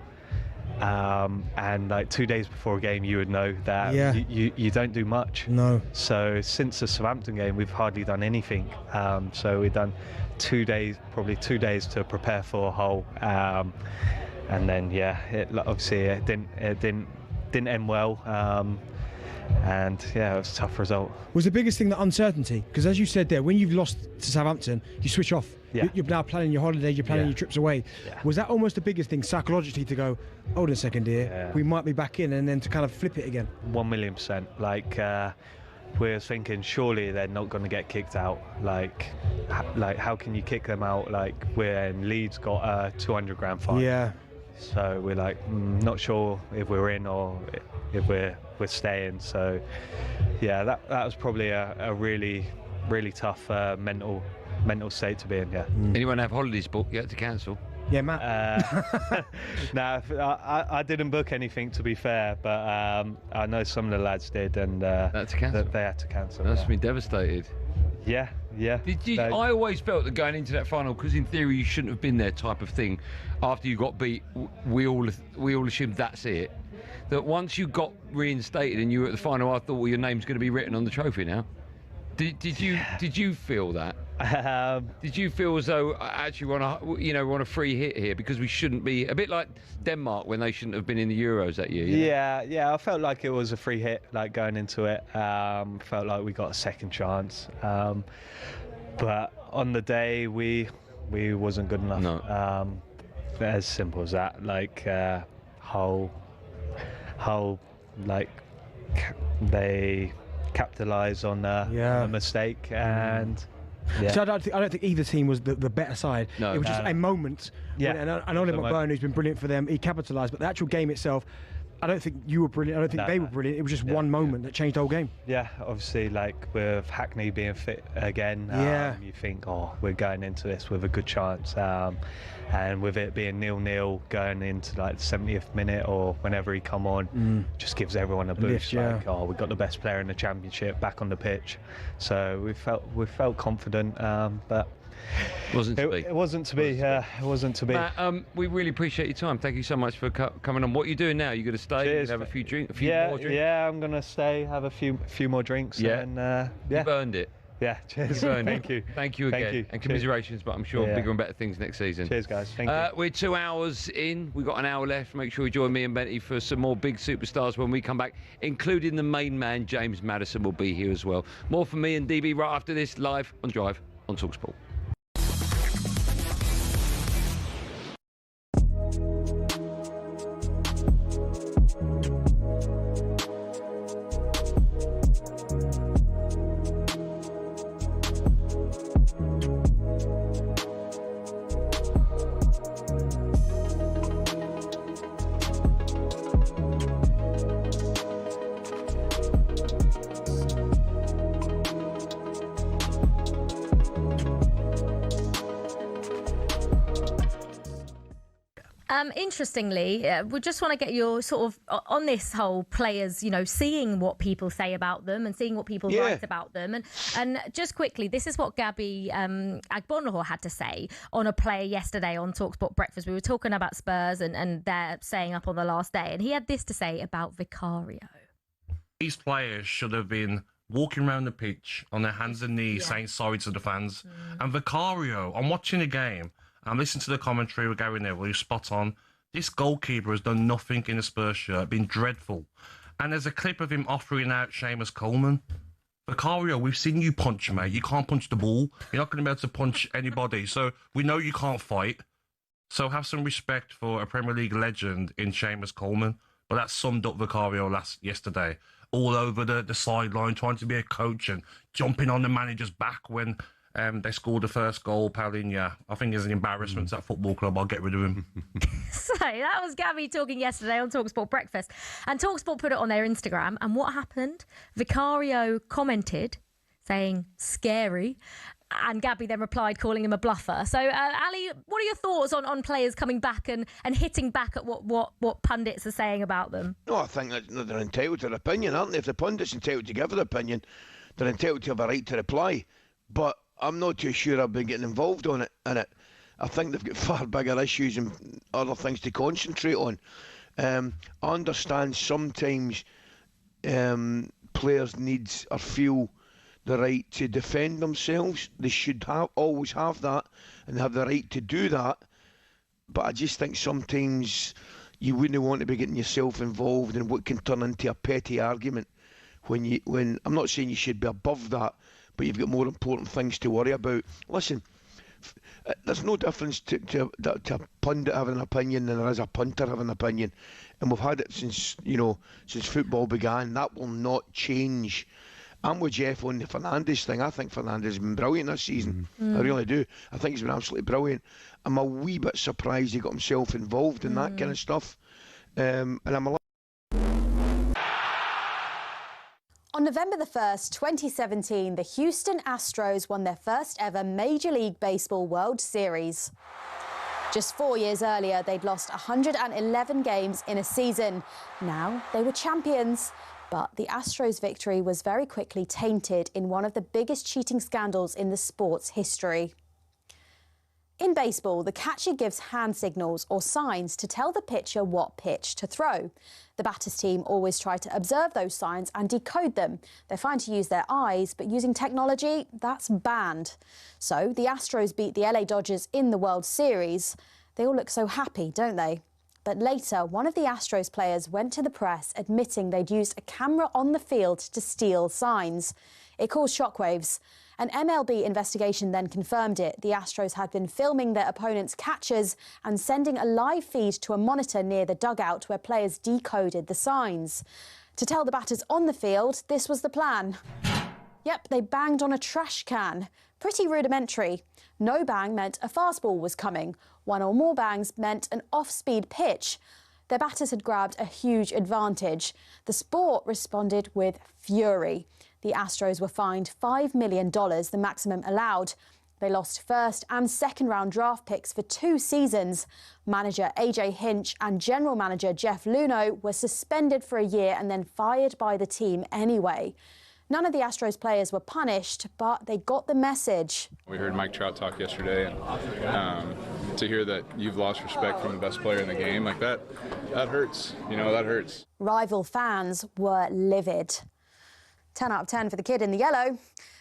And like 2 days before a game you would know that you don't do much. So since the Southampton game we've hardly done anything. So we've done 2 days, probably 2 days to prepare for Hull. And then obviously it didn't end well. And it was a tough result. Was the biggest thing the uncertainty? Because as you said there, when you've lost to Southampton, you switch off. You're now planning your holiday, you're planning your trips away. Was that almost the biggest thing psychologically to go, hold on a second here, we might be back in, and then to kind of flip it again? 1,000,000%. Like we were thinking, surely they're not going to get kicked out. Like how can you kick them out? Like Leeds got a 200 grand fine. So we're like, not sure if we're in or if we're staying. So that was probably a really, really tough mental state to be in. Anyone have holidays booked? You had to cancel? Yeah, Matt. No, I didn't book anything, to be fair, but I know some of the lads did, and they had to cancel. They had to cancel. That's been devastated. Yeah, Yeah. I always felt that going into that final, because in theory you shouldn't have been there, type of thing. After you got beat, we all assumed that's it. That once you got reinstated and you were at the final, I thought, well, your name's going to be written on the trophy now. Did you feel that? Did you feel as though actually we're on a free hit here, because we shouldn't be, a bit like Denmark when they shouldn't have been in the Euros that year? Yeah, I felt like it was a free hit, like going into it. Felt like we got a second chance, but on the day we wasn't good enough. No. As simple as that. Like how like they capitalise on a mistake, and So I don't think either team was the better side. No. It was just a moment. Yeah. And Ollie McBurn, who's been brilliant for them, he capitalised. But the actual game itself, I don't think you were brilliant. I don't think they were brilliant. It was just one moment that changed the whole game. Yeah, obviously, like with Hackney being fit again, you think, oh, we're going into this with a good chance. And with it being 0-0 going into like the 70th minute or whenever he come on, just gives everyone a boost. Like, oh, we've got the best player in the championship back on the pitch. So we felt confident, but it wasn't to be. It wasn't to be. It wasn't to be. Matt, we really appreciate your time. Thank you so much for coming on. What are you doing now? You going to stay? Cheers. Have a few drinks? Yeah, more drinks? yeah. I'm gonna stay, have a few more drinks. Yeah. And You've earned it. Yeah, cheers. Thank you. Thank you again. Thank you. And commiserations, but I'm sure bigger and better things next season. Cheers, guys. Thank you. We're 2 hours in. We've got an hour left. Make sure you join me and Benty for some more big superstars when we come back, including the main man, James Maddison, will be here as well. More from me and DB right after this, live on Drive on talkSPORT. Interestingly, we just want to get your sort of on this whole players, seeing what people say about them and seeing what people write about them. And just quickly, this is what Gabby Agbonlahor had to say on a player yesterday on talkSPORT Breakfast. We were talking about Spurs and their saying up on the last day, and he had this to say about Vicario. These players should have been walking around the pitch on their hands and knees saying sorry to the fans. And Vicario, I'm watching the game, I'm listening to the commentary with Gary Neville, who's spot on. This goalkeeper has done nothing in a Spurs shirt, been dreadful. And there's a clip of him offering out Seamus Coleman. Vicario, we've seen you punch, mate. You can't punch the ball. You're not going to be able to punch anybody. So we know you can't fight. So have some respect for a Premier League legend in Seamus Coleman. But that summed up Vicario yesterday. All over the sideline, trying to be a coach and jumping on the manager's back when they scored the first goal. Paulinho, I think, is an embarrassment to that football club. I'll get rid of him. So that was Gabby talking yesterday on talkSPORT Breakfast. And talkSPORT put it on their Instagram. And what happened? Vicario commented saying, scary. And Gabby then replied, calling him a bluffer. So, Ali, what are your thoughts on players coming back and hitting back at what pundits are saying about them? No, I think that they're entitled to their opinion, aren't they? If the pundit's entitled to give their opinion, they're entitled to have a right to reply. But I'm not too sure I've been getting involved in it. I think they've got far bigger issues and other things to concentrate on. I understand sometimes players needs or feel the right to defend themselves. They should always have that and have the right to do that. But I just think sometimes you wouldn't want to be getting yourself involved in what can turn into a petty argument. When I'm not saying you should be above that, but you've got more important things to worry about. Listen, there's no difference to a pundit having an opinion than there is a punter having an opinion, and we've had it since football began. That will not change. I'm with Jeff on the Fernandes thing. I think Fernandes has been brilliant this season. I really do. I think he's been absolutely brilliant. I'm a wee bit surprised he got himself involved in that kind of stuff, and I'm a On November the 1st, 2017, the Houston Astros won their first ever Major League Baseball World Series. Just 4 years earlier, they'd lost 111 games in a season. Now they were champions. But the Astros' victory was very quickly tainted in one of the biggest cheating scandals in the sport's history. In baseball, the catcher gives hand signals or signs to tell the pitcher what pitch to throw. The batters team always try to observe those signs and decode them. They're fine to use their eyes, but using technology, that's banned. So the Astros beat the LA Dodgers in the World Series. They all look so happy, don't they? But later, one of the Astros players went to the press admitting they'd used a camera on the field to steal signs. It caused shockwaves. An MLB investigation then confirmed it. The Astros had been filming their opponents' catchers and sending a live feed to a monitor near the dugout where players decoded the signs. To tell the batters on the field, this was the plan. Yep, they banged on a trash can. Pretty rudimentary. No bang meant a fastball was coming. One or more bangs meant an off-speed pitch. Their batters had grabbed a huge advantage. The sport responded with fury. The Astros were fined $5 million, the maximum allowed. They lost first and second round draft picks for 2 seasons. Manager AJ Hinch and general manager Jeff Luhnow were suspended for a year and then fired by the team anyway. None of the Astros players were punished, but they got the message. We heard Mike Trout talk yesterday, and to hear that you've lost respect from the best player in the game, like that hurts. You know, that hurts. Rival fans were livid. 10 out of 10 for the kid in the yellow.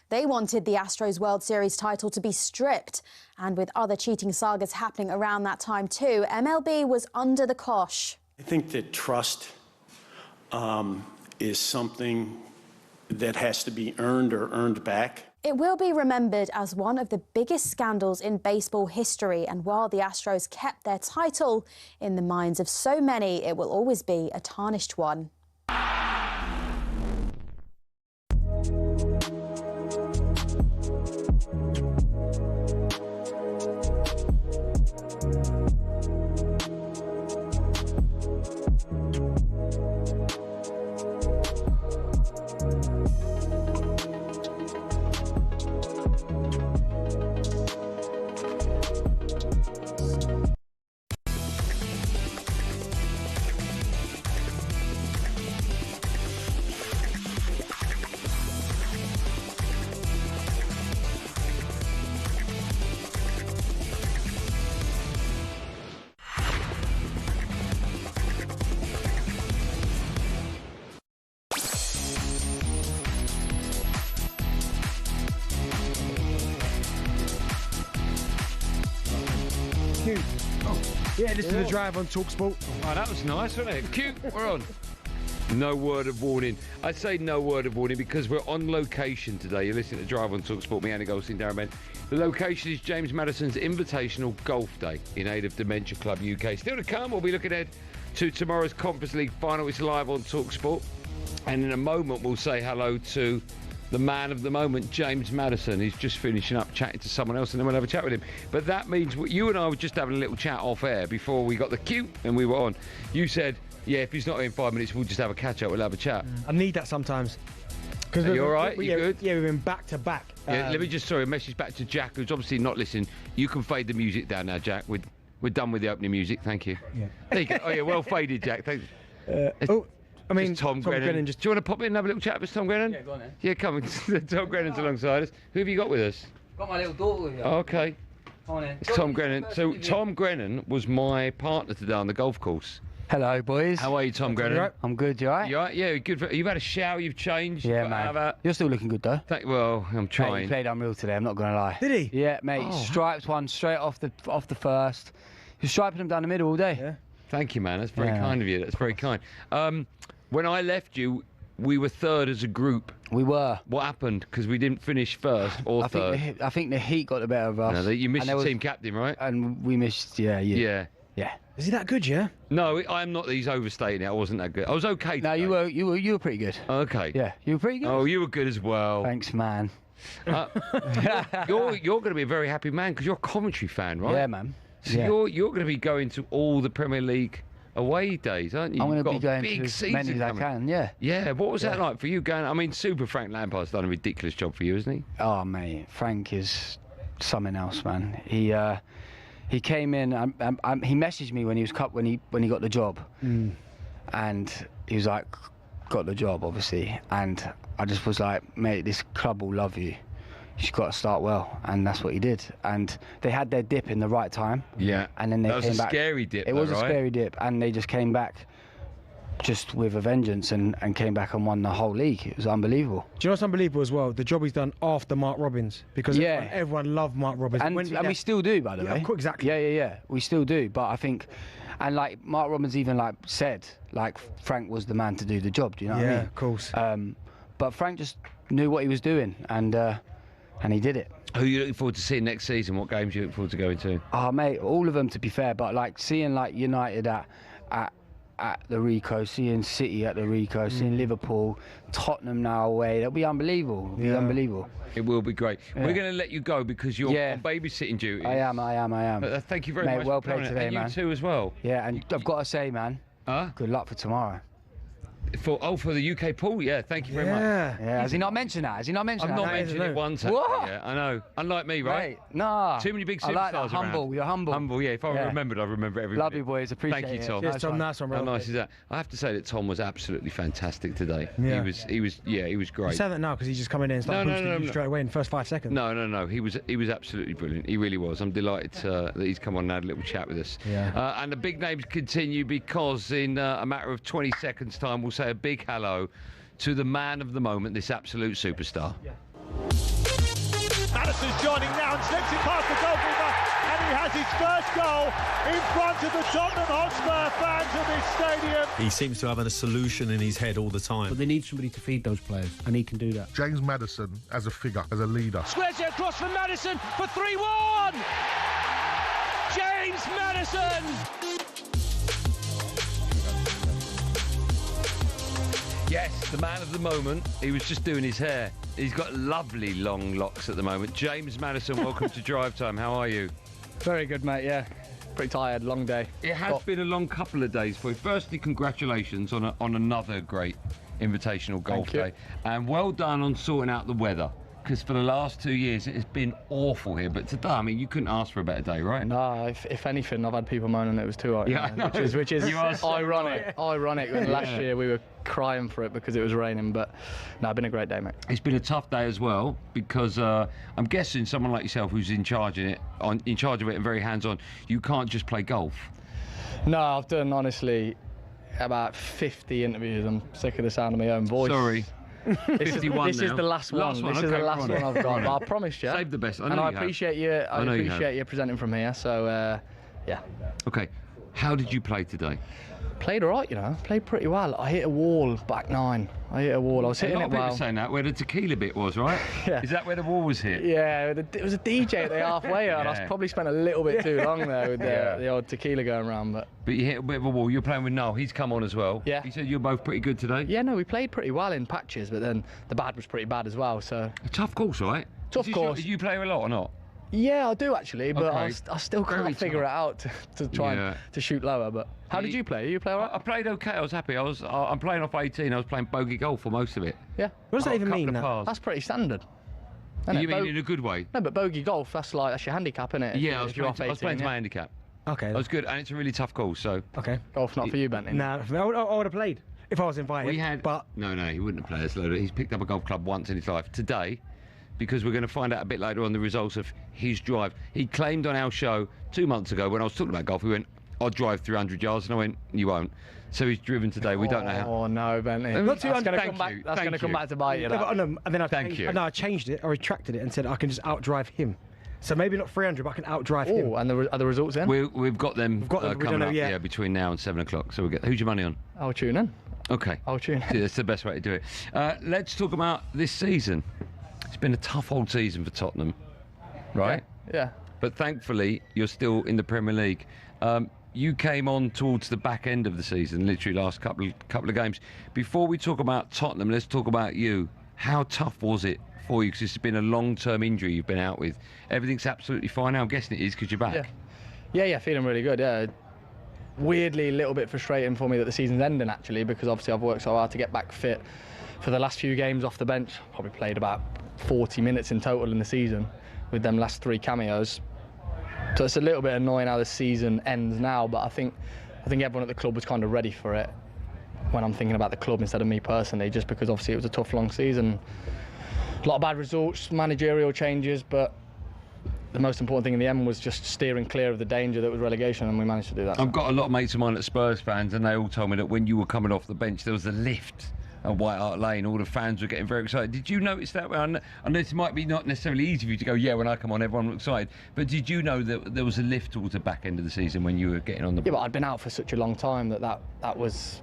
They wanted the Astros World Series title to be stripped. And with other cheating sagas happening around that time too, MLB was under the cosh. I think that trust is something that has to be earned or earned back. It will be remembered as one of the biggest scandals in baseball history. And while the Astros kept their title, in the minds of so many, it will always be a tarnished one. Yeah, listen to The Drive on talkSPORT. Oh, that was nice, wasn't it? Cute. We're on. No word of warning. I say no word of warning because we're on location today. You're listening to Drive on talkSPORT. Me, Andy Goldstein Darren Bent. The location is James Madison's Invitational Golf Day in aid of Dementia Club UK. Still to come, we'll be looking ahead to tomorrow's Conference League final. It's live on talkSPORT. And in a moment, we'll say hello to the man of the moment, James Madison. He's just finishing up chatting to someone else, and then we'll have a chat with him. But that means you and I were just having a little chat off air before we got the cue and we were on. You said, yeah, if he's not here in 5 minutes, we'll just have a catch up, we'll have a chat. I need that sometimes. Are you all right? You good? Yeah, we've been back to back. Yeah, let me just, a message back to Jack, who's obviously not listening. You can fade the music down now, Jack. We're done with the opening music, thank you. Yeah. There you go. Oh, yeah, well faded, Jack. Thanks. Tom Grennan. Do you want to pop in and have a little chat with Tom Grennan? Yeah, go on then. Yeah, come on. Tom Grennan's alongside us. Who have you got with us? Got my little daughter with you. Oh, okay. Come on in. It's Tom Grennan. So Tom Grennan was my partner today on the golf course. Hello, boys. How are you, Tom Grennan? Right? I'm good, you alright? You alright? Yeah, good. You've had a shower, you've changed. Yeah, man. You're still looking good, though. Well, I'm trying. Mate, he played unreal today, I'm not going to lie. Did he? Yeah, mate. Stripes one straight off the first. He was striping them down the middle all day. Yeah. Thank you, man. That's very kind of you. That's very kind. When I left you, we were third as a group. We were. What happened? Because we didn't finish first or third. I think the heat got the better of us. No, you missed the team captain, right? And we missed, yeah. Is he that good, yeah? No, I'm not. He's overstating it. I wasn't that good. I was okay. No, you were pretty good. Okay. Yeah, you were pretty good. Oh, you were good as well. Thanks, man. You're going to be a very happy man because you're a commentary fan, right? Yeah, man. So you're going to be going to all the Premier League away days, aren't you? I'm going to be going big to as many as I can, yeah. Yeah, what was that like for you going? I mean, Super Frank Lampard's done a ridiculous job for you, hasn't he? Oh, mate, Frank is something else, man. He came in. He messaged me when he got the job, and he was like, got the job, obviously, and I just was like, mate, this club will love you. You've got to start well, and that's what he did. And they had their dip in the right time. Yeah. And then they that came was a back. scary dip. It was a right? scary dip, and they just came back just with a vengeance and came back and won the whole league. It was unbelievable. Do you know what's unbelievable as well? The job he's done after Mark Robbins, because everyone loved Mark Robbins. And we still do, by the way. Exactly. Yeah. We still do, but I think, and like Mark Robbins even like said, like Frank was the man to do the job. Do you know what I mean? Yeah, of course. But Frank just knew what he was doing, and he did it. Who are you looking forward to seeing next season? What games are you looking forward to going to? Oh, mate, all of them, to be fair. But like seeing like United at the Rico, seeing City at the Rico, seeing Liverpool, Tottenham now away. That'll be unbelievable. It'll be unbelievable. It will be great. Yeah. We're going to let you go because you're on babysitting duty. I am. Thank you very mate, much. Well for played coming. today, and man. You too as well. Yeah, and I've got to say, man, good luck for tomorrow. For the UK pool, yeah. Thank you very much. Yeah. Has he not mentioned that? I've not mentioned it once. What? Yeah, I know. Unlike me, right? Mate, nah. Too many big superstars I like that. around. Humble. You're humble. Humble, yeah. If I remembered, I remember everything. Love you, boys. Appreciate it. Thank you, Tom. Cheers, Tom. Nice one, bro. How nice is that? I have to say that Tom was absolutely fantastic today. Yeah. He was great. You say that now because he's just coming in and started boosting you straight away in the first 5 seconds. No. He was absolutely brilliant. He really was. I'm delighted that he's come on and had a little chat with us. Yeah. And the big names continue because in a matter of 20 seconds' time, we'll say a big hello to the man of the moment, this absolute superstar. Maddison's joining now and slips it past the goalkeeper, and he has his first goal in front of the Tottenham Hotspur fans of this stadium. He seems to have a solution in his head all the time. But they need somebody to feed those players, and he can do that. James Maddison as a figure, as a leader. Squares it across from Maddison for 3-1. James Maddison. Yes, the man of the moment. He was just doing his hair. He's got lovely long locks at the moment. James Maddison, welcome to Drive Time. How are you? Very good, mate, yeah. Pretty tired, long day. It has been a long couple of days for you. Firstly, congratulations on another great invitational golf day. And well done on sorting out the weather. Because for the last 2 years, it has been awful here. But today, I mean, you couldn't ask for a better day, right? No, if anything, I've had people moaning that it was too hot. Yeah, which is so ironic. Ironic. When last year we were crying for it because it was raining. But no, it's been a great day, mate. It's been a tough day as well because I'm guessing someone like yourself who's in charge of it and very hands-on, you can't just play golf. No, I've done honestly about 50 interviews. I'm sick of the sound of my own voice. Sorry. This is the last one. This is the last one I've got. But I promised you. Save the best. And I appreciate you. I appreciate you presenting from here. So, yeah. Okay. How did you play today? Played all right, you know. Played pretty well. I hit a wall back 9. I hit a wall. I was hitting it well. Saying that where the tequila bit was, right? Yeah. Is that where the wall was hit? Yeah. It was a DJ at the halfway, and I probably spent a little bit too long there with the old tequila going around. But you hit a bit of a wall. You're playing with Noel. He's come on as well. Yeah. He said you're both pretty good today. Yeah. No, we played pretty well in patches, but then the bad was pretty bad as well. So a tough course, right? Tough course. Did you play a lot or not? Yeah, I do actually, but Okay. I still can't figure it out to try to shoot lower. But how did you play? You play all right? I played okay. I was happy. I'm playing off 18. I was playing bogey golf for most of it. Yeah. What does that even mean? That's pretty standard. You mean in a good way? No, but bogey golf, that's your handicap, isn't it? Yeah, I was playing to my handicap. Okay. That was good, and it's a really tough course. So okay. Golf's not for you, Bentley. Nah, I would have played if I was invited. No, he wouldn't have played us. He's picked up a golf club once in his life. Today, because we're going to find out a bit later on the results of his drive. He claimed on our show 2 months ago when I was talking about golf, he went, "I'll drive 300 yards," and I went, "You won't." So he's driven today. We don't know how. Oh no, Bentley. Not 200. That's going to come back to bite you. And then I changed it. I retracted it and said I can just outdrive him. So maybe not 300, but I can outdrive him. And are the results in? We've got them. We don't coming know up. yet. Yeah, between now and 7 o'clock. So who's your money on? I'll tune in. Okay. I'll tune in. See, that's the best way to do it. Let's talk about this season. It's been a tough old season for Tottenham, right? Yeah. But thankfully, you're still in the Premier League. You came on towards the back end of the season, literally last couple of games. Before we talk about Tottenham, let's talk about you. How tough was it for you? Because it's been a long-term injury you've been out with. Everything's absolutely fine now. I'm guessing it is because you're back. Yeah, feeling really good. Yeah. Weirdly, a little bit frustrating for me that the season's ending actually, because obviously I've worked so hard to get back fit for the last few games off the bench. Probably played about 40 minutes in total in the season with them last 3 cameos. So it's a little bit annoying how the season ends now, but I think everyone at the club was kind of ready for it. when I'm thinking about the club instead of me personally, just because obviously it was a tough, long season. A lot of bad results, managerial changes, but the most important thing in the end was just steering clear of the danger that was relegation, and we managed to do that. I've got a lot of mates of mine that Spurs fans, and they all told me that when you were coming off the bench, there was a lift at White Hart Lane. All the fans were getting very excited. Did you notice that? I know it might be not necessarily easy for you to go, yeah, when I come on, everyone was excited. But did you know that there was a lift towards the back end of the season when you were getting on the Yeah, but I'd been out for such a long time that was...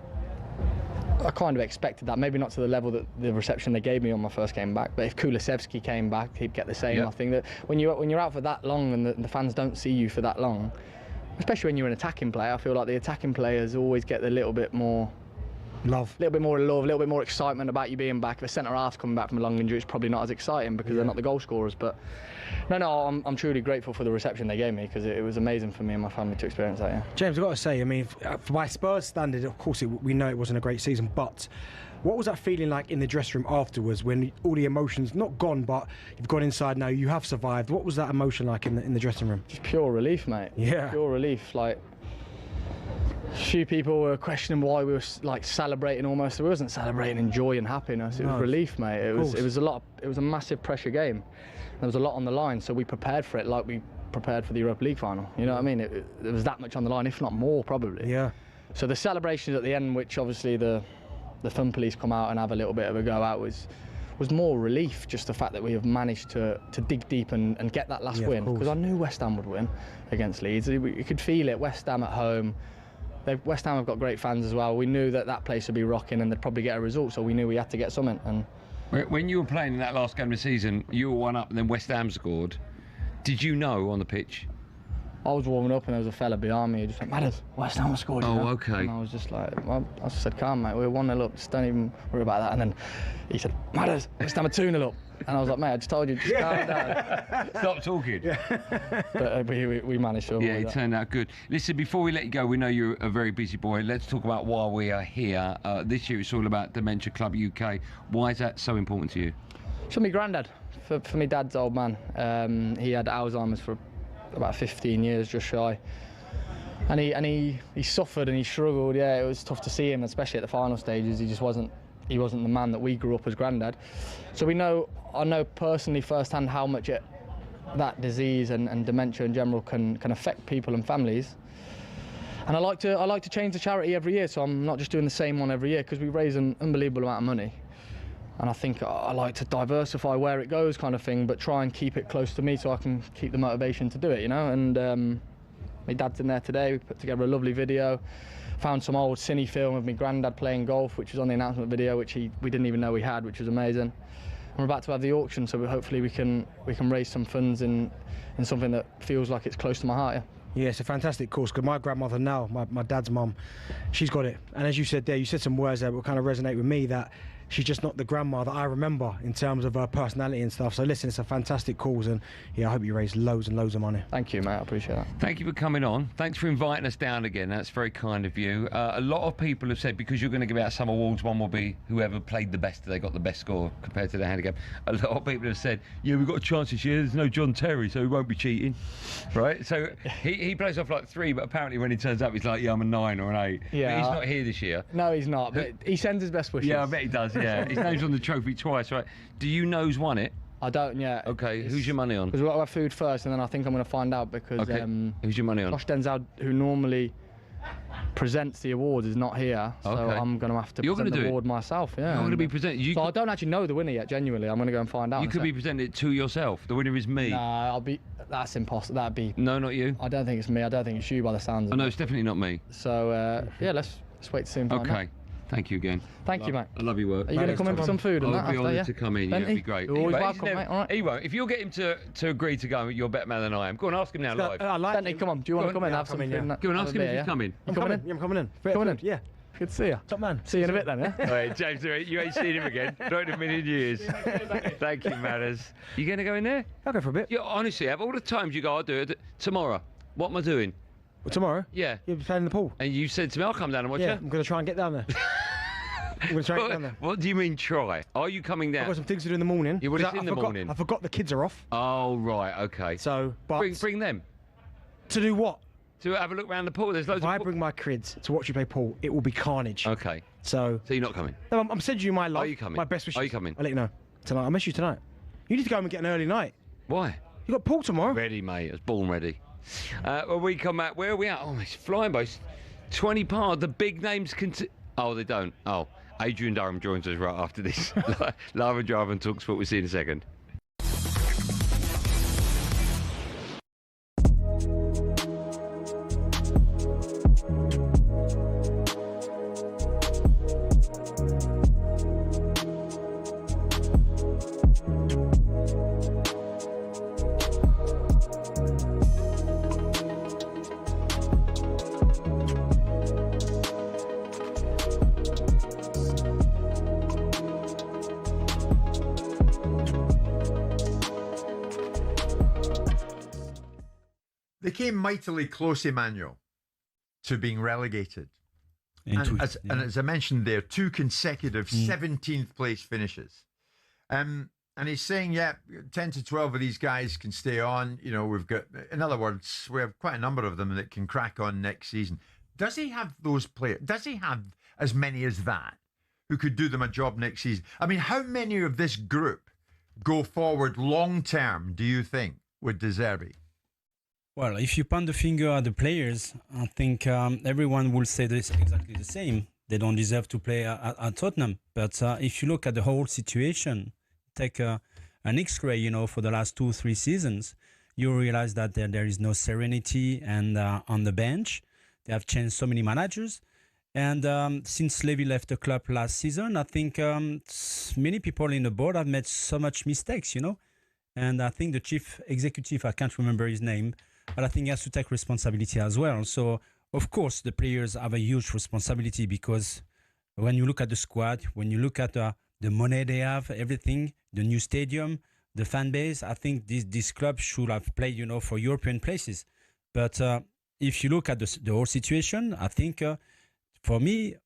I kind of expected that, maybe not to the level that the reception they gave me on my first game back, but if Kulusevski came back, he'd get the same. Yep. I think that when you're out for that long and the fans don't see you for that long, especially when you're an attacking player, I feel like the attacking players always get a little bit more love, a little bit more excitement about you being back. If a centre-half's coming back from a long injury, it's probably not as exciting because they're not the goal scorers. But no, I'm truly grateful for the reception they gave me, because it was amazing for me and my family to experience that. Yeah. James, I've got to say, I mean, by Spurs standard, of course, we know it wasn't a great season, but what was that feeling like in the dressing room afterwards, when all the emotions not gone, but you've gone inside now, you have survived? What was that emotion like in the dressing room? Just pure relief, mate. Yeah. Pure relief. Like, a few people were questioning why we were like celebrating almost. We wasn't celebrating joy and happiness. It was relief, mate. It was a massive pressure game. There was a lot on the line, so we prepared for it like we prepared for the Europa League final. You know what I mean? There was that much on the line, if not more, probably. Yeah. So the celebrations at the end, which obviously the fun police come out and have a little bit of a go at, was more relief. Just the fact that we have managed to dig deep and get that last win, because I knew West Ham would win against Leeds. You could feel it. West Ham at home. West Ham have got great fans as well. We knew that place would be rocking and they'd probably get a result, so we knew we had to get something. And when you were playing in that last game of the season, you were 1-up and then West Ham scored. Did you know on the pitch? I was warming up and there was a fella behind me who just went, Madders, West Ham scored. Oh, okay. And I was just like, well, I just said, calm, mate, we're 1-0 up, just don't even worry about that. And then he said, Madders, West Ham are 2-0 up. And I was like, mate, I just told you, just calm down. Stop talking. But we managed to avoid it that. turned out good. Listen, before we let you go, we know you're a very busy boy. Let's talk about why we are here. This year it's all about Dementia Club UK. Why is that so important to you? For me granddad, for me dad's old man. He had Alzheimer's for about 15 years, just shy. And he suffered and he struggled. Yeah, it was tough to see him, especially at the final stages. He wasn't the man that we grew up as granddad. So I know personally firsthand how much that disease and dementia in general can affect people and families. And I like to change the charity every year, so I'm not just doing the same one every year, because we raise an unbelievable amount of money. And I think I like to diversify where it goes, kind of thing, but try and keep it close to me so I can keep the motivation to do it, you know. And my dad's in there today. We put together a lovely video. Found some old cine film of my granddad playing golf, which was on the announcement video, which we didn't even know we had, which was amazing. And we're about to have the auction, so hopefully we can raise some funds in something that feels like it's close to my heart. Yeah, it's a fantastic cause, because my grandmother now, my dad's mum, she's got it. And as you said there, you said some words there that will kind of resonate with me, that she's just not the grandma that I remember in terms of her personality and stuff. So listen, it's a fantastic cause, and yeah, I hope you raise loads and loads of money. Thank you, mate. I appreciate that. Thank you for coming on. Thanks for inviting us down again. That's very kind of you. A lot of people have said, because you're going to give out some awards, one will be whoever played the best, they got the best score compared to the handicap. A lot of people have said, yeah, we've got a chance this year. There's no John Terry, so he won't be cheating, right? So he plays off like 3, but apparently when he turns up, he's like, yeah, I'm a 9 or an 8. Yeah, but he's not here this year. No, he's not. But he sends his best wishes. Yeah, I bet he does. Yeah, his name's on the trophy twice, right? Do you know who's won it? I don't yet. Okay, who's your money on? Because we've got to have food first, and then I think I'm going to find out, because who's your money on? Josh Denzel, who normally presents the awards, is not here, so I'm going to have to present the award myself. Yeah, you're going to be presenting. So I don't actually know the winner yet. Genuinely, I'm going to go and find out. You could be presenting it to yourself. The winner is me. Nah, that's impossible. That'd be. No, not you. I don't think it's me. I don't think it's you, by the sounds of it. No, it's definitely not me. So yeah, let's wait to see him. Okay. Thank you again. Thank you, mate. I love your work. Are you going to come in for some food? I'd be honoured to come in. Yeah, it'd be great. You're always welcome, mate. All right. He won't. If you'll get him to agree to go, you're a better man than I am. Go on, ask him now live. Bentley, come on. Do you want to come in and have some food? Go on, ask him if he's coming. I'm coming in. Coming in. Yeah. Good to see you. Top man. See you in a bit then, yeah? All right, James, you ain't seen him again. Not in a million years. Thank you, Matters. You going to go in there? I'll go for a bit. Yeah, honestly, of all the times you go, I'll do it. Tomorrow. What am I doing? Well, tomorrow? Yeah. You'll be playing in the pool. And you said to me, I'll come down and watch you. Yeah, I'm going to try and get down there. I'm going to try and get down there. What do you mean try? Are you coming down? I've got some things to do in the morning. Yeah, well, it's in the morning. I forgot the kids are off. Oh, right, okay. So, but... Bring them. To do what? to have a look around the pool. There's loads if I bring my kids to watch you play pool, it will be carnage. Okay. So you're not coming? No, I'm sending you my love. Are you coming? My best wishes. Are you coming? I'll let you know. Tonight. I'll miss you tonight. You need to go home and get an early night. Why? You got pool tomorrow. Ready, mate. I was born ready. When we come back, where are we at? Oh, it's flying by. 20 past. The big names Oh, they don't. Oh, Adrian Durham joins us right after this. Live and Drive and talkSPORT. We'll see you in a second. They came mightily close, Emmanuel, to being relegated. And as I mentioned there, 2 consecutive 17th place finishes. And he's saying, 10 to 12 of these guys can stay on. You know, we've got, in other words, we have quite a number of them that can crack on next season. Does he have those players? Does he have as many as that who could do them a job next season? I mean, how many of this group go forward long term, do you think, with De Zerbi? Well, if you point the finger at the players, I think everyone will say this exactly the same. They don't deserve to play at Tottenham. But if you look at the whole situation, take an X-ray, you know, for the last 2-3 seasons, you realize that there is no serenity and on the bench. They have changed so many managers. And since Levy left the club last season, I think many people in the board have made so much mistakes, you know. And I think the chief executive, I can't remember his name, but I think he has to take responsibility as well. So, of course, the players have a huge responsibility because when you look at the squad, when you look at the money they have, everything, the new stadium, the fan base, I think this club should have played, you know, for European places. But if you look at the whole situation, I think, for me,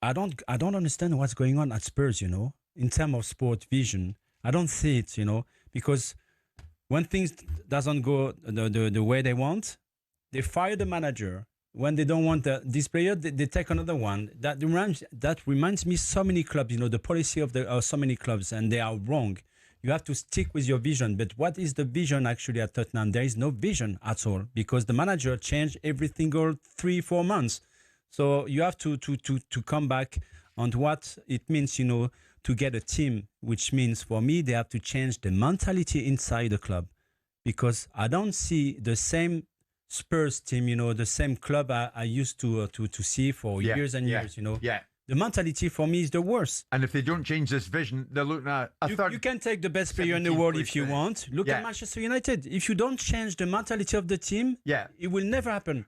I don't understand what's going on at Spurs, you know, in terms of sport vision. I don't see it, you know, because when things doesn't go the way they want, they fire the manager. When they don't want this player, they take another one. That reminds me so many clubs, you know, the policy of so many clubs, and they are wrong. You have to stick with your vision. But what is the vision actually at Tottenham? There is no vision at all because the manager changed every single 3-4 months. So you have to come back on what it means, you know, to get a team, which means for me, they have to change the mentality inside the club because I don't see the same Spurs team, you know, the same club I used to see for years and years, you know. Yeah. The mentality for me is the worst. And if they don't change this vision, they're looking at a third. You can take the best player in the world if you want. Look at Manchester United. If you don't change the mentality of the team, it will never happen.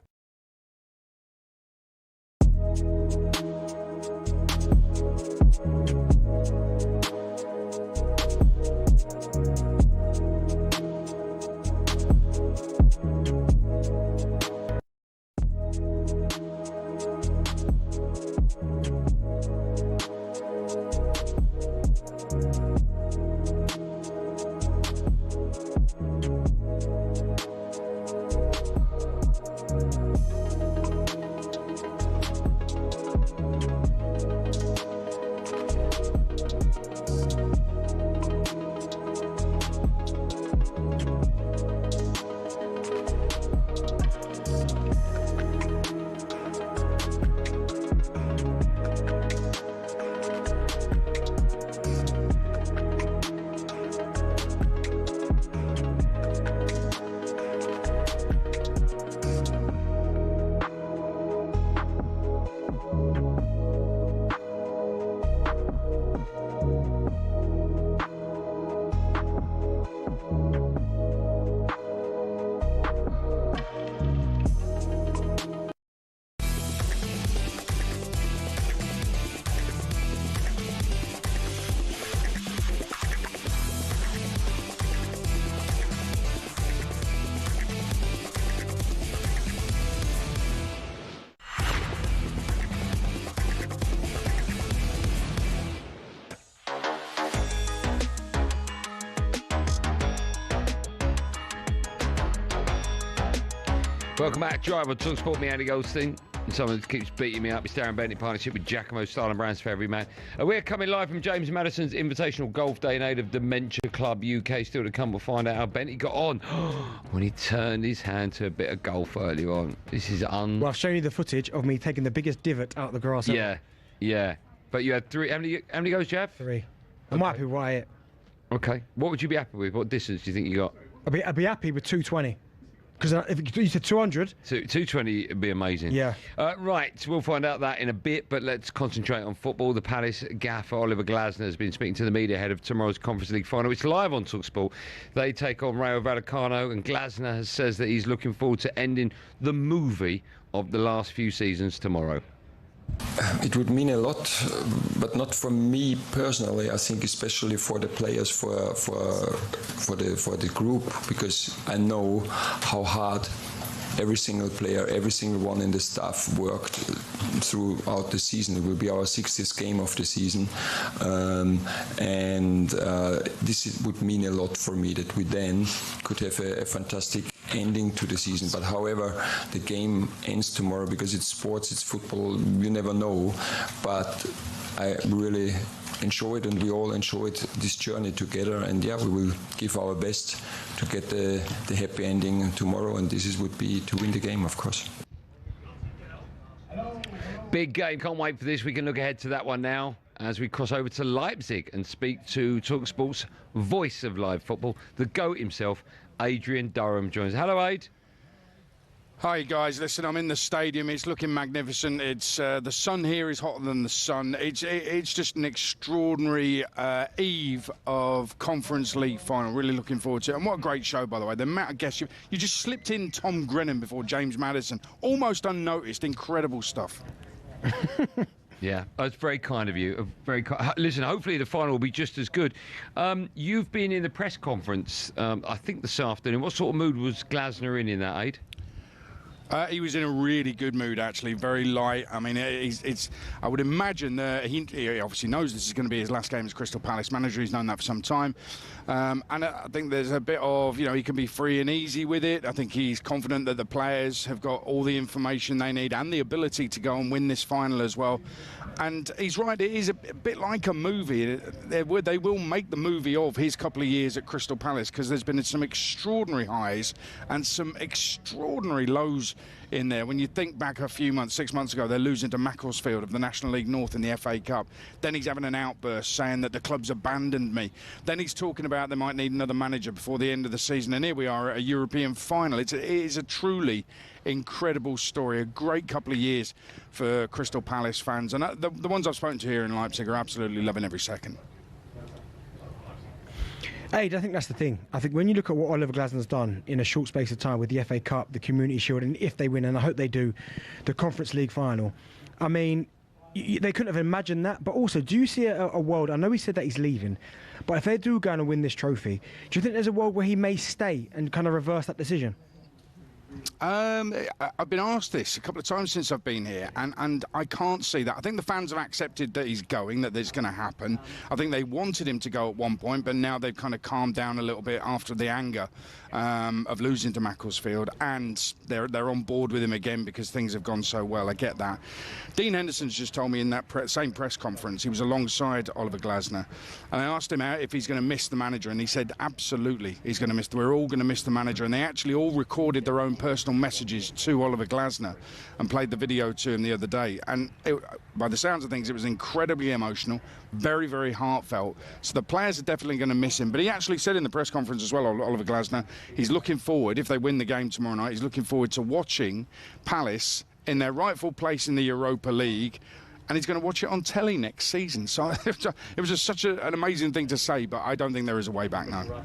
Welcome back, Drive on talkSPORT. Me, Andy Goldstein. And someone keeps beating me up. It's Darren Bent in partnership with Giacomo Style and Brands for Every Man. We're coming live from James Madison's Invitational Golf Day in aid of Dementia Club UK. Still to come, we'll find out how Benty got on when he turned his hand to a bit of golf earlier on. This is Well, I've shown you the footage of me taking the biggest divot out of the grass ever. Yeah, yeah. But you had 3. How many goes do you have? 3. I'm happy with what I hit. Okay. What would you be happy with? What distance do you think you got? I'd be happy with 220. Because if you said 200... 220 would be amazing. Yeah. Right, we'll find out that in a bit, but let's concentrate on football. The Palace gaffer, Oliver Glasner, has been speaking to the media ahead of tomorrow's Conference League final. It's live on talkSPORT. They take on Rayo Vallecano, and Glasner says that he's looking forward to ending the movie of the last few seasons tomorrow. It would mean a lot, but not for me personally. I think especially for the players, for the group, because I know how hard every single player, every single one in the staff worked throughout the season. It will be our 60th game of the season, and this would mean a lot for me that we then could have a fantastic ending to the season. But however, the game ends tomorrow because it's sports, it's football, you never know. But I really enjoyed, and we all enjoyed this journey together, and yeah, we will give our best to get the happy ending tomorrow, and this would be to win the game, of course. Big game, can't wait for this. We can look ahead to that one now as we cross over to Leipzig and speak to talkSPORT's voice of live football, the GOAT himself, Adrian Durham joins. Hello, Aid. Hi guys, listen, I'm in the stadium. It's looking magnificent. It's the sun here is hotter than the sun. It's just an extraordinary eve of Conference League final. Really looking forward to it. And what a great show, by the way. The amount of guests you just slipped in Tom Grennan before James Madison, almost unnoticed. Incredible stuff. Yeah, that's very kind of you. Listen, hopefully the final will be just as good. You've been in the press conference, I think this afternoon. What sort of mood was Glasner in that, Aid? He was in a really good mood, actually, very light. I mean, I would imagine that he obviously knows this is going to be his last game as Crystal Palace manager. He's known that for some time. And I think there's a bit of, he can be free and easy with it. I think he's confident that the players have got all the information they need and the ability to go and win this final as well. And he's right, it is a bit like a movie. They will make the movie of his couple of years at Crystal Palace, because there's been some extraordinary highs and some extraordinary lows in there. When you think back a few months, 6 months ago, they're losing to Macclesfield of the National League North in the FA Cup. Then he's having an outburst saying that the club's abandoned me. Then he's talking about they might need another manager before the end of the season. And here we are at a European final. It is a truly incredible story, a great couple of years for Crystal Palace fans. And the ones I've spoken to here in Leipzig are absolutely loving every second. Hey, I think that's the thing. I think when you look at what Oliver Glasner's done in a short space of time with the FA Cup, the Community Shield, and if they win, and I hope they do, the Conference League final, I mean, they couldn't have imagined that. But also, do you see a world, I know he said that he's leaving, but if they do go and win this trophy, do you think there's a world where he may stay and kind of reverse that decision? I've been asked this a couple of times since I've been here, and I can't see that. I think the fans have accepted that he's going, that this is going to happen. I think they wanted him to go at one point, but now they've kind of calmed down a little bit after the anger of losing to Macclesfield, and they're on board with him again because things have gone so well. I get that. Dean Henderson's just told me in that same press conference, he was alongside Oliver Glasner, and I asked him if he's going to miss the manager, and he said absolutely he's going to miss. We're all going to miss the manager, and they actually all recorded their own personal messages to Oliver Glasner and played the video to him the other day. And by the sounds of things, it was incredibly emotional, very, very heartfelt. So the players are definitely going to miss him. But he actually said in the press conference as well, Oliver Glasner, he's looking forward, if they win the game tomorrow night, he's looking forward to watching Palace in their rightful place in the Europa League, and he's going to watch it on telly next season. So it was just such an amazing thing to say, but I don't think there is a way back now.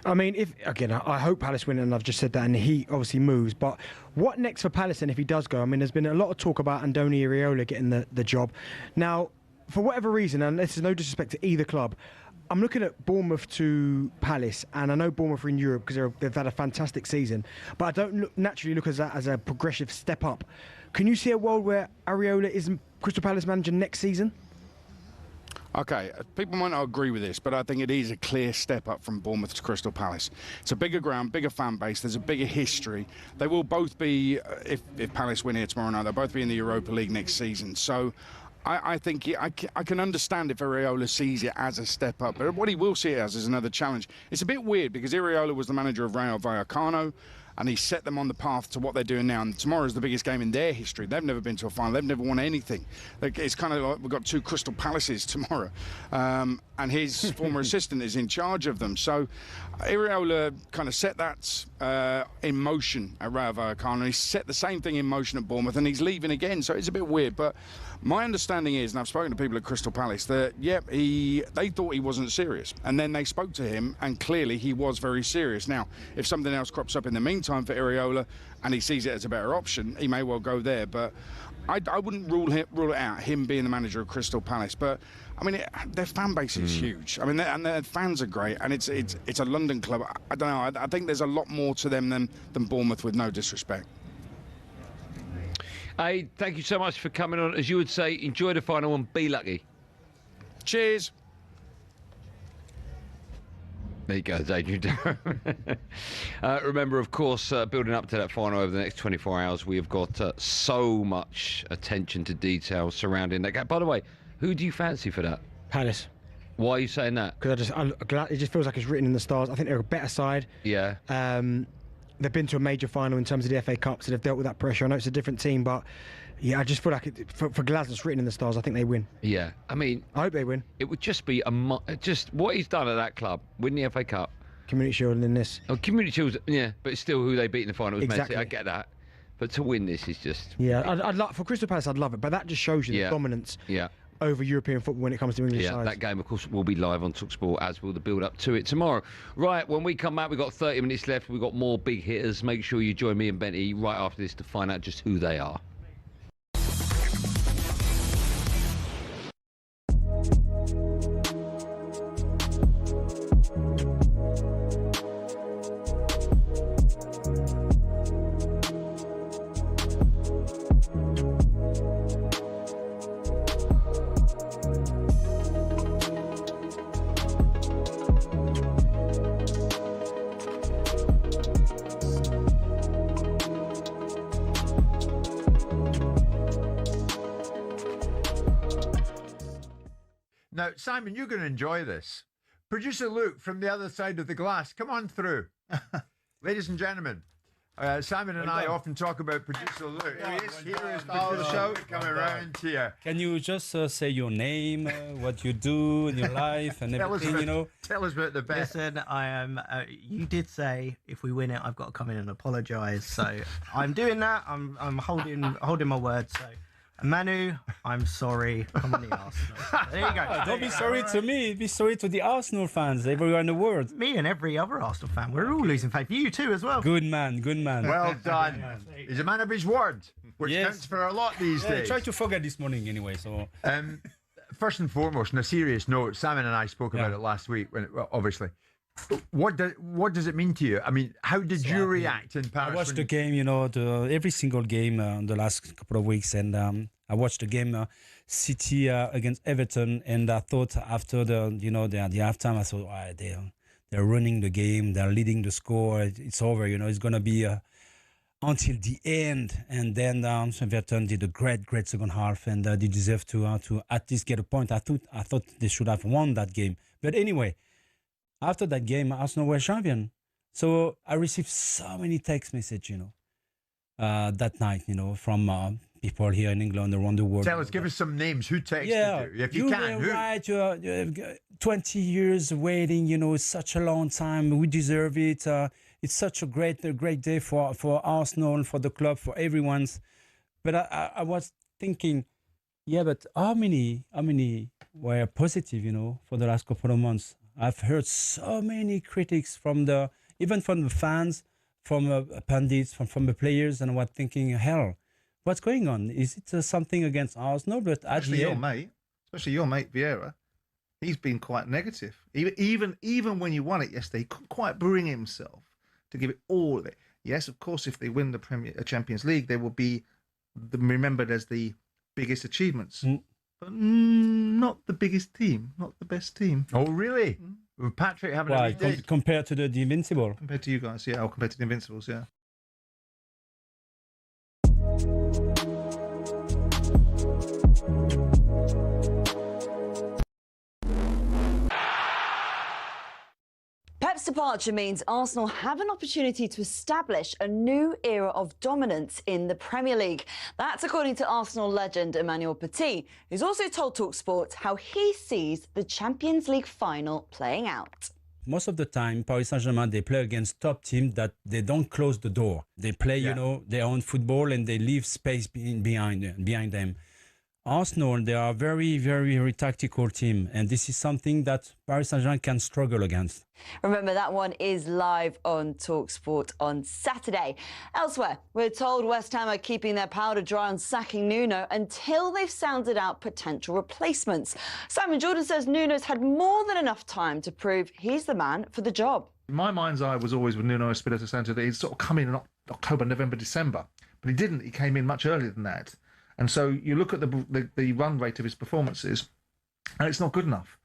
I mean, I hope Palace win, and I've just said that, and he obviously moves. But what next for Palace, and if he does go? I mean, there's been a lot of talk about Andoni Iraola getting the job. Now, for whatever reason, and this is no disrespect to either club, I'm looking at Bournemouth to Palace, and I know Bournemouth are in Europe because they've had a fantastic season, but I don't naturally look at that as a progressive step up. Can you see a world where Iraola is Crystal Palace manager next season? Okay, people might not agree with this, but I think it is a clear step up from Bournemouth to Crystal Palace. It's a bigger ground, bigger fan base, there's a bigger history. They will both be, if Palace win here tomorrow night, they'll both be in the Europa League next season. So I think I can understand if Iraola sees it as a step up, but what he will see it as is another challenge. It's a bit weird because Iraola was the manager of Rayo Vallecano, and he set them on the path to what they're doing now. And tomorrow is the biggest game in their history. They've never been to a final. They've never won anything. It's kind of like we've got 2 Crystal Palaces tomorrow. And his former assistant is in charge of them. So Iraola kind of set that in motion at Rayo Vallecano. He set the same thing in motion at Bournemouth, and he's leaving again. So it's a bit weird. But my understanding is, and I've spoken to people at Crystal Palace, that, they thought he wasn't serious. And then they spoke to him, and clearly he was very serious. Now, if something else crops up in the meantime for Iraola, and he sees it as a better option, he may well go there. But I wouldn't rule it out, him being the manager of Crystal Palace. But, I mean, their fan base is huge. I mean, and their fans are great, and it's a London club. I don't know. I think there's a lot more to them than Bournemouth, with no disrespect. Hey, thank you so much for coming on. As you would say, enjoy the final and be lucky. Cheers. There you go, Adrian. Remember, of course, building up to that final over the next 24 hours, we have got so much attention to detail surrounding that game. By the way, who do you fancy for that? Palace. Why are you saying that? Because it just feels like it's written in the stars. I think they're a better side. Yeah. They've been to a major final in terms of the FA Cup, so they've dealt with that pressure. I know it's a different team, but yeah, I just feel like for Glasgow, it's written in the stars. I think they win. Yeah, I mean, I hope they win. It would just be just what he's done at that club, win the FA Cup, Community Shield, and then this. Oh, Community Shield, yeah, but it's still who they beat in the final. Exactly. I get that, but to win this is just I'd for Crystal Palace, I'd love it, but that just shows you the dominance. Yeah. Over European football when it comes to English sides. That game, of course, will be live on talkSPORT, as will the build-up to it tomorrow. Right, when we come back, we've got 30 minutes left. We've got more big hitters. Make sure you join me and Benty right after this to find out just who they are. Now, Simon, you're going to enjoy this. Producer Luke from the other side of the glass, come on through. Ladies and gentlemen, Simon and I often talk about Producer Luke. Here is the show coming around here. Can you just say your name, what you do in your life, and everything? Tell us about the best. Listen, I am. You did say if we win it, I've got to come in and apologise. So I'm doing that. I'm holding my word. So. Manu, I'm sorry. I'm on the Arsenal. There you go. Don't be sorry to me. Be sorry to the Arsenal fans everywhere in the world. Me and every other Arsenal fan. We're all losing faith. You too as well. Good man. Good man. Well done. He's a man of his word, which counts for a lot these days. I tried to forget this morning anyway. So. First and foremost, on a serious note, Simon and I spoke about it last week. Obviously. What does it mean to you? I mean, how did you react in Paris? I watched the game, every single game the last couple of weeks, and I watched the game City against Everton, and I thought after the halftime, I thought they're running the game, they're leading the score, it's over, it's gonna be until the end, and then Everton did a great second half, and they deserve to at least get a point. I thought they should have won that game, but anyway. After that game, Arsenal were champion. So I received so many text messages, that night, from people here in England, around the world. Tell us, give us some names. Who texted you? If you can, who? Right, you're 20 years waiting, it's such a long time. We deserve it. It's such a great day for Arsenal, for the club, for everyone's. But I was thinking, but how many were positive, for the last couple of months? I've heard so many critics even from the fans, from pundits, from the players, and I was thinking, hell, what's going on? Is it something against Arsenal? But especially your mate Vieira, he's been quite negative. Even when you won it yesterday, he couldn't quite bring himself to give it all of it. Yes, of course, if they win the Champions League, they will be remembered as the biggest achievements. but not the biggest team, not the best team. Oh, really? With Patrick having a day? Compared to the Invincible? Compared to you guys, yeah, or compared to the Invincibles, yeah. Pep's departure means Arsenal have an opportunity to establish a new era of dominance in the Premier League. That's according to Arsenal legend Emmanuel Petit, who's also told talkSPORT how he sees the Champions League final playing out. Most of the time, Paris Saint-Germain, they play against top teams that they don't close the door. They play, their own football and they leave space behind them. Arsenal, they are a very, very, very tactical team, and this is something that Paris Saint-Germain can struggle against. Remember, that one is live on talkSPORT on Saturday. Elsewhere, we're told West Ham are keeping their powder dry on sacking Nuno until they've sounded out potential replacements. Simon Jordan says Nuno's had more than enough time to prove he's the man for the job. My mind's eye was always with Nuno Espirito Santo that he'd sort of come in October, November, December, but he didn't. He came in much earlier than that. And so you look at the run rate of his performances, and it's not good enough.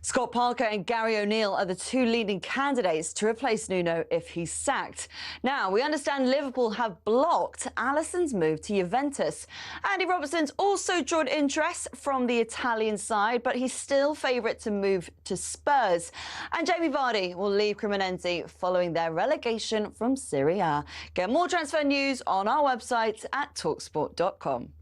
Scott Parker and Gary O'Neill are the two leading candidates to replace Nuno if he's sacked. Now, we understand Liverpool have blocked Alisson's move to Juventus. Andy Robertson's also drawn interest from the Italian side, but he's still favourite to move to Spurs. And Jamie Vardy will leave Cremonese following their relegation from Serie A. Get more transfer news on our website at talksport.com.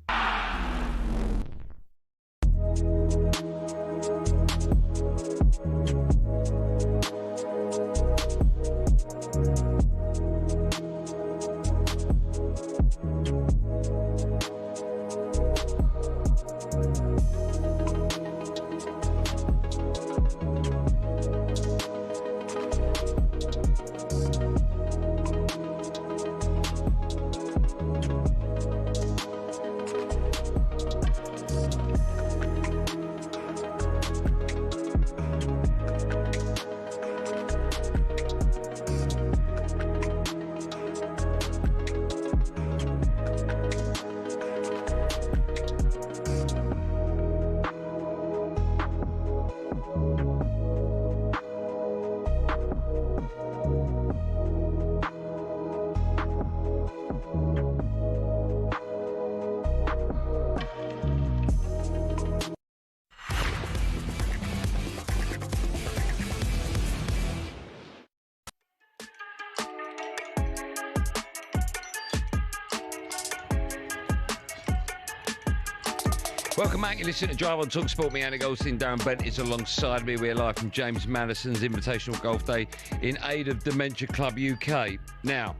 Welcome back. You listen to Drive on talkSPORT. Me, Andy Goldstein Darren Bent is alongside me. We're live from James Madison's Invitational Golf Day in aid of Dementia Club UK. Now,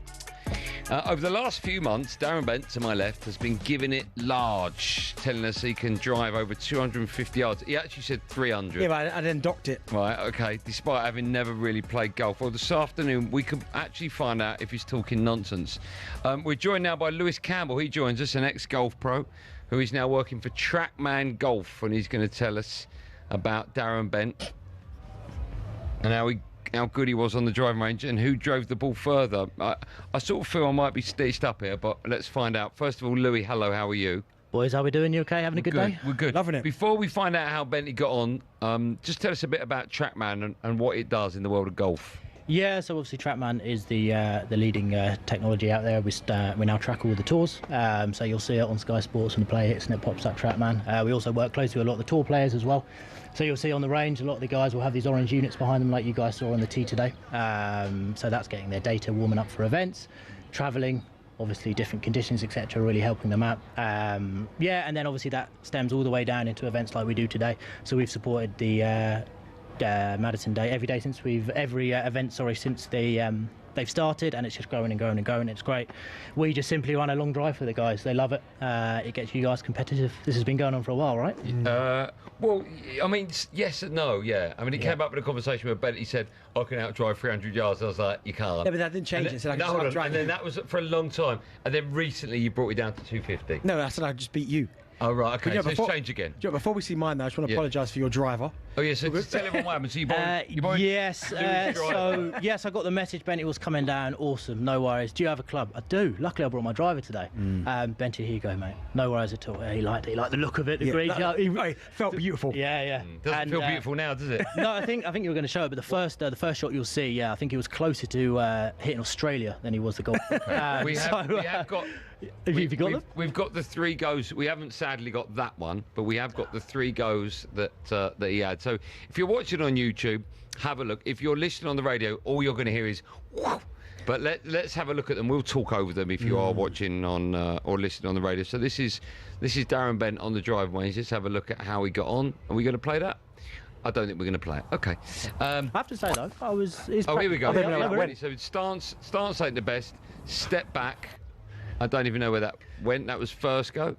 over the last few months, Darren Bent, to my left, has been giving it large, telling us he can drive over 250 yards. He actually said 300. Yeah, but I then docked it. Right, OK, despite having never really played golf. Well, this afternoon, we can actually find out if he's talking nonsense. We're joined now by Lewis Campbell. He joins us, an ex-golf pro, who is now working for Trackman Golf, and he's going to tell us about Darren Bent and how good he was on the driving range and who drove the ball further. I sort of feel I might be stitched up here, but let's find out. First of all, Louis, hello, how are you? Boys, how are we doing? You okay? Having a good day? We're good. Loving it. Before we find out how Bentley got on, just tell us a bit about Trackman and what it does in the world of golf. Yeah, so obviously Trackman is the leading technology out there. We now track all the tours, so you'll see it on Sky Sports and the play hits and it pops up Trackman. We also work closely with a lot of the tour players as well. So you'll see on the range, a lot of the guys will have these orange units behind them like you guys saw on the tee today. So that's getting their data warming up for events, travelling, obviously different conditions, etc., really helping them out. Yeah, and then obviously that stems all the way down into events like we do today. So we've supported the Madison Day every day since since they've started, and it's just growing and growing and growing. It's great. We just simply run a long drive for the guys. They love it. It gets you guys competitive. This has been going on for a while, right? Well, I mean, yes and no, yeah. I mean, it came up in a conversation where Bentley said, I can outdrive 300 yards. I was like, you can't. Yeah, but that didn't change it. So and then that was for a long time. And then recently you brought it down to 250. No, I said I just beat you. Oh, right, okay, But, so it's changed again. Before we see mine, though, I just want to apologise for your driver. Oh, yeah, so tell everyone what happened. So you borrowed Yes, yes, I got the message, Benty was coming down. Awesome, no worries. Do you have a club? I do. Luckily, I brought my driver today. Benty, here you go, mate. No worries at all. He liked the look of it. Agreed. He felt beautiful. Yeah. Doesn't feel beautiful now, does it? No, I think you were going to show it, but the first shot you'll see, yeah, I think he was closer to hitting Australia than he was the goal. We have got. We've got the 3 goes. We haven't sadly got that one, but we have got the 3 goes that he had. So if you're watching on YouTube, have a look. If you're listening on the radio, all you're going to hear is whoo. But let's have a look at them. We'll talk over them if you are watching on or listening on the radio. So this is Darren Bent on the driveway. Just have a look at how he got on. Are we going to play that? I don't think we're going to play it. Okay. I have to say though, Oh, here we go. So stance ain't the best. Step back. I don't even know where that went. That was first go.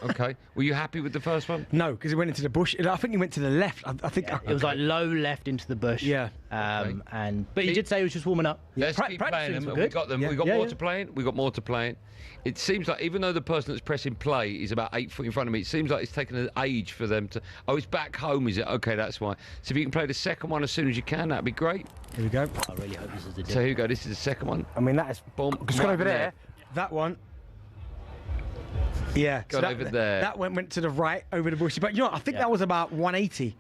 Okay. Were you happy with the first one? No, because it went into the bush. I think he went to the left. I think it was like low left into the bush. Yeah. But he did say he was just warming up. Let's keep playing them. We got them. We got more to playing. We got more to playing. It seems like even though the person that's pressing play is about 8 foot in front of me, it seems like it's taken an age for them to. Oh, it's back home, is it? Okay, that's why. So if you can play the second one as soon as you can, that'd be great. Here we go. I really hope this is the. So here we go. This is the second one. I mean, that is. Boom. It's gone over there. That one. Yeah. Gone over there. That went to the right over the bushes. But you know what? I think that was about 180.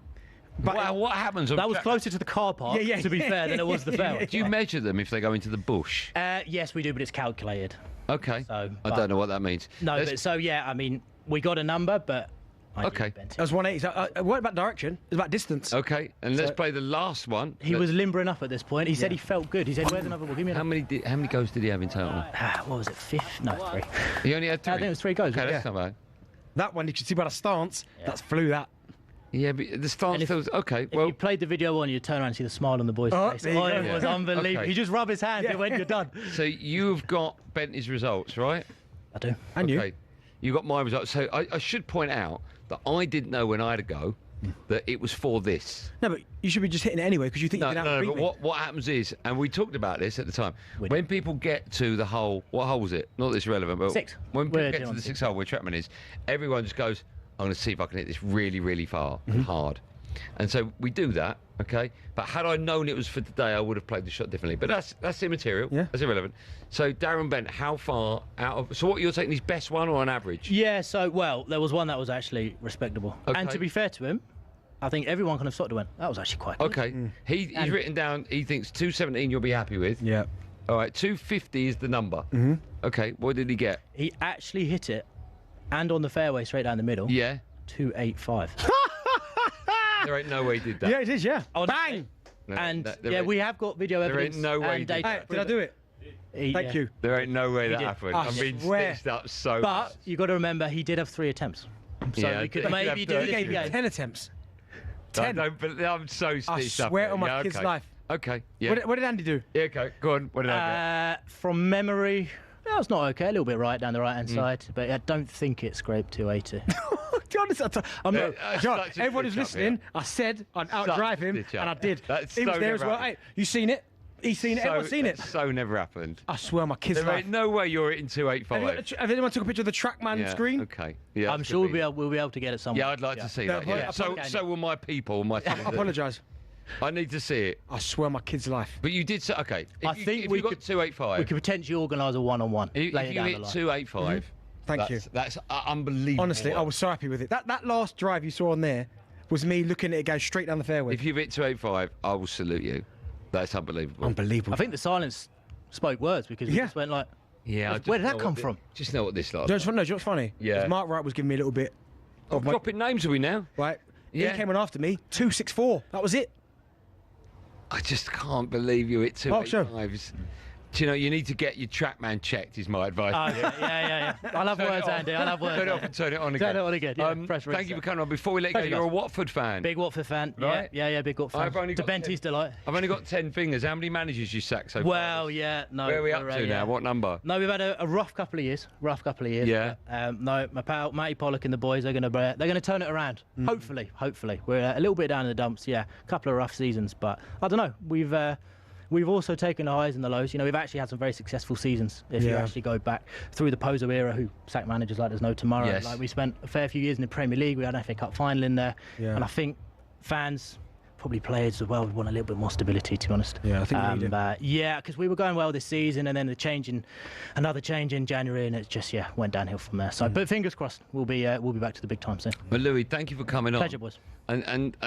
But what happens? That was closer to the car park, to be fair, than it was the fairway. Do you measure them if they go into the bush? Yes, we do, but it's calculated. Okay. So, I don't know what that means. No, I mean, we got a number, but. Okay. That was 180. So, what about direction? It's about distance. Okay, and let's play the last one. He was limbering up at this point. He said he felt good. He said, "Where's another ball? Give me another." How many goes did he have in total? What was it? 5? No, 3. He only had 3. I think it was 3 goes. Okay, that's not bad. That one you can see by the stance. That's flew that. Yeah, but the stance was okay. Well, if you played the video on, you'd turn around and see the smile on the boy's face. It was unbelievable. Okay. He just rub his hands when you're done. So you've got Bentley's results, right? I do. And okay. You got my results. So I should point out that I didn't know when I had a go that it was for this. No, but you should be just hitting it anyway because you think you can outbeat me. But what happens is, and we talked about this at the time, when people get to the hole, what hole is it? Not that it's relevant, but 6. When people get to the 6th hole where Trackman is, everyone just goes, I'm going to see if I can hit this really, really far and hard. And so we do that, okay? But had I known it was for today, I would have played the shot differently. But that's immaterial. Yeah. That's irrelevant. So Darren Bent, how far out of... So what, you're taking his best one or on average? Yeah, so, well, there was one that was actually respectable. Okay. And to be fair to him, I think everyone kind of sort of went, that was actually quite good. Okay. He's written down, he thinks 217 you'll be happy with. Yeah. All right, 250 is the number. Okay, what did he get? He actually hit it, and on the fairway straight down the middle. Yeah. 285. There ain't no way he did that. Yeah, it is, yeah. Bang! No, and we have got video evidence. There ain't no way he did that. Did I do it? Thank you. There ain't no way that did. happened. I I'm being swear. stitched up so But much. you got to remember, he did have 3 attempts. So we could maybe do this again. 10 attempts. I don't believe, I'm so stitched up. I swear on my yeah, kid's okay. life. Okay, yeah. What did Andy do? Yeah, okay, go on. What did I From memory, that was not okay. A little bit right down the right-hand side, but I don't think it scraped 280. To be honest, I'm not. John, such a everyone who's stitch up, listening, I said I'd outdrive him, stitch up. and I did. That's he was so there as never well. Hey, you seen it? He's seen it. Everyone's seen it. So never happened. I swear on my kid's There life. ain't no way you're hitting 285. Have anyone took a picture of the TrackMan screen? Okay. Yeah, I'm sure we'll be able to get it somewhere. Yeah, I'd like to see that. Yeah. So will my people. I apologise. I need to see it. I swear on my kid's life. But you did say, okay. I think we got 285. We could potentially organise a one-on-one If later you down hit the line. 285, Thank you. That's unbelievable. Honestly, I was so happy with it. That last drive you saw on there was me looking at it go straight down the fairway. If you hit 285, I will salute you. That's unbelievable. Unbelievable. I think the silence spoke words because we just went like, yeah. Where did that come from? Just know what this like. Do you know what's funny? Yeah. Mark Wright was giving me a little bit of dropping names, are we now? Right. Yeah. He came on after me. 264. That was it. I just can't believe you hit 285s. Do you know, you need to get your TrackMan checked, is my advice. Oh, yeah. I love words, Andy. I love words. Turn it off and turn it on again. Turn it on again. Yeah, thank you for coming on. Before we let you go, you're a Watford fan. Big Watford fan. Right? Yeah, big Watford fan. I've only got Benty's delight. I've only got 10 fingers. How many managers you sacked so far? Well, yeah, no. Where are we up to now? What number? No, we've had a rough couple of years. Yeah. No, my pal Matty Pollock and the boys are they're gonna turn it around. Hopefully. We're a little bit down in the dumps. Yeah, a couple of rough seasons, but I don't know. We've we've also taken the highs and the lows. You know, we've actually had some very successful seasons. If you actually go back through the Pozo era, who sacked managers like there's no tomorrow. Yes. Like we spent a fair few years in the Premier League. We had an FA Cup final in there, Yeah. and I think fans, probably players as well, would want a little bit more stability, to be honest. Yeah, I think we need it. Yeah, because we were going well this season, and then another change in January, and it just went downhill from there. So, but fingers crossed, we'll be back to the big time soon. But Louis, thank you for coming on. Pleasure, boys. And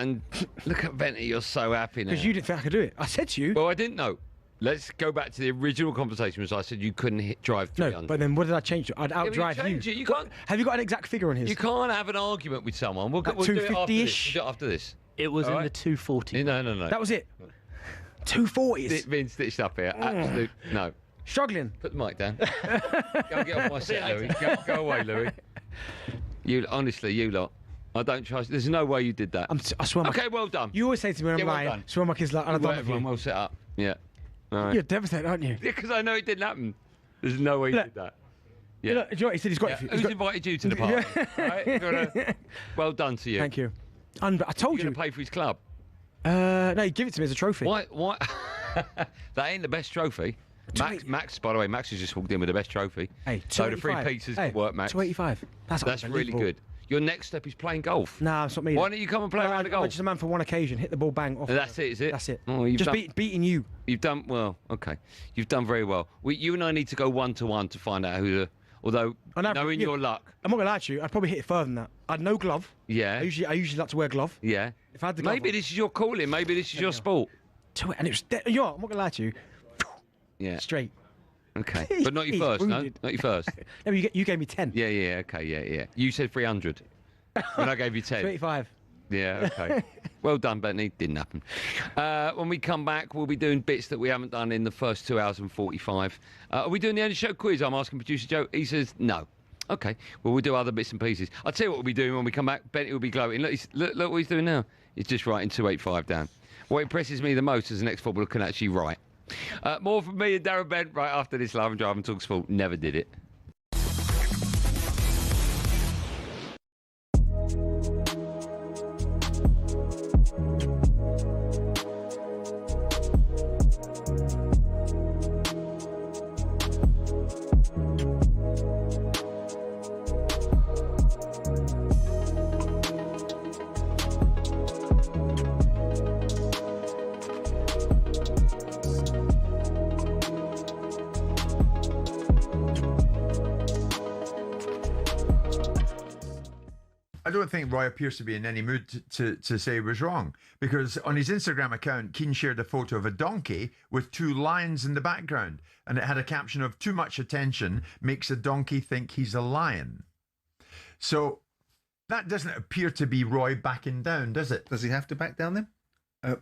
look at Benty, you're so happy now. Because you didn't think I could do it. I said to you. Well, I didn't know. Let's go back to the original conversation, as I said you couldn't drive 300. No, but then what did I change? I'd outdrive you. You can't. Have you got an exact figure on his? You can't have an argument with someone. We'll do it 250-ish? We'll do it after this. It was in the 240. No. That was it. 240s. Being stitched up here. Absolute no. Struggling. Put the mic down. Go and get off my set, Louis. Go away, Louis. Honestly, you lot. I don't trust. There's no way you did that. I swear. Okay, well done. You always say to me, I'm well lying. done. Swear my kid's like, I'm done. Everyone well set up. Yeah. All right. You're devastated, aren't you? Yeah, because I know it didn't happen. There's no way you did that. Yeah. Look, do you know what he said? He's got. Yeah. Who's invited you to the party? Right? Well done to you. Thank you. I told you. Pay for his club. No, you give it to me as a trophy. Why? That ain't the best trophy. Max, by the way, Max has just walked in with the best trophy. Hey, so the free pizzas work, Max. 285. That's really good. Your next step is playing golf. Nah, it's not me. Why don't you come and play around the golf? I'm just a man for one occasion. Hit the ball, bang off. That's it, is it? That's it. Oh, just beating you. You've done well. Okay, you've done very well. You and I need to go 1-to-1 to find out who the. Although knowing your luck, I'm not gonna lie to you. I'd probably hit it further than that. I'd no glove. Yeah. I usually like to wear a glove. Yeah. If I had the glove, maybe this is your calling. Maybe this is your sport. And it was. I'm not gonna lie to you. Yeah. Straight. Okay, but not your first, no? Not your first. No, you gave me 10. Yeah, okay, yeah. You said 300, and I gave you 10. 25. Yeah, okay. Well done, Bentley. Didn't happen. When we come back, we'll be doing bits that we haven't done in the first 2 hours and 45. Are we doing the end of show quiz? I'm asking producer Joe. He says no. Okay, well, we'll do other bits and pieces. I'll tell you what we'll be doing when we come back. Bentley will be gloating. Look what he's doing now. He's just writing 285 down. What impresses me the most is an ex-footballer can actually write. More from me and Darren Bent right after this. Live and Drive and talkSPORT. Never did it. I don't think Roy appears to be in any mood to say he was wrong, because on his Instagram account, Keane shared a photo of a donkey with 2 lions in the background, and it had a caption of "Too much attention makes a donkey think he's a lion." So that doesn't appear to be Roy backing down, does it? Does he have to back down then?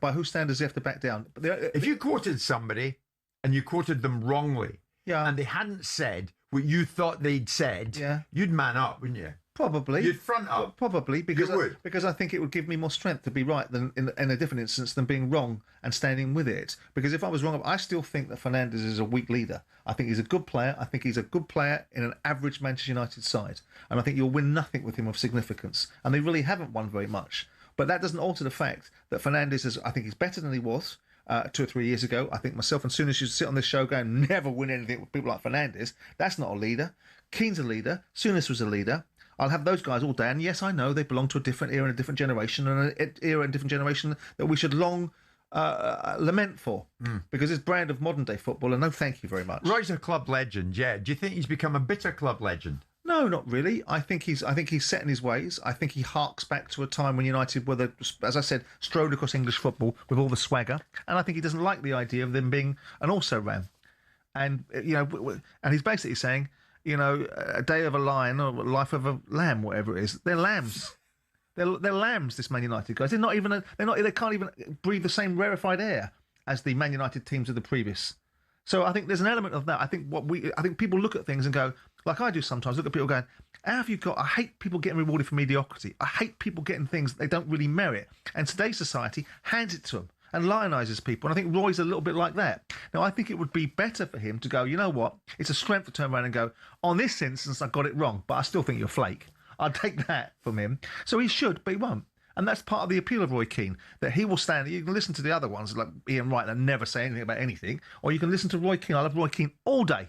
By whose standards does he have to back down? If you quoted somebody and you quoted them wrongly, and they hadn't said what you thought they'd said, you'd man up, wouldn't you? Probably. You'd front up. Probably, because I think it would give me more strength to be right than in a different instance than being wrong and standing with it. Because if I was wrong, I still think that Fernandes is a weak leader. I think he's a good player. I think he's a good player in an average Manchester United side. And I think you'll win nothing with him of significance. And they really haven't won very much. But that doesn't alter the fact that Fernandes is, I think he's better than he was 2 or 3 years ago. I think myself and Souness used to sit on this show going, never win anything with people like Fernandes. That's not a leader. Keane's a leader. Souness was a leader. I'll have those guys all day, and yes, I know they belong to a different era and a different generation, and an era and different generation that we should long lament for, because it's brand of modern day football, and no thank you very much. Roy's a club legend, yeah. Do you think he's become a bitter club legend? No, not really. I think he's set in his ways. I think he harks back to a time when United were, as I said, strode across English football with all the swagger, and I think he doesn't like the idea of them being an also-ran. And and he's basically saying, a day of a lion or life of a lamb, whatever it is. They're lambs. They're lambs. This Man United guys. They can't even breathe the same rarefied air as the Man United teams of the previous. So I think there's an element of that. I think people look at things and go, like I do sometimes. Look at people going, "How have you got?" I hate people getting rewarded for mediocrity. I hate people getting things they don't really merit. And today's society hands it to them and lionises people. And I think Roy's a little bit like that. Now, I think it would be better for him to go, you know what? It's a strength to turn around and go, on this instance, I got it wrong, but I still think you're a flake. I'd take that from him. So he should, but he won't. And that's part of the appeal of Roy Keane, that he will stand. You can listen to the other ones like Ian Wright that never say anything about anything, or you can listen to Roy Keane. I love Roy Keane all day.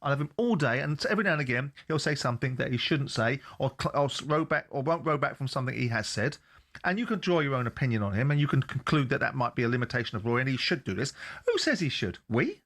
I love him all day, and every now and again he'll say something that he shouldn't say, or row back, or won't row back from something he has said. And you can draw your own opinion on him, and you can conclude that that might be a limitation of Roy, and he should do this. Who says he should? We?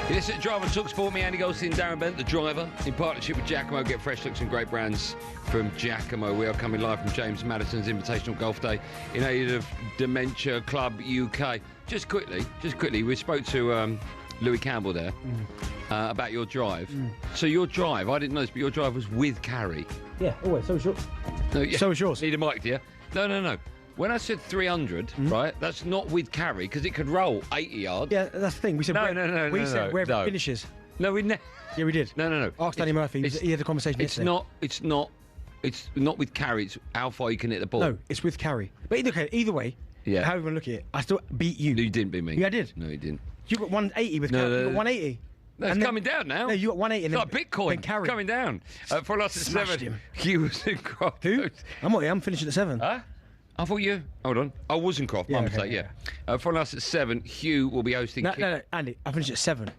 This is Drive on talkSPORT. Me, Andy Goldstein Darren Bent, the driver, in partnership with Giacomo. Get fresh looks and great brands from Giacomo. We are coming live from James Madison's Invitational Golf Day in aid of Dementia Club UK. Just quickly, we spoke to Louis Campbell there about your drive. So your drive, I didn't know this, but your drive was with carry. Yeah, always. So was yours. No, yeah. So was yours. Need a mic, do you? No. When I said 300, right, that's not with carry, because it could roll 80 yards. Yeah, that's the thing. We said no. We said wherever it finishes. No, we Yeah, we did. No. Ask Danny Murphy. He had a conversation yesterday. It's not with carry. It's how far you can hit the ball. No, it's with carry. But either way, yeah. However you look at it, I still beat you. No, you didn't beat me. Yeah, I did. No, you didn't. You got 180 with carry. You got 180. No, it's coming down now. No, you got 180. It's like Bitcoin. Carry. Coming down. For us at 7. Hugh was in Croft. Who? I'm finishing at 7. Huh? I thought you... Hold on. I was in Croft. My mistake, yeah. For us at 7, Hugh will be hosting... No, Andy, I finished at 7.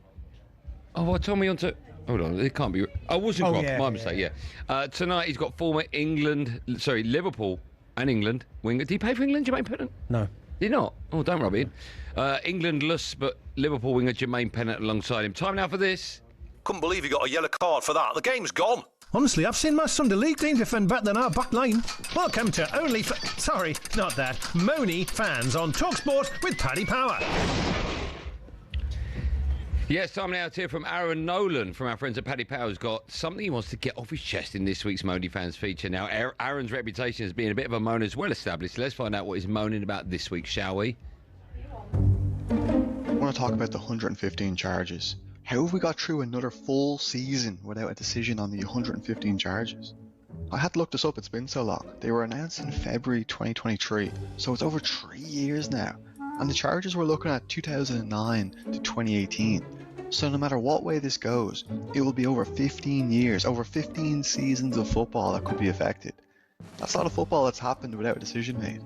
Oh, well, tell me on to... Hold on, it can't be... I was in Croft. My mistake, yeah. Tonight, he's got former Liverpool and England winger. Did he play for England, Jermaine Pennant? No. Did he not? Oh, don't rub it in. England-less, but Liverpool winger Jermaine Pennant alongside him. Time now for this. Couldn't believe he got a yellow card for that. The game's gone. Honestly, I've seen my Sunday League team defend better than our back line. Welcome to Moni fans on talkSPORT with Paddy Power. Yes, time now to hear from Aaron Nolan from our friends at Paddy Power, who's got something he wants to get off his chest in this week's Moni Fans feature. Now, Aaron's reputation as being a bit of a moaner is well established. Let's find out what he's moaning about this week, shall we? I want to talk about the 115 charges. How have we got through another full season without a decision on the 115 charges? I had to look this up, it's been so long. They were announced in February 2023, so it's over 3 years now. And the charges we're looking at 2009 to 2018. So no matter what way this goes, it will be over 15 years, over 15 seasons of football that could be affected. That's a lot of football that's happened without a decision made.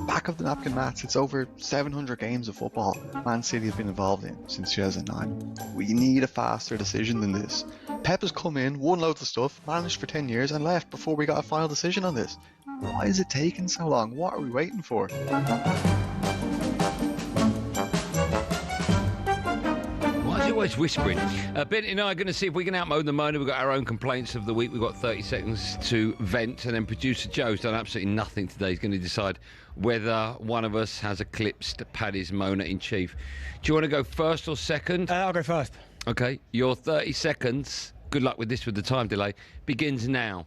Back of the napkin, Mats, it's over 700 games of football Man City have been involved in since 2009. We need a faster decision than this. Pep has come in, won loads of stuff, managed for 10 years and left before we got a final decision on this. Why is it taking so long? What are we waiting for? Always whispering. Bent and I are going to see if we can outmoan the moaner. We've got our own complaints of the week. We've got 30 seconds to vent, and then producer Joe's done absolutely nothing today. He's going to decide whether one of us has eclipsed Paddy's moaner in chief. Do you want to go first or second? I'll go first. Okay, your 30 seconds, good luck with this with the time delay, begins now.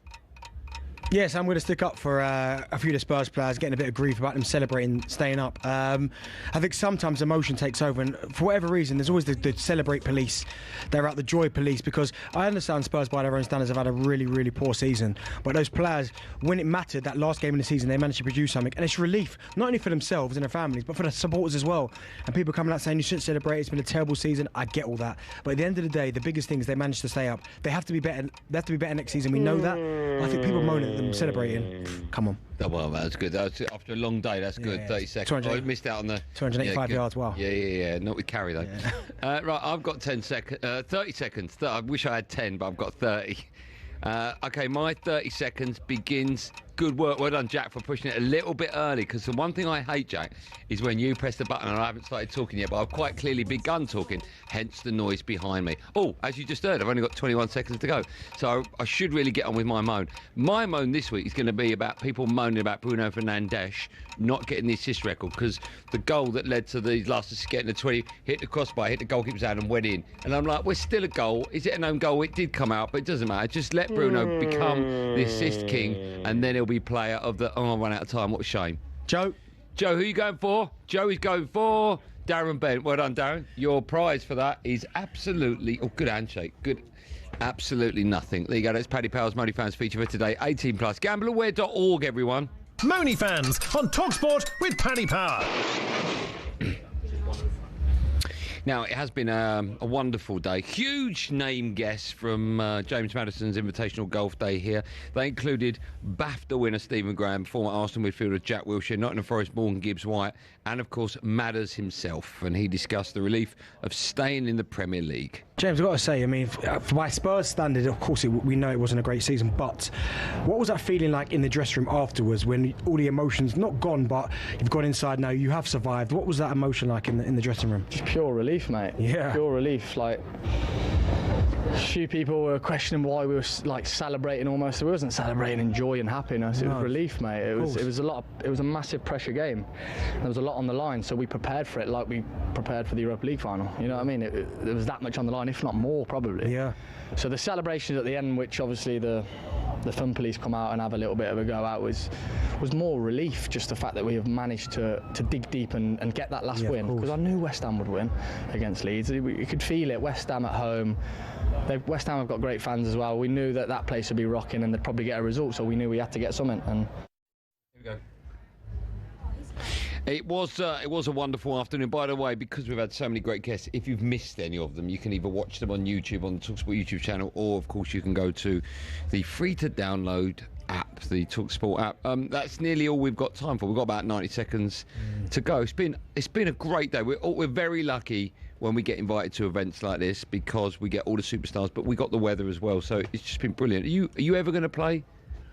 Yes, I'm going to stick up for a few of the Spurs players, getting a bit of grief about them celebrating staying up. I think sometimes emotion takes over, and for whatever reason, there's always the celebrate police. They're out the joy police, because I understand Spurs, by their own standards, have had a really, really poor season. But those players, when it mattered, that last game of the season, they managed to produce something, and it's relief, not only for themselves and their families, but for the supporters as well. And people coming out saying you shouldn't celebrate, it's been a terrible season. I get all that, but at the end of the day, the biggest thing is they managed to stay up. They have to be better. They have to be better next season. We know that. I think people moan at them celebrating. Come on. Oh, well, that's good. After a long day, that's good. 30 seconds. I missed out on the 285 yards. Wow. Yeah. Not with carry though. Yeah. Right, I've got 30 seconds. I wish I had 10, but I've got 30. Okay, my 30 seconds begins. Good work. Well done, Jack, for pushing it a little bit early, because the one thing I hate, Jack, is when you press the button and I haven't started talking yet, but I've quite clearly begun talking, hence the noise behind me. Oh, as you just heard, I've only got 21 seconds to go, so I should really get on with my moan. My moan this week is going to be about people moaning about Bruno Fernandes not getting the assist record, because the goal that led to the last assist getting the 20, hit the crossbar, hit the goalkeeper's hand and went in. And I'm like, we're still a goal. Is it an own goal? It did come out, but it doesn't matter. Just let Bruno become the assist king, and then he'll be player of the... Oh, I ran out of time. What a shame. Joe, who are you going for? Joe is going for Darren Bent. Well done, Darren. Your prize for that is absolutely... Oh, good handshake. Good. Absolutely nothing. There you go. That's Paddy Power's Money Fans feature for today. 18+. Gambleaware.org, everyone. Money Fans on talkSPORT with Paddy Power. Now, it has been a wonderful day. Huge name guests from James Maddison's Invitational Golf Day here. They included BAFTA winner Stephen Graham, former Arsenal midfielder Jack Wilshere, Nottingham Forest Morgan Gibbs-White, and, of course, Madders himself. And he discussed the relief of staying in the Premier League. James, I've got to say, I mean, by Spurs standard, of course, we know it wasn't a great season, but what was that feeling like in the dressing room afterwards, when all the emotions, not gone, but you've gone inside now, you have survived? What was that emotion like in the dressing room? Just pure relief, mate. Yeah. Pure relief. Like, a few people were questioning why we were like celebrating almost. We wasn't celebrating joy and happiness. It was relief, mate. It was a massive pressure game. There was a lot on the line, so we prepared for it like we prepared for the Europa League final. You know what I mean? There was that much on the line, if not more, probably. Yeah. So the celebrations at the end, which obviously the fun police come out and have a little bit of a go at, was more relief. Just the fact that we have managed to dig deep and get that last win, because I knew West Ham would win against Leeds. You could feel it. West Ham at home. West Ham have got great fans as well. We knew that place would be rocking and they'd probably get a result, so we knew we had to get something. And here we go. It was a wonderful afternoon. By the way, because we've had so many great guests, if you've missed any of them, you can either watch them on YouTube, on the talkSPORT YouTube channel, or, of course, you can go to the free-to-download app, the talkSPORT app. That's nearly all we've got time for. We've got about 90 seconds to go. It's been a great day. We're very lucky when we get invited to events like this, because we get all the superstars, but we got the weather as well, so it's just been brilliant. Are you ever going to play?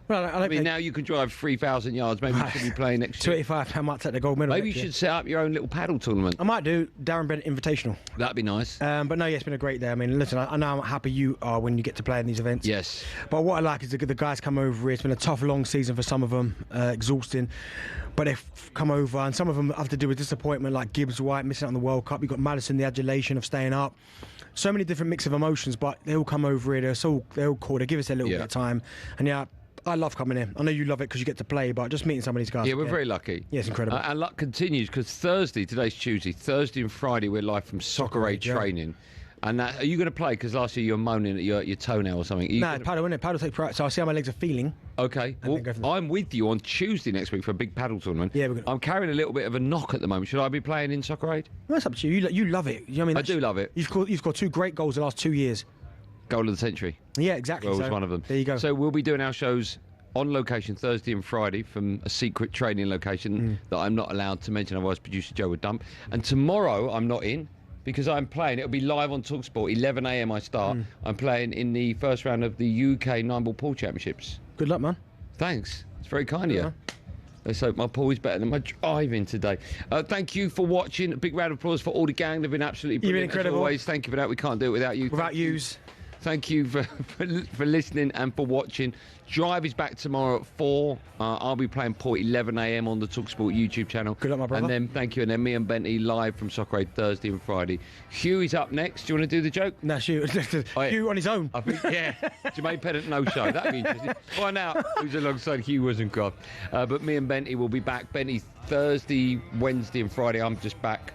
Well, I mean, now you can drive 3,000 yards. Maybe you should be playing next year. 25, I might take the gold medal. Maybe you should set up your own little paddle tournament. I might do Darren Bent Invitational. That'd be nice. But no, yeah, it's been a great day. I mean, listen, I know how happy you are when you get to play in these events. Yes. But what I like is the guys come over here. It's been a tough, long season for some of them, exhausting. But they've come over, and some of them have to do with disappointment, like Gibbs-White missing out on the World Cup. You've got Maddison, the adulation of staying up. So many different mix of emotions, but they all come over here. They're all cool. They give us a little bit of time. And yeah, I love coming in. I know you love it because you get to play, but just meeting some of these guys. Yeah, we're very lucky. Yeah, it's incredible. And luck continues, because today's Tuesday, Thursday and Friday we're live from Soccer Aid training. And are you going to play? Because last year you were moaning at your toenail or something. No, paddle, isn't it? Paddle take practice. So I'll see how my legs are feeling. Okay. Well, I'm with you on Tuesday next week for a big paddle tournament. Yeah, I'm carrying a little bit of a knock at the moment. Should I be playing in Soccer Aid? Well, that's up to you. You love it. You know what I mean? I do love it. You've got 2 great goals the last 2 years. Goal of the century. Yeah, exactly. Well, was one of them. There you go. So we'll be doing our shows on location Thursday and Friday from a secret training location that I'm not allowed to mention, otherwise producer Joe would dump. And tomorrow I'm not in, because I'm playing. It'll be live on talkSPORT. 11 a.m. I start. I'm playing in the first round of the UK 9-ball pool championships. Good luck, man. Thanks. It's very kind of you. Let's hope my pool is better than my driving today. Thank you for watching. A big round of applause for all the gang. They've been absolutely brilliant. You've been incredible. As always. Thank you for that. We can't do it without you. Without yous. Thank you for listening and for watching. Drive is back tomorrow at 4. I'll be playing Port 11 a.m. on the talkSPORT YouTube channel. Good luck, my brother. And then, thank you. And then me and Bentley live from Soccer Aid Thursday and Friday. Hughie's up next. Do you want to do the joke? No, Hugh on his own. I think, yeah. Jermaine Pennant, no show. That'd be interesting. Find out who's alongside Hugh wasn't gone. But me and Bentley will be back. Bentley Thursday, Wednesday and Friday. I'm just back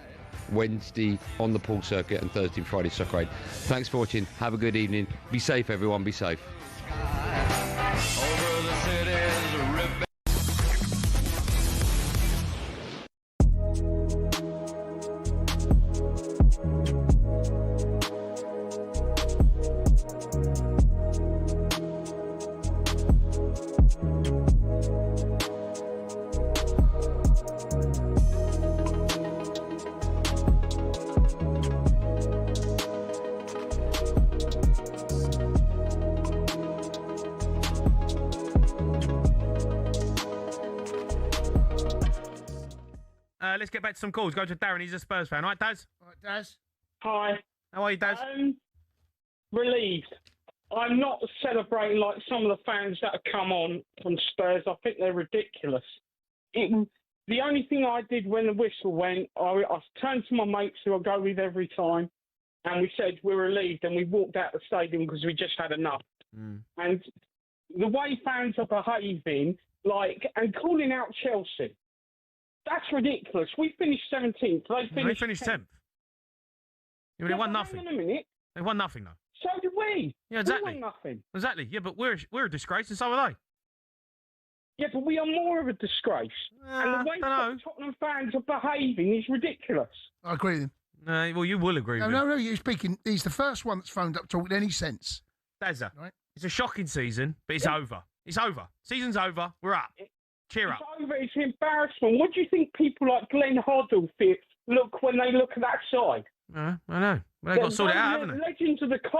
Wednesday on the pool circuit and Thursday and Friday Soccer Aid. Thanks for watching. Have a good evening. Be safe, everyone. Be safe. Let's get back to some calls. Go to Darren. He's a Spurs fan. All right, Daz? All right, Daz. Hi. How are you, Daz? Relieved. I'm not celebrating like some of the fans that have come on from Spurs. I think they're ridiculous. The only thing I did when the whistle went, I turned to my mates who I go with every time, and we said we're relieved, and we walked out the stadium because we just had enough. And the way fans are behaving, and calling out Chelsea, that's ridiculous. We finished 17th. They finished 10th. Yeah, they won nothing. Hang on a minute. They won nothing, though. So did we. Yeah, exactly. We won nothing. Exactly. Yeah, but we're a disgrace, and so are they. Yeah, but we are more of a disgrace. And the way Tottenham fans are behaving is ridiculous. I agree with him. Well, you will agree with him. No, you're speaking. He's the first one that's phoned up talking any sense. Dazza, it's a shocking season, but it's over. It's over. Season's over. We're up. Cheer up. It's over. It's embarrassment. What do you think people like Glenn Hoddle look when they look at that side? I know. Well, they've got to sort it out, haven't they? Legends of the club.